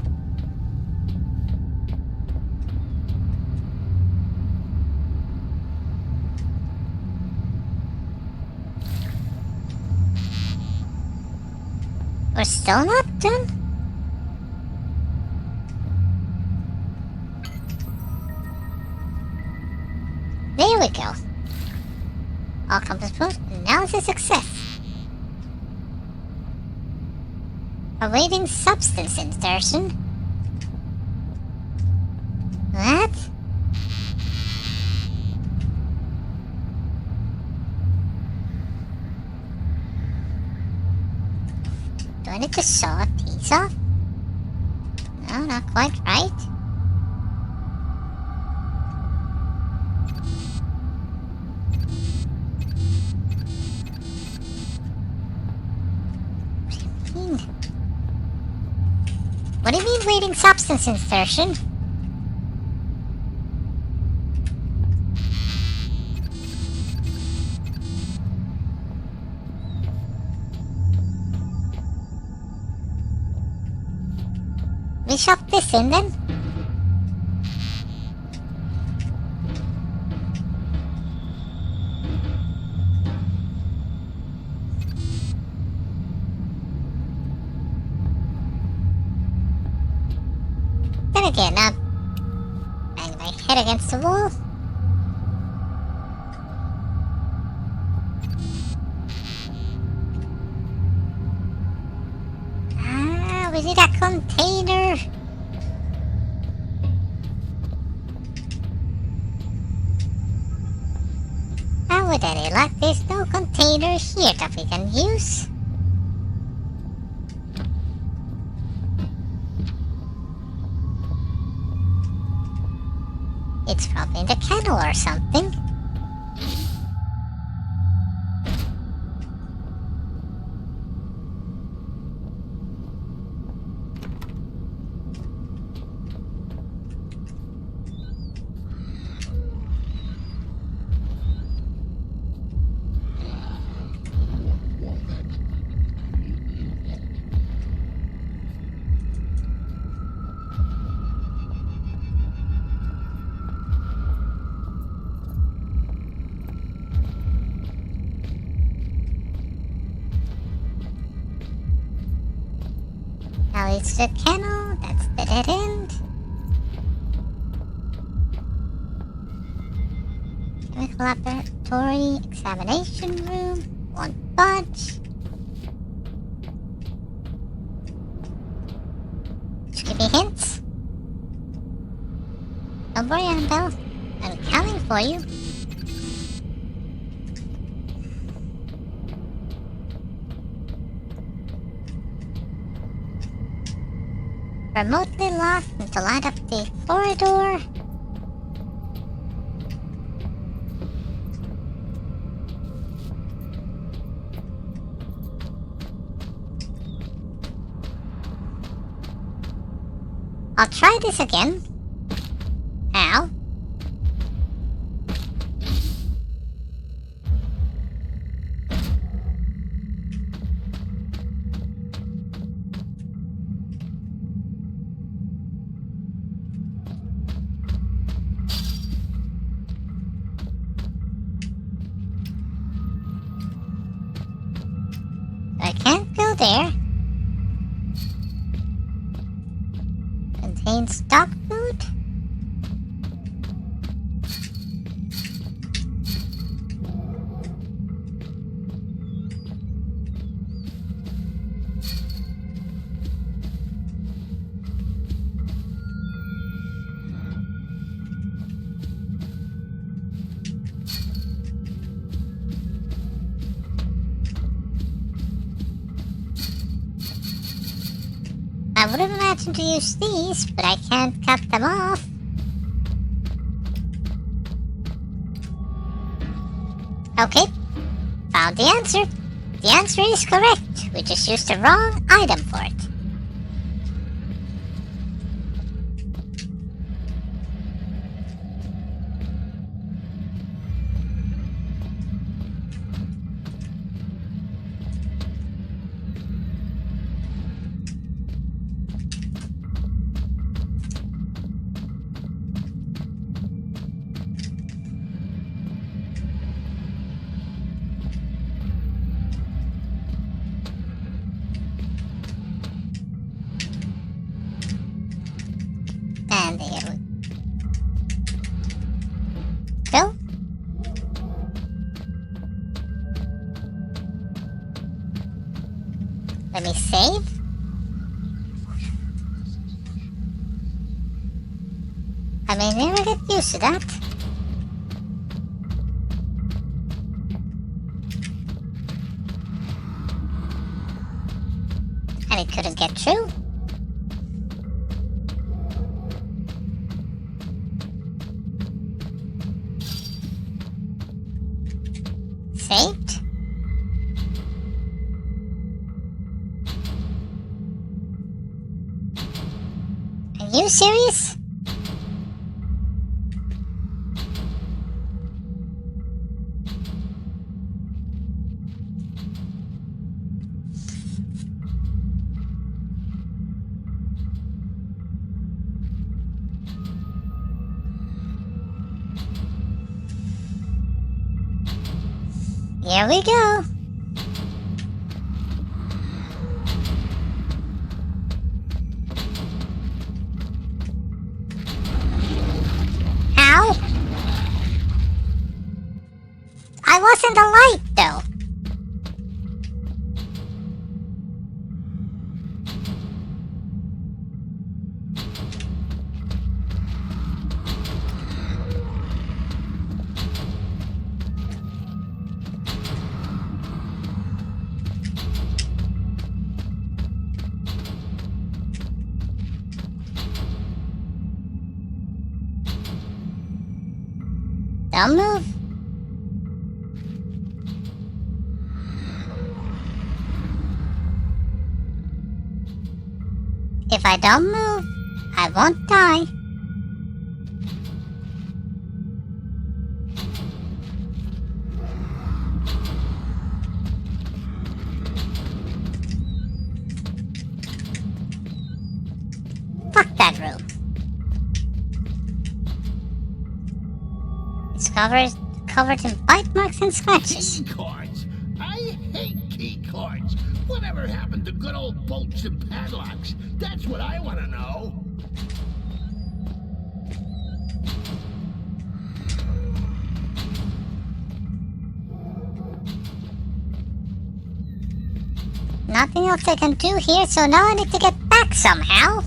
A: We're still not done? There we go. All compass points. Now it's a success. Awaiting substance insertion. What? Do I need to saw these off? No, not quite right. What do you mean waiting substance insertion? We shove this in then? Then again, bang my head against the wall. We need a container. And with any luck, there's no container here that we can use. It's probably in the kennel or something. That's the kennel, that's the dead end. Chemical laboratory, examination room, won't budge. Just give me hints. Don't worry, Annabelle. I'm coming for you. Remotely locked to light up the corridor. I'll try this again. How? I can't go there. Contains dog food? I would have imagined to use these, but I can't cut them off. Okay, found the answer. The answer is correct. We just used the wrong item for it. And there we go. Let me save. I may never get used to that. And it couldn't get through. Saved. Are you serious? Here we go. How? I wasn't the light, though. Don't move. If I don't move, I won't die. Fuck that room. It's covered in bite marks and scratches.
E: Key cards. I hate key cards. Whatever happened to good old bolts and padlocks? That's what I want to know.
A: Nothing else I can do here, so now I need to get back somehow.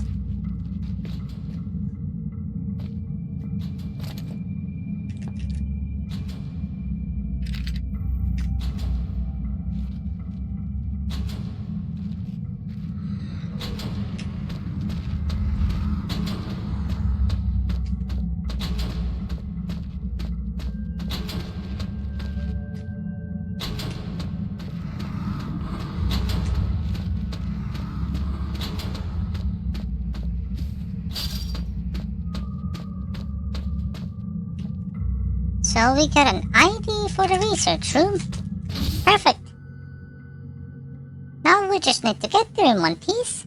A: So we got an ID for the research room. Perfect. Now we just need to get there in one piece.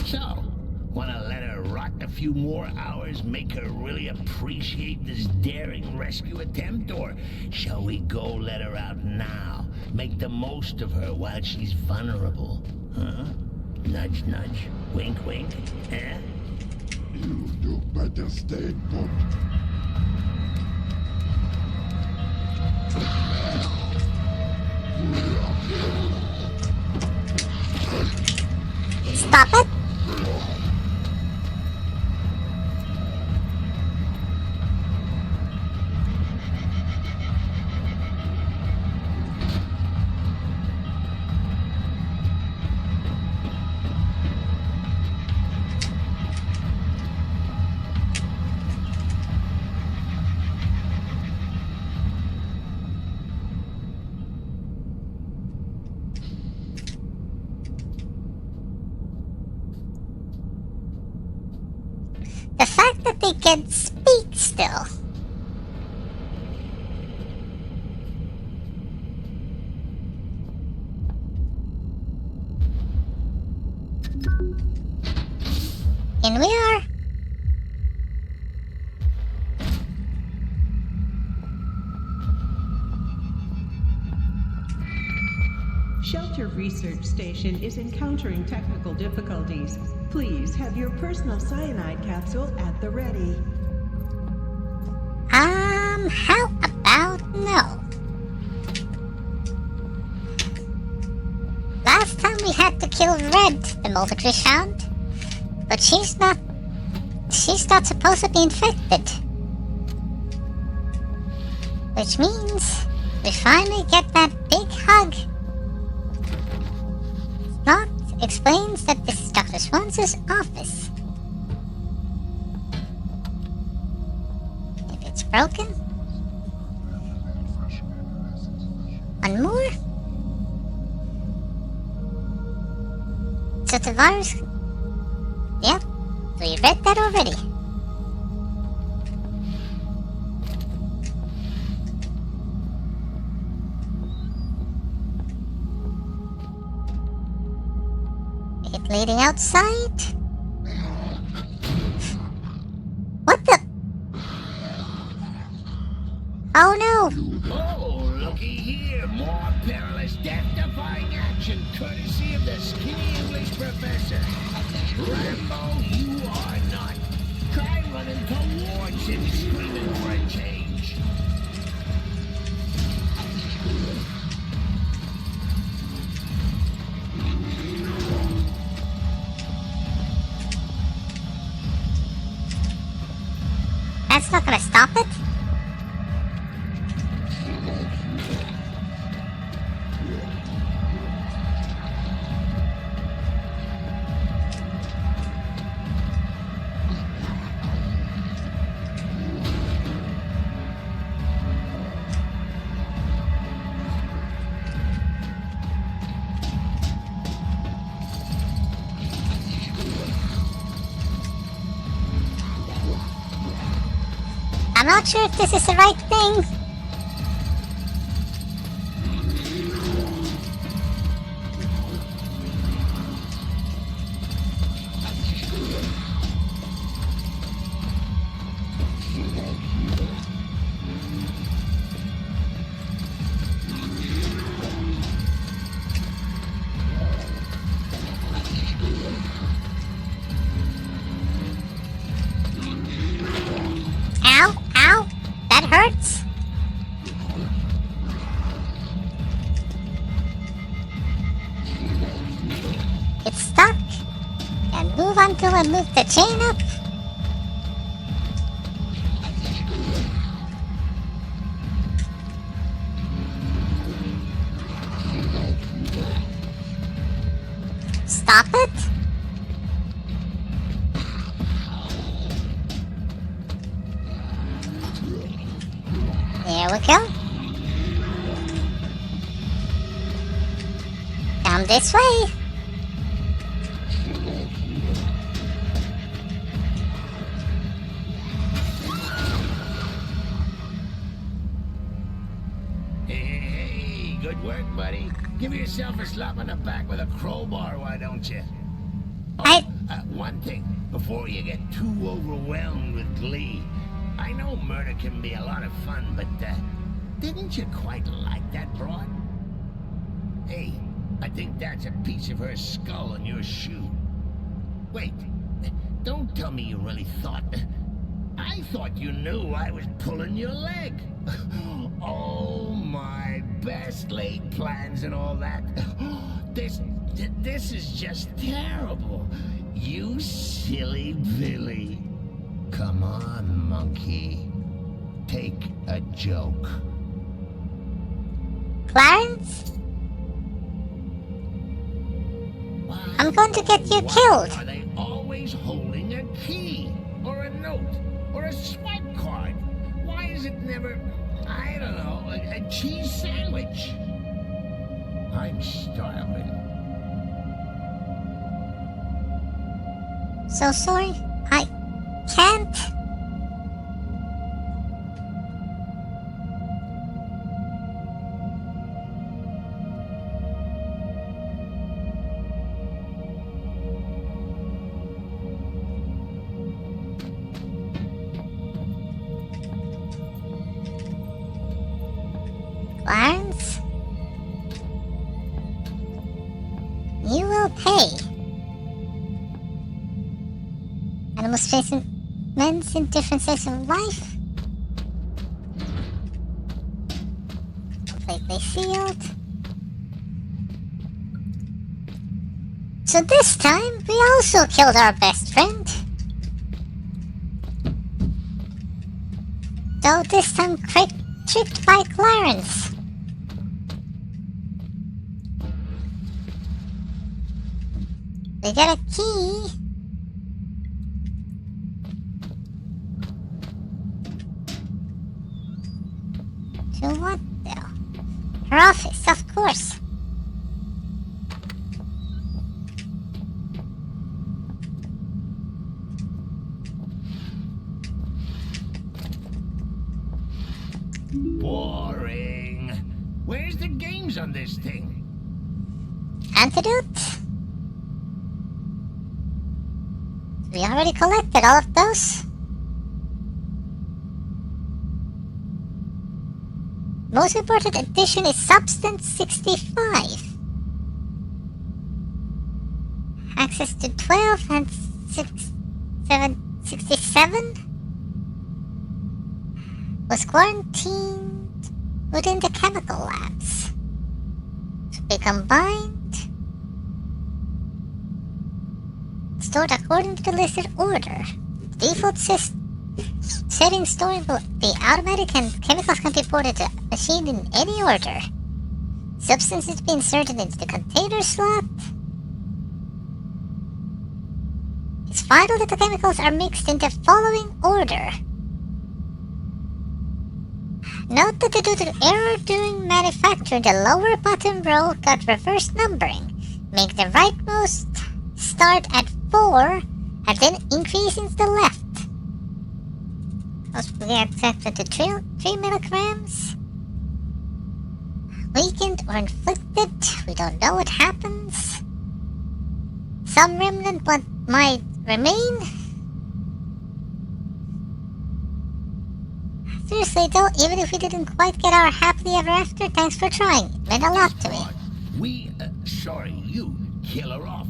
E: So, wanna let her rot a few more hours, make her really appreciate this daring rescue attempt? Or shall we go let her out now? Make the most of her while she's vulnerable? Huh? Nudge, nudge. Wink, wink. Eh?
G: You do better stay put.
A: Stop it. The fact that they can speak still. In we are.
C: Shelter Research Station is encountering technical difficulties. Please have your personal cyanide capsule at the ready.
A: How about no? Last time we had to kill Red, the moment we found. But she's not supposed to be infected. Which means we finally get that big hug. That explains that this is Dr. Swan's office. If it's broken. One more. So the virus. Yep, we read that already. It leading outside? What the? Oh no!
E: Oh, looky here. More perilous death-defying action courtesy of the skinny English professor. Rambo, you are not. Try running towards him, screaming for a change.
A: That's not gonna stop it? I'm not sure if this is the right thing. hurts. It's stuck. And move until I move the chain up. Stop it. There we go. Come this way.
E: Hey, good work, buddy. Give yourself a slap on the back with a crowbar, why don't you? One thing, before you get too overwhelmed with glee. I know murder can be a lot of fun, but, didn't you quite like that broad? Hey, I think that's a piece of her skull on your shoe. Wait, don't tell me you really thought... I thought you knew I was pulling your leg. Oh, my best laid plans and all that. This is just terrible. You silly Billy. Come on, monkey. Take a joke.
A: Clarence? I'm going to get you killed.
E: Are they always holding a key? Or a note? Or a swipe card? Why is it never, I don't know, a cheese sandwich? I'm starving.
A: So sorry, I can't. Clarence? You will pay. Animals facing men's in different stages of life. Completely sealed. So this time, we also killed our best friend. Though this time tricked by Clarence. We got a key. To what though? Her office, of course.
E: Boring. Where's the games on this thing?
A: Antidote? We already collected all of those. Most important addition is Substance 65. Access to 12 and 67 was quarantined within the chemical labs. To be combined, stored according to the listed order. Default setting storing will be automatic and chemicals can be ported to a machine in any order. Substances be inserted into the container slot. It's vital that the chemicals are mixed in the following order. Note that due to error during manufacture, the lower bottom row got reverse numbering. Make the rightmost start at 4 and then increase into the left. We are accepted to 3 milligrams. Weakened or inflicted, we don't know what happens. Some remnant might remain. Seriously though, even if we didn't quite get our happily ever after, thanks for trying. It meant a lot to me.
E: You kill her off.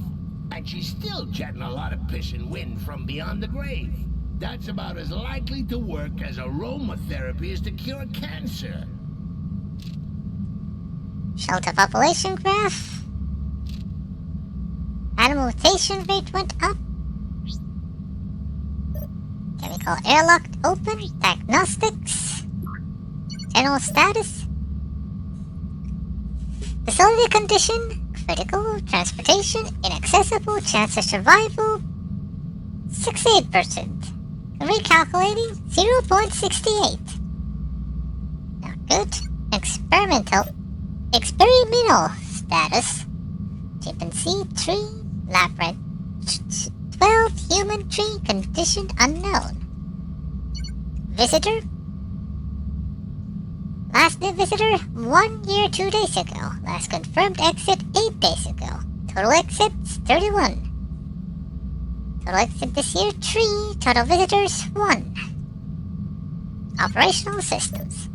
E: And she's still chatting a lot of piss and wind from beyond the grave. That's about as likely to work as aromatherapy is to cure cancer.
A: Shelter population graph. Animal mutation rate went up. Chemical airlock open. Diagnostics. General status. Facility condition. Critical. Transportation. Inaccessible. Chance of survival. 68%. Recalculating. 0.68. Not good. Experimental status. Chimpanzee tree. Lab rat 12. Human tree. Condition unknown. Visitor. Last new visitor 1 year 2 days ago. Last confirmed exit 8 days ago. Total exits 31. Total exit this year 3. Total visitors 1. Operational systems.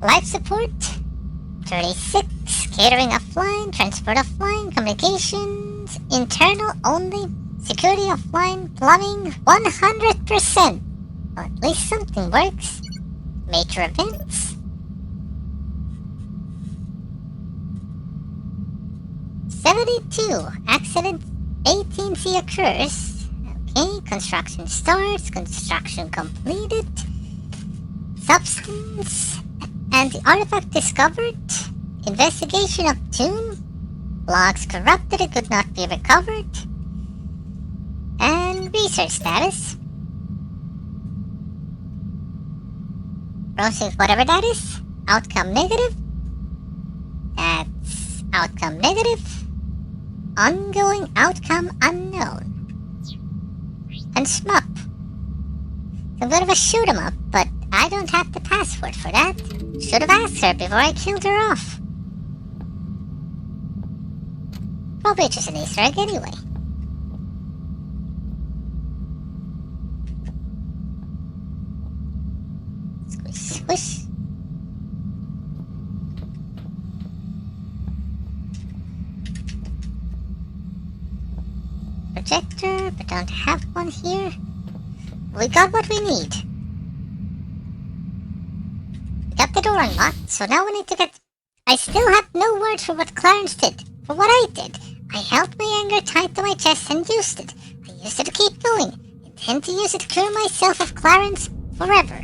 A: Life support 36. Catering offline. Transport offline. Communications internal only. Security offline. Plumbing 100%. Well, at least something works. Major events. 72. Accident 18C occurs. Okay, construction starts. Construction completed. Substance and the artifact discovered. Investigation of tomb. Logs corrupted. It could not be recovered. And research status. Process whatever that is. Outcome negative. That's outcome negative. Ongoing outcome unknown. And shmup. Some bit of a shoot 'em up, but I don't have the password for that. Should have asked her before I killed her off. Probably just an Easter egg anyway. Squish, squish. Projector, but don't have one here. We got what we need. We got the door unlocked, so now we need to get... I still have no word for what Clarence did, for what I did. I held my anger tight to my chest and used it. I used it to keep going. Intend to use it to cure myself of Clarence forever.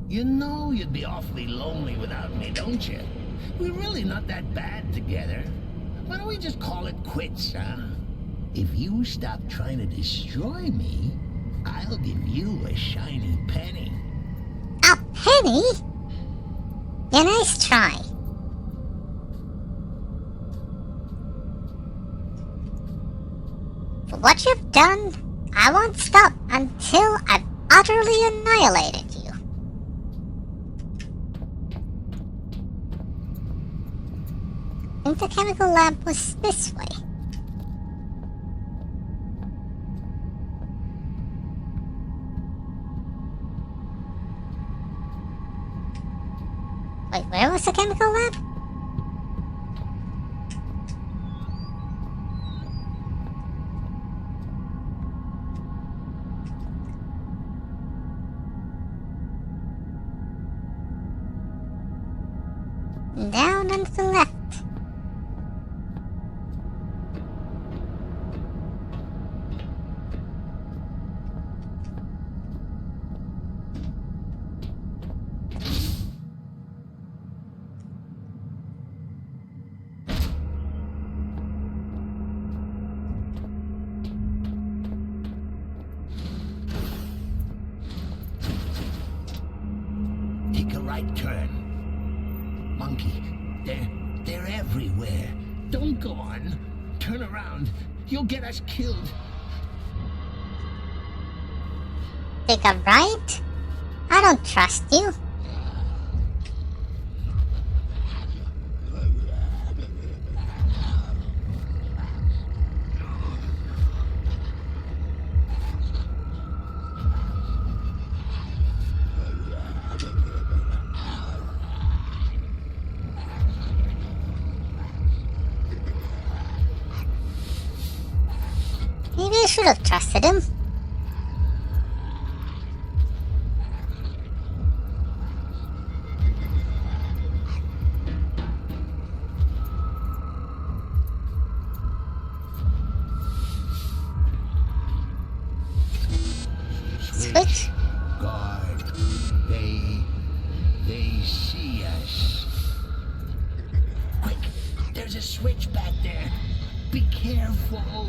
E: You know you'd be awfully lonely without me, don't you? We're really not that bad together. Why don't we just call it quits, huh? If you stop trying to destroy me, I'll give you a shiny penny.
A: A penny? Yeah, nice try. For what you've done, I won't stop until I've utterly annihilated you. I think the chemical lab was this way. Wait, where was the chemical lab? Down and to the left.
E: Take a right turn. Monkey, they're everywhere. Don't go on. Turn around. You'll get us killed.
A: Take a right? I don't trust you. should have trusted him. Switch.
E: Guard. They see us. Quick, there's a switch back there. Be careful.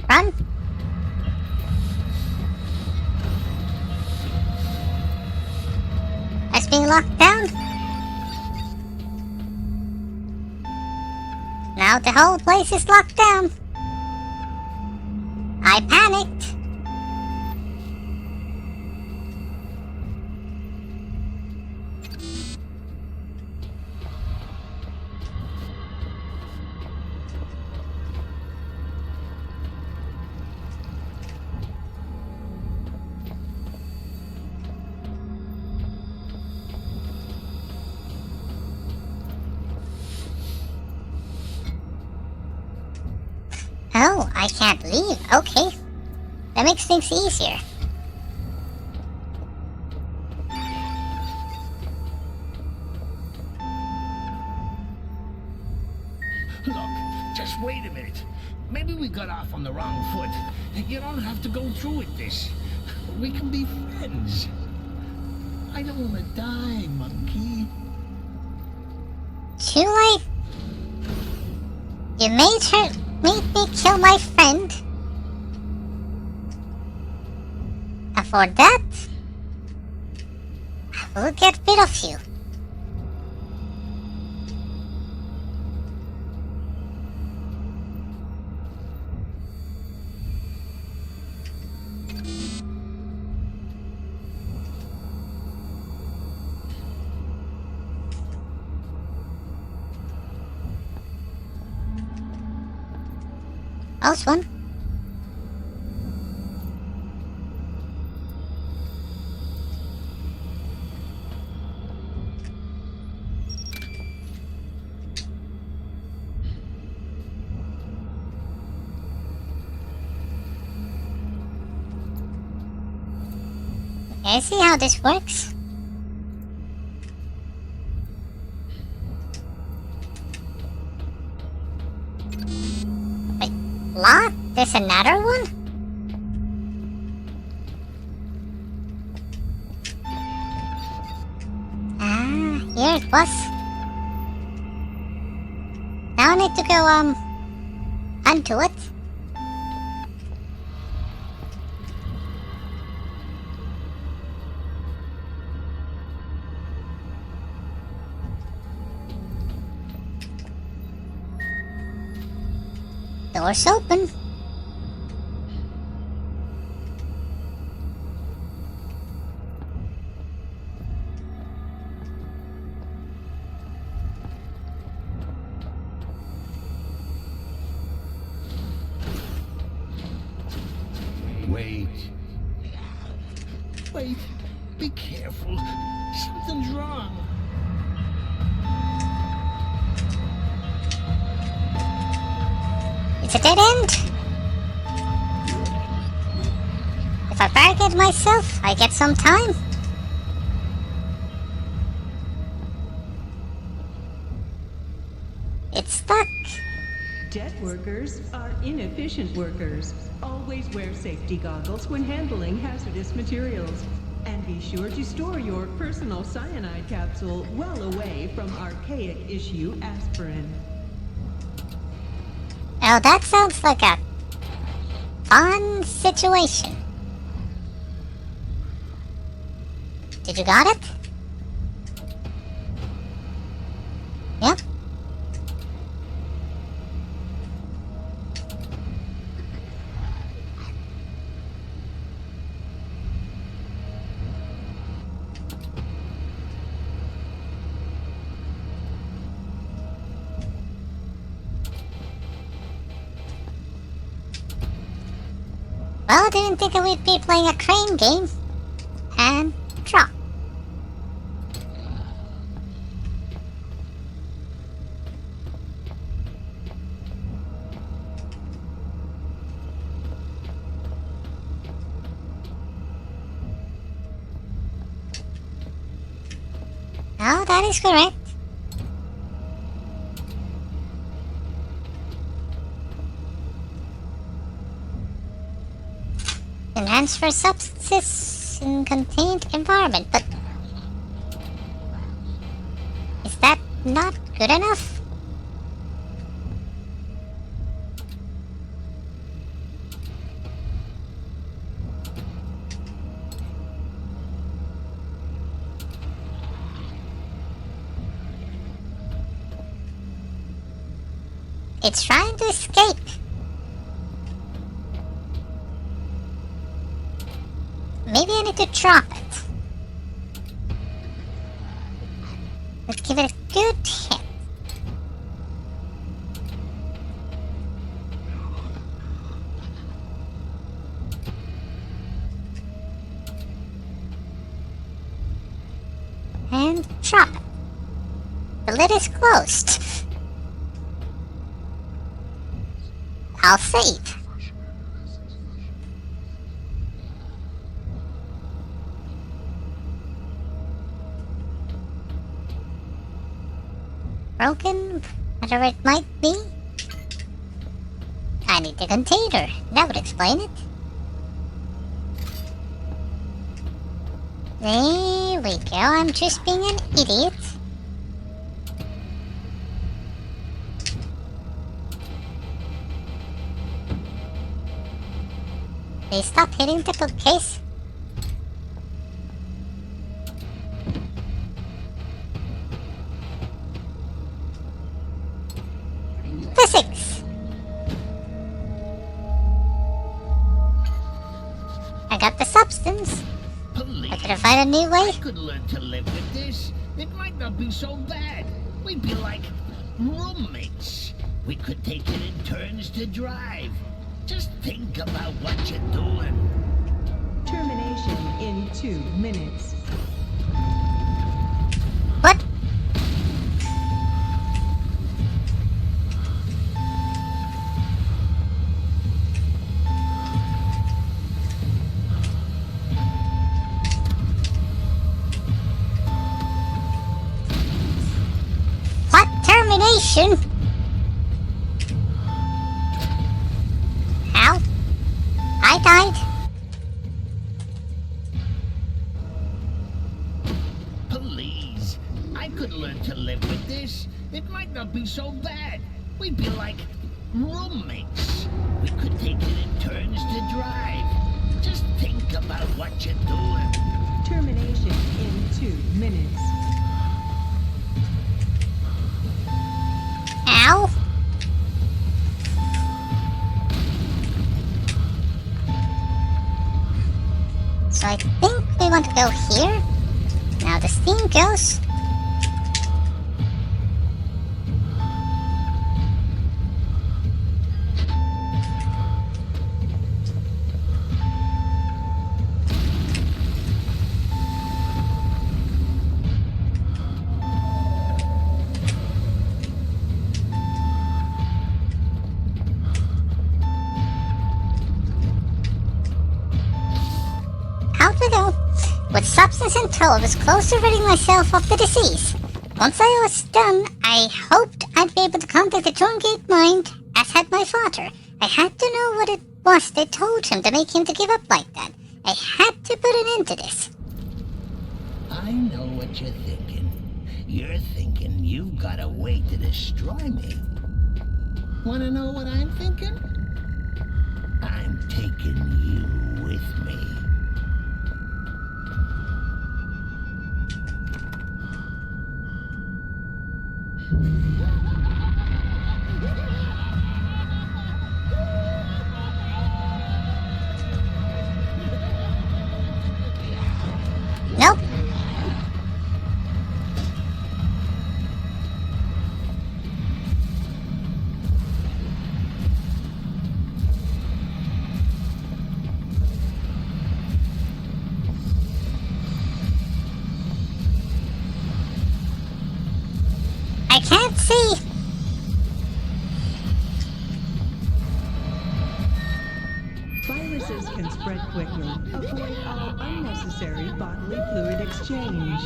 A: Run. It's being locked down. Now the whole place is locked down. I panicked. Oh, I can't leave. Okay. That makes things easier.
E: Look, just wait a minute. Maybe we got off on the wrong foot. You don't have to go through with this. We can be friends. I don't want to die, monkey.
A: Too late. You made me kill my friend. And for that, I will get rid of you. Else one. I see how this works. Wait, lock? There's another one? Ah, here it was. Now I need to go, onto it. Door's open.
E: Wait. Wait. Be careful. Something's wrong.
A: It's a dead end. If I barricade myself, I get some time. It's stuck.
C: Debt workers are inefficient workers. Always wear safety goggles when handling hazardous materials. And be sure to store your personal cyanide capsule well away from archaic issue aspirin.
A: Oh, that sounds like a fun situation. Did you got it? Yep. Well, I didn't think I would be playing a crane game. And drop. Oh, that is correct. Enhance for substances in contained environment, but is that not good enough? It's trying to escape. Maybe I need to drop it. Let's give it a good hit. And drop it. The lid is closed. I'll save. Broken, whatever it might be. I need the container. That would explain it. There we go. I'm just being an idiot. Please stop hitting the bookcase. Physics! I got the substance.
E: Police.
A: I could find a new way.
E: I could learn to live with this. It might not be so bad. We'd be like roommates. We could take it in turns to drive. Just think about what you're doing.
C: Termination in 2 minutes.
A: What? What termination? How? I died.
E: Please. I could learn to live with this. It might not be so bad. We'd be like roommates. We could take it in turns to drive. Just think about what you're doing.
C: Termination in 2 minutes.
A: Ow. So I think we want to go here. Now the steam goes. Out we go. With substance in tow, I was close to ridding myself of the disease. Once I was done, I hoped I'd be able to contact the Torngate mind, as had my father. I had to know what it was they told him to make him to give up like that. I had to put an end to this.
E: I know what you're thinking. You're thinking you've got a way to destroy me. Wanna know what I'm thinking? I'm taking you with me.
A: Nope. I can't see.
C: Viruses can spread quickly. Avoid all unnecessary bodily fluid exchange.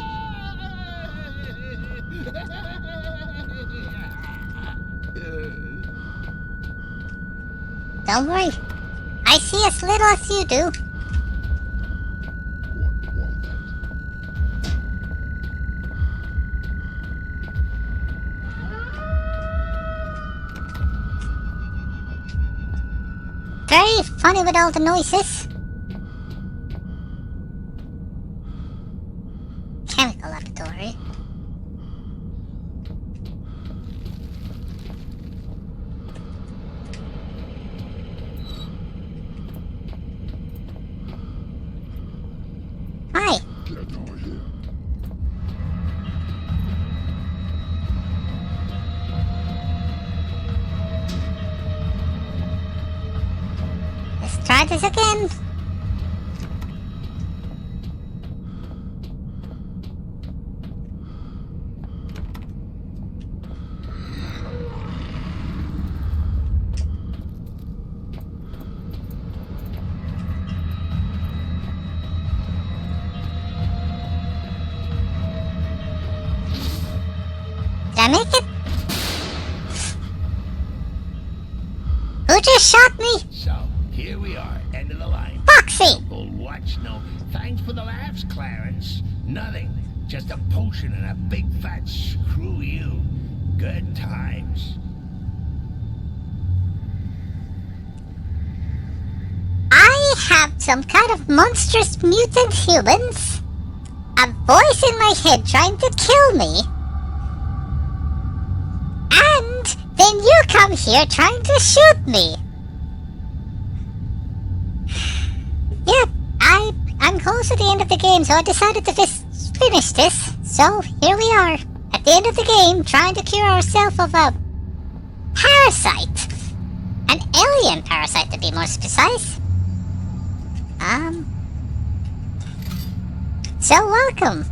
A: Don't worry. I see as little as you do.
G: What was it?
A: Very funny with all the noises. Chemical laboratory. Hi.
G: Get over here.
A: Let's try this again. Did I make it? Who just shot me?
E: So, here we are, end of the line.
A: Foxy!
E: Old watch, no. Thanks for the laughs, Clarence. Nothing. Just a potion and a big fat screw you. Good times.
A: I have some kind of monstrous mutant humans. A voice in my head trying to kill me. And then you come here trying to shoot me. Yep, I'm close to the end of the game, so I decided to just finish this. So here we are, at the end of the game, trying to cure ourselves of a parasite. An alien parasite, to be more precise. So welcome.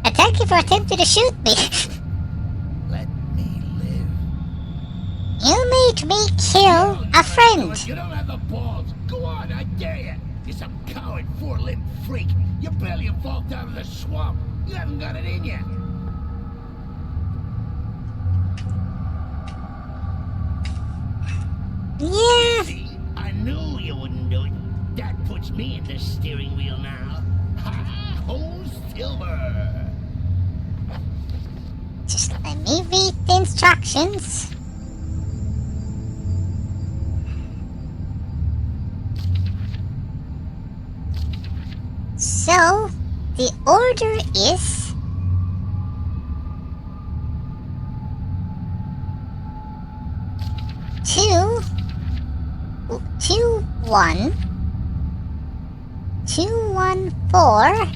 A: And thank you for attempting to shoot me.
E: Let me live.
A: You made me kill a friend.
E: You don't have the balls. Go on, I dare you. You're some coward, four-limbed freak. You barely evolved out of the swamp. You haven't got it in you.
A: Yeah.
E: See, I knew you wouldn't do it. That puts me in the steering wheel now. Ha! Ho, Silver!
A: Just let me read the instructions. So, the order is... 2-1 2-1-4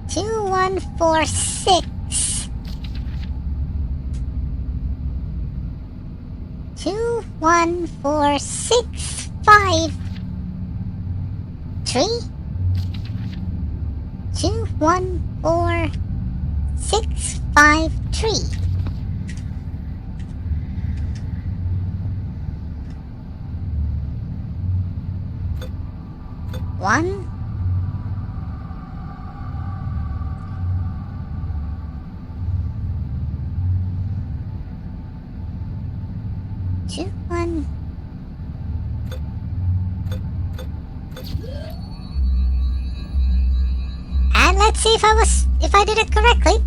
A: 2-1-4-6 2-1-4-6-5 3 2-1-4-6-5-3 1 2 1 and let's see if I did it correctly.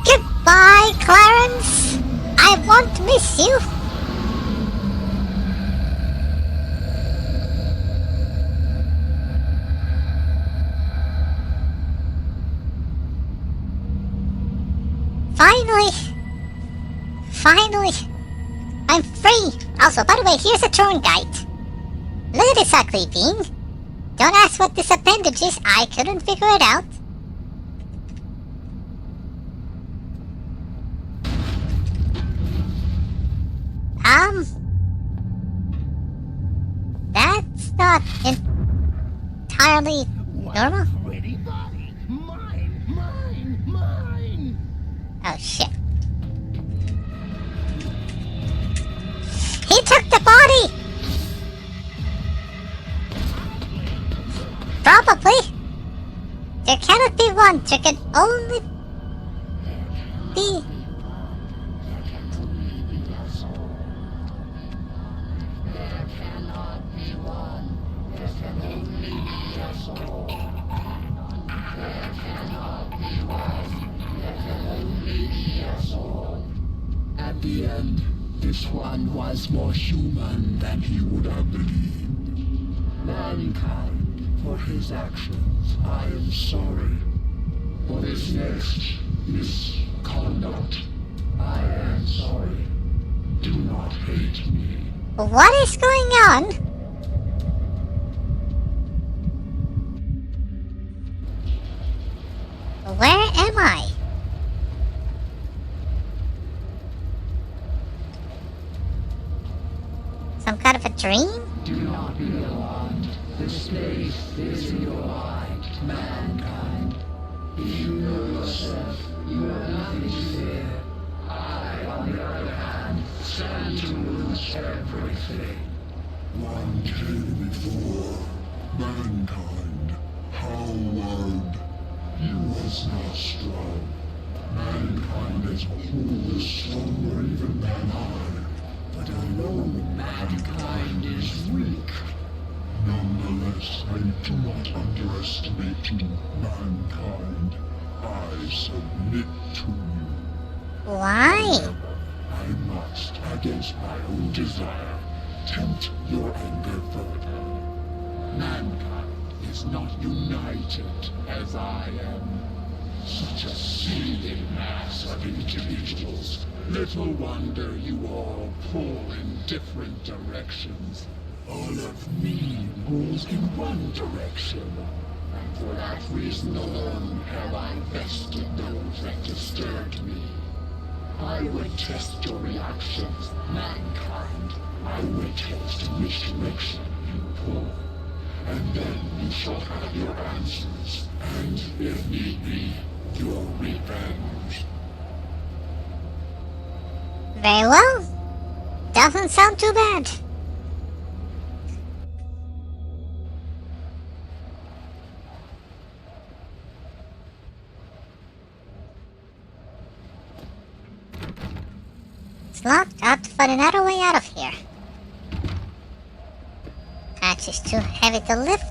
A: Goodbye, Clarence. I won't miss you. Finally, I'm free. Also, by the way, here's a turn guide. Look at this ugly bean. Don't ask what this appendage is, I couldn't figure it out. That's not entirely normal.
E: Pretty body. Mine.
A: Oh shit. He took the body! Probably. There cannot be one. There can only be...
G: At the end, this one was more human than he would have believed. Mankind, for his actions, I am sorry. For this next misconduct, I am sorry. Do not hate me.
A: What is going on? Where am I? Some kind of a dream?
G: Do not be alarmed. The space is in your mind, mankind. If you know yourself, you have nothing to fear. I, on the other hand, stand to lose everything. One came before. Mankind. Howard. He was not strong. Mankind as a whole is stronger even than I. But I know mankind is weak. Nonetheless, I do not underestimate you, mankind. I submit to you.
A: Why?
G: I must, against my own desire, tempt your anger further. Mankind is not united as I am. Such a seething mass of individuals. Little wonder you all pull in different directions. All of me pulls in one direction. And for that reason alone have I bested those that disturbed me. I would test your reactions, mankind. I would test which direction you pull. And then you shall have your answers. And, if need be, your revenge.
A: Very well. Doesn't sound too bad. It's locked. I have to find another way out of here. Hatch is too heavy to lift.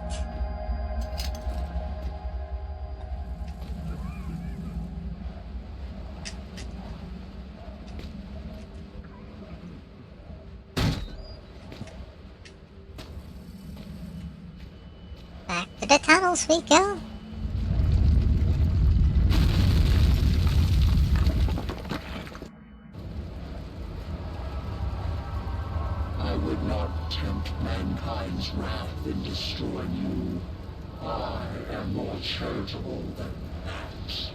A: Back to the tunnels we go.
G: I would not tempt mankind's wrath in destroying you. I am more charitable than that.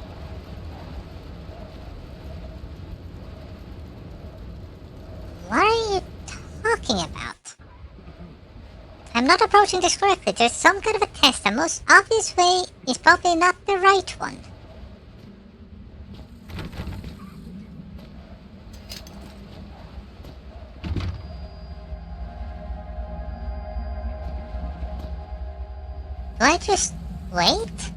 A: What are you talking about? I'm not approaching this correctly. There's some kind of a test. The most obvious way is probably not the right one. Do I just wait?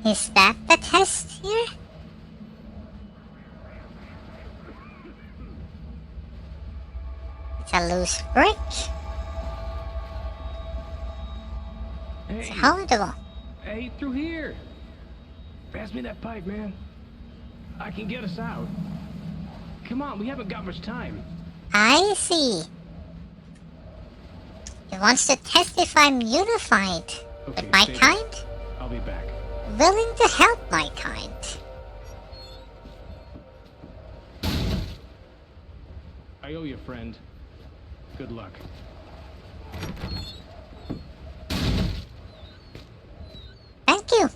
A: Is that the test here? It's a loose brick. It's holdable.
B: Hey, through here. Pass me that pipe, man. I can get us out. Come on, we haven't got much time.
A: I see. He wants to test if I'm unified with my
B: stay there.
A: kind.
B: I'll be back.
A: Willing to help my kind.
B: I owe you a friend. Good luck.
A: Thank you.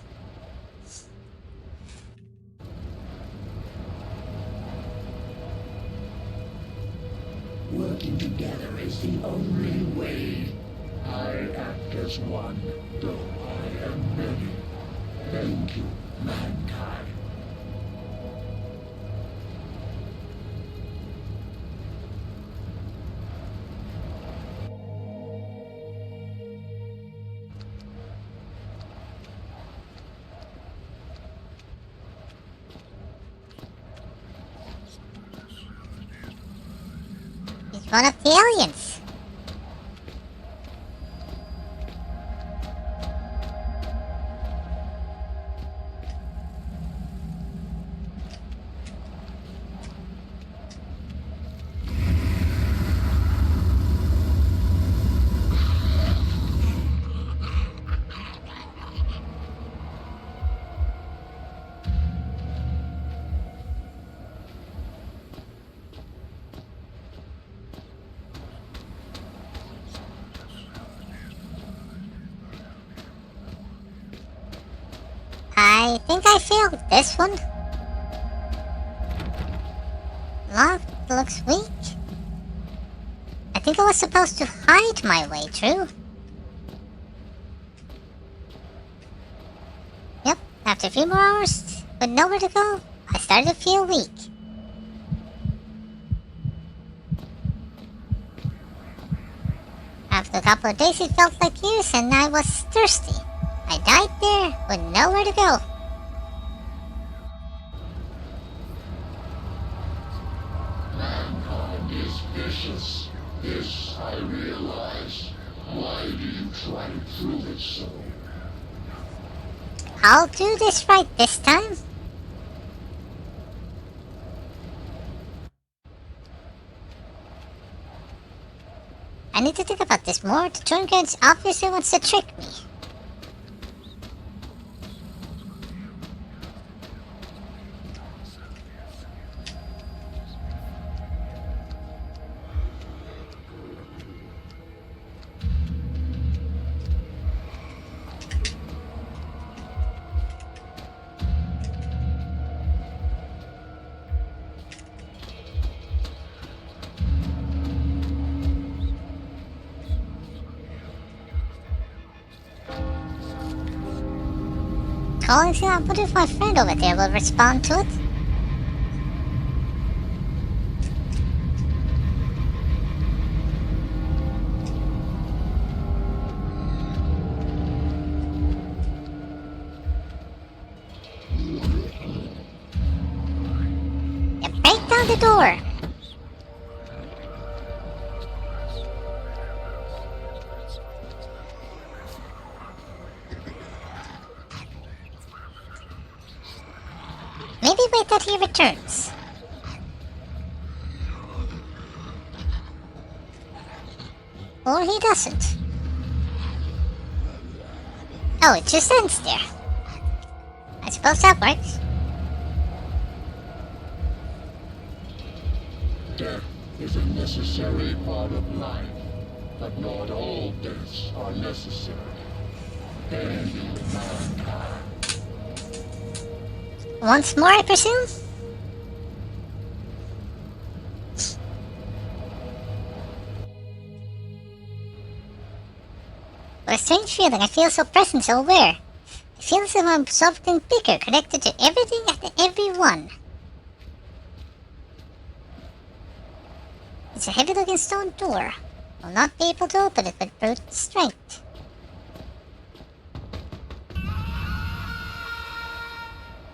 G: Working together is the only way. I act as one, though I am many. Thank you, mankind.
A: He's one of the aliens. I think I failed this one. Lock looks weak. I think I was supposed to hide my way through. Yep, after a few more hours with nowhere to go, I started to feel weak. After a couple of days it felt like years and I was thirsty. I died there with nowhere to go.
G: Mankind is vicious. This I realize. Why do you try to prove it so?
A: I'll do this right this time. I need to think about this more. The Turnguns obviously wants to trick me. Calling him, I wonder if my friend over there will respond to it. Yeah, break down the door. Maybe wait till he returns. Or he doesn't. Oh, it just ends there. I suppose that works.
G: Death is a necessary part of life, but not all deaths are necessary. End mankind.
A: Once more, I presume? What a strange feeling. I feel so present, so aware. I feel as if I'm something bigger, connected to everything and everyone. It's a heavy-looking stone door. Will not be able to open it with brute strength.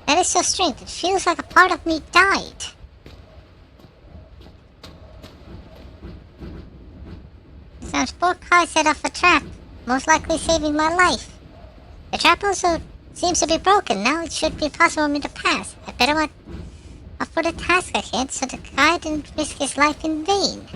A: That is so strange. It feels like a part of me died. Sounds poor guy set off a trap, most likely saving my life. The trap also seems to be broken. Now it should be possible for me to pass. I better want up for the task ahead so the guy didn't risk his life in vain.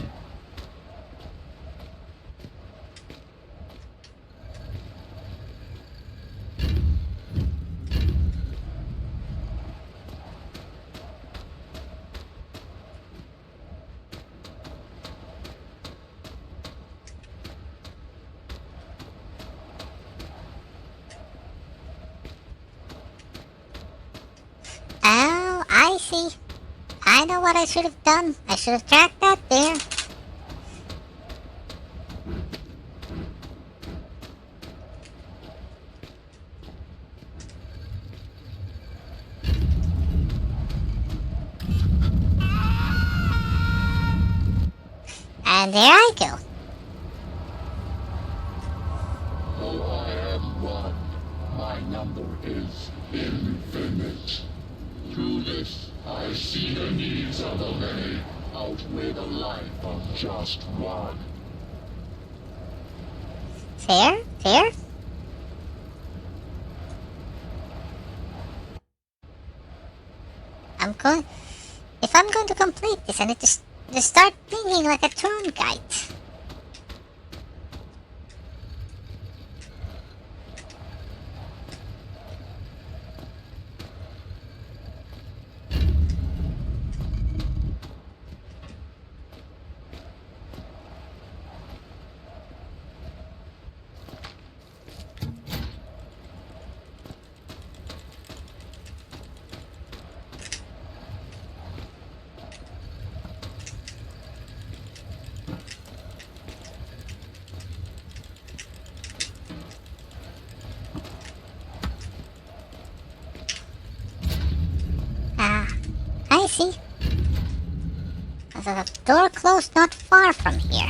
A: Oh, I see. I know what I should have done. I should have tracked that there. And there I go.
G: Though I am one, my number is infinite. Through this, I see the needs of the many outweigh the life of just one.
A: Fair, fair. If I'm going to complete this, I need to start thinking like a tour guide. I see. There's a door closed not far from here.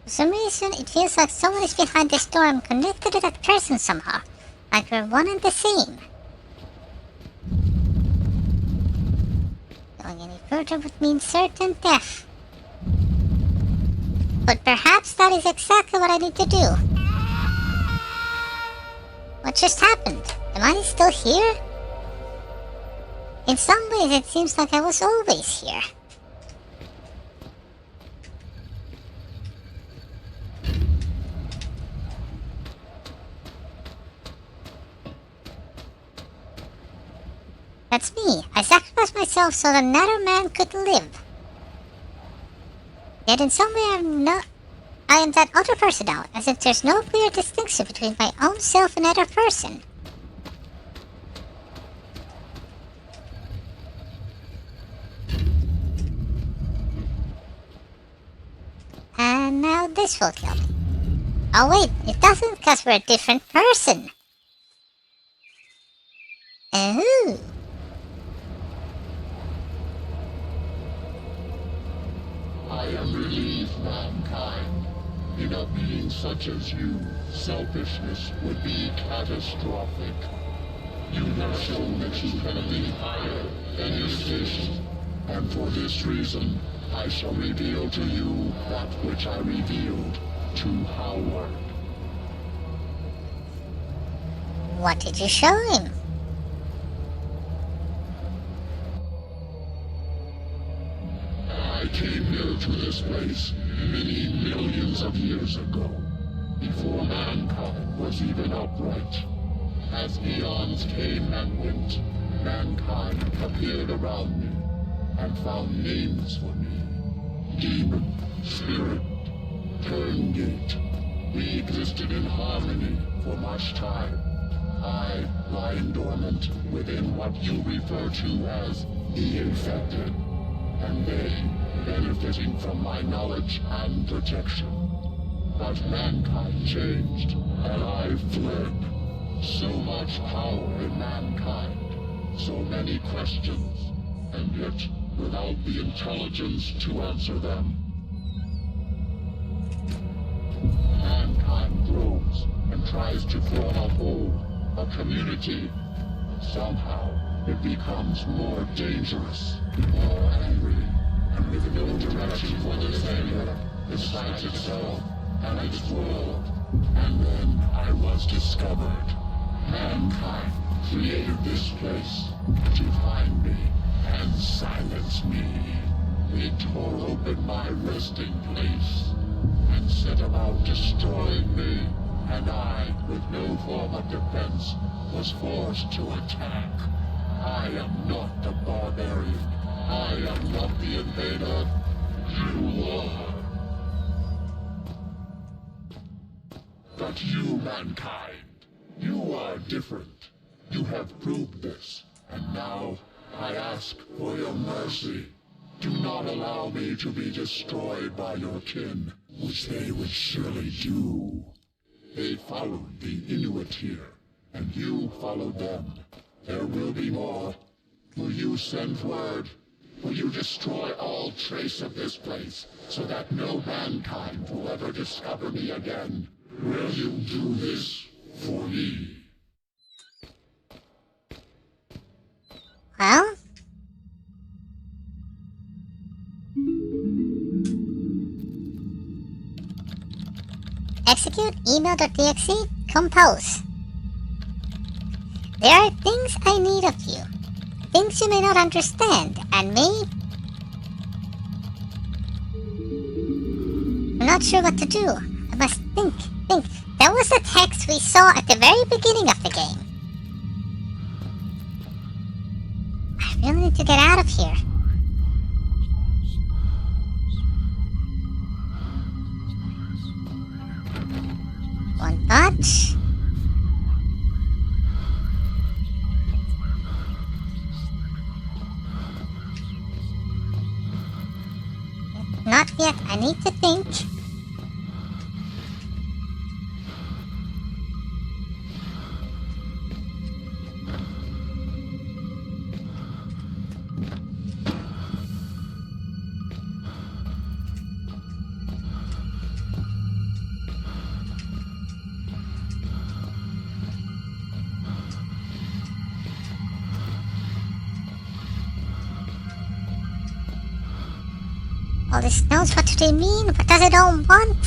A: For some reason, it feels like someone is behind this door. I'm connected to that person somehow. Like we're one and the same. Going any further would mean certain death. But perhaps that is exactly what I need to do. What just happened? Am I still here? In some ways it seems like I was always here. That's me. I sacrificed myself so another man could live. Yet in some way I am that other person now, as if there's no clear distinction between my own self and other person. And now this will kill me. Oh wait, it doesn't because we're a different person. Ooh.
G: I am relieved, mankind. In a being such as you, selfishness would be catastrophic. You have shown that you can be higher than your station, and for this reason, I shall reveal to you that which I revealed to Howard.
A: What did you show him?
G: I came here to this place many millions of years ago, before mankind was even upright. As eons came and went, mankind appeared around me and found names for me. Demon, spirit, turngate. We existed in harmony for much time. I lying dormant within what you refer to as the infected, and they benefiting from my knowledge and protection. But mankind changed, and I fled. So much power in mankind, so many questions, and yet without the intelligence to answer them. Mankind grows and tries to form a whole, a community. Somehow, it becomes more dangerous, more angry, and with no direction for the savior, besides itself and its world. And then I was discovered. Mankind created this place to find me and silence me. It tore open my resting place and set about destroying me, and I, with no form of defense, was forced to attack. I am not the barbarian. I am not the invader. You are. But you, mankind, you are different. You have proved this, and now I ask for your mercy. Do not allow me to be destroyed by your kin, which they would surely do. They followed the Inuit here, and you follow them. There will be more. Will you send word? Will you destroy all trace of this place, so that no mankind will ever discover me again? Will you do this for me?
A: Well? Execute email.exe, compose. There are things I need of you. Things you may not understand, and me... I'm not sure what to do. I must think. That was the text we saw at the very beginning of the game. I really need to get out of here. One touch. Not yet. I need to think. All this knows, what do they mean? What does it all want?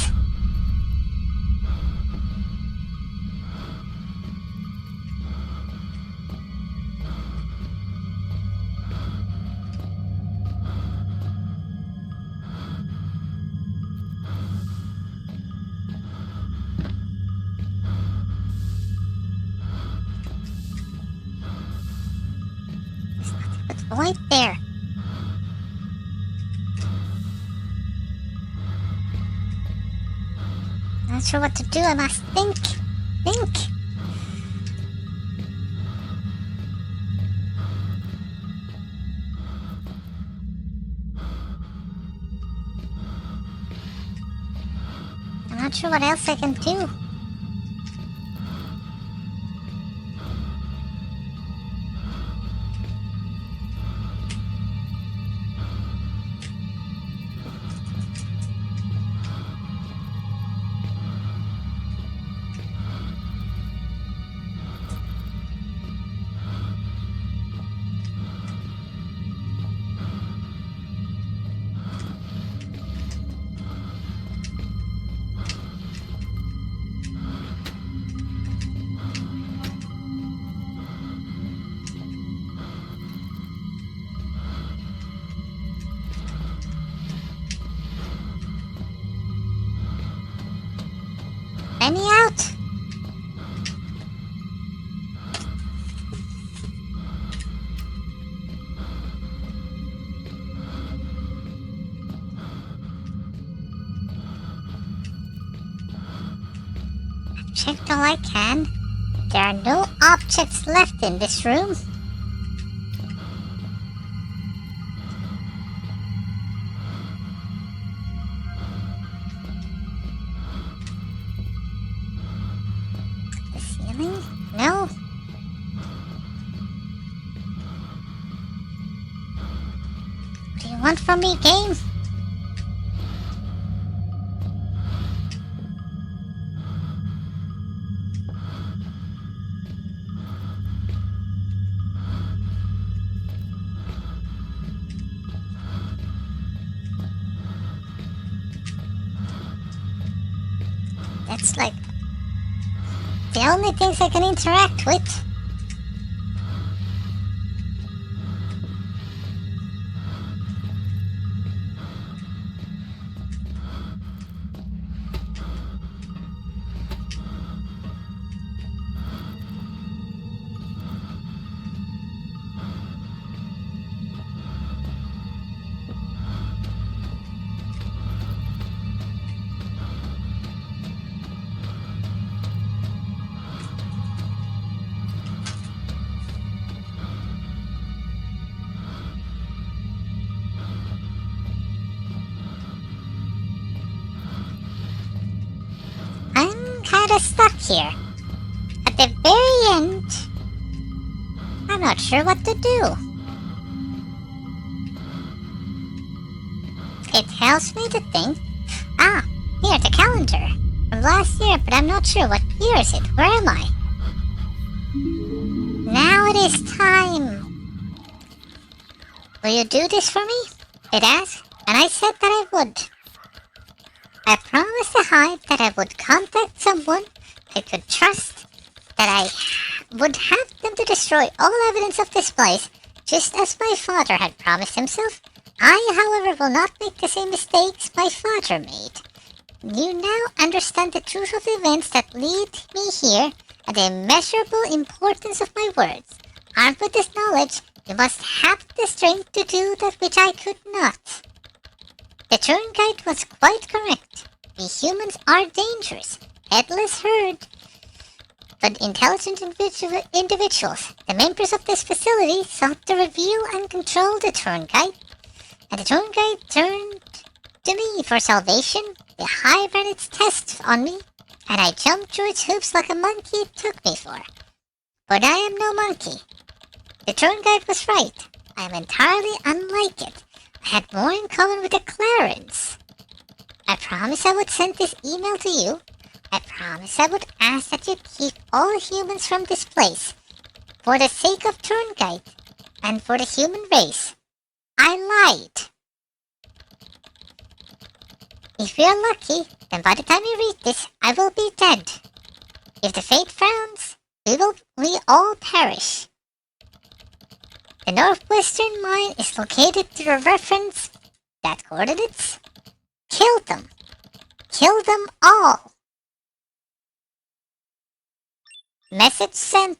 A: There's nothing but void there. Not sure what to do. I must think. I'm not sure what else I can do. Let me out! I've checked all I can. There are no objects left in this room. No. What do you want from me, game? That's like the only things I can interact with. Kinda stuck here. At the very and I'm not sure what to do. It helps me to think. Here's a calendar from last year, but I'm not sure what year is it. Where am I? Now it is time. Will you do this for me? It asked, and I said that I would. I promised the Hive that I would contact someone I could trust, that I would have them to destroy all evidence of this place, just as my father had promised himself. I, however, will not make the same mistakes my father made. You now understand the truth of the events that lead me here and the immeasurable importance of my words. Armed with this knowledge, you must have the strength to do that which I could not. The tour guide was quite correct. We humans are dangerous, headless herd, but intelligent individuals. The members of this facility sought to reveal and control the tour guide, and the tour guide turned to me for salvation. The Hive ran its tests on me, and I jumped through its hoops like a monkey it took me for. But I am no monkey. The tour guide was right. I am entirely unlike it. I had more in common with the Clarence. I promised I would send this email to you. I promised I would ask that you keep all humans from this place. For the sake of tour guide, and for the human race. I lied. If we are lucky, then by the time you read this, I will be dead. If the fate frowns, we all perish. The northwestern mine is located to the reference that coordinates. Kill them. Kill them all. Message sent.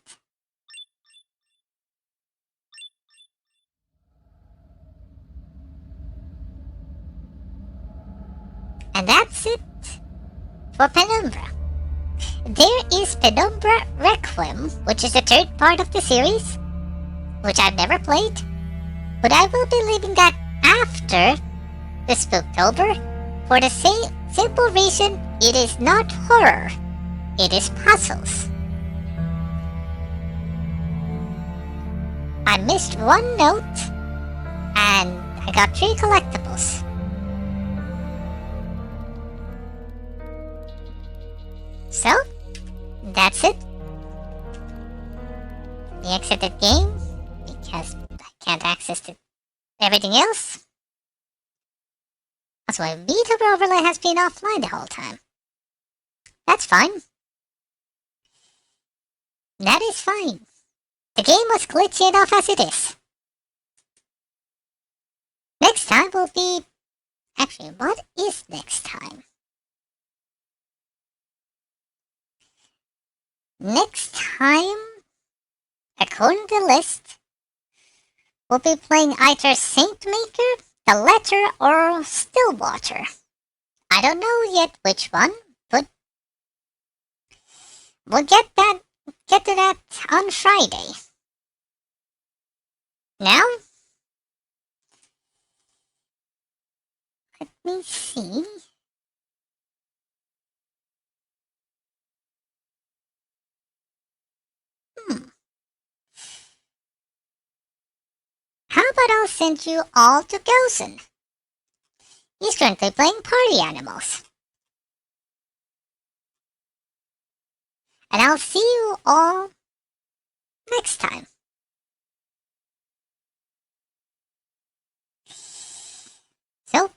A: And that's it for Penumbra. There is Penumbra Requiem, which is the third part of the series, which I've never played, but I will be leaving that after the Spooktober for the simple reason it is not horror, it is puzzles. I missed one note, and I got 3 collectibles. So, that's it. The exited game, because I can't access everything else. Also, my VTuber overlay has been offline the whole time. That's fine. That is fine. The game was glitchy enough as it is. Next time will be... Actually, what is next time? Next time, according to the list, we'll be playing either Saintmaker, The Letter, or Stillwater. I don't know yet which one, but we'll get to that on Friday. Now, let me see. How about I'll send you all to Gozen? He's currently playing Party Animals. And I'll see you all next time. So,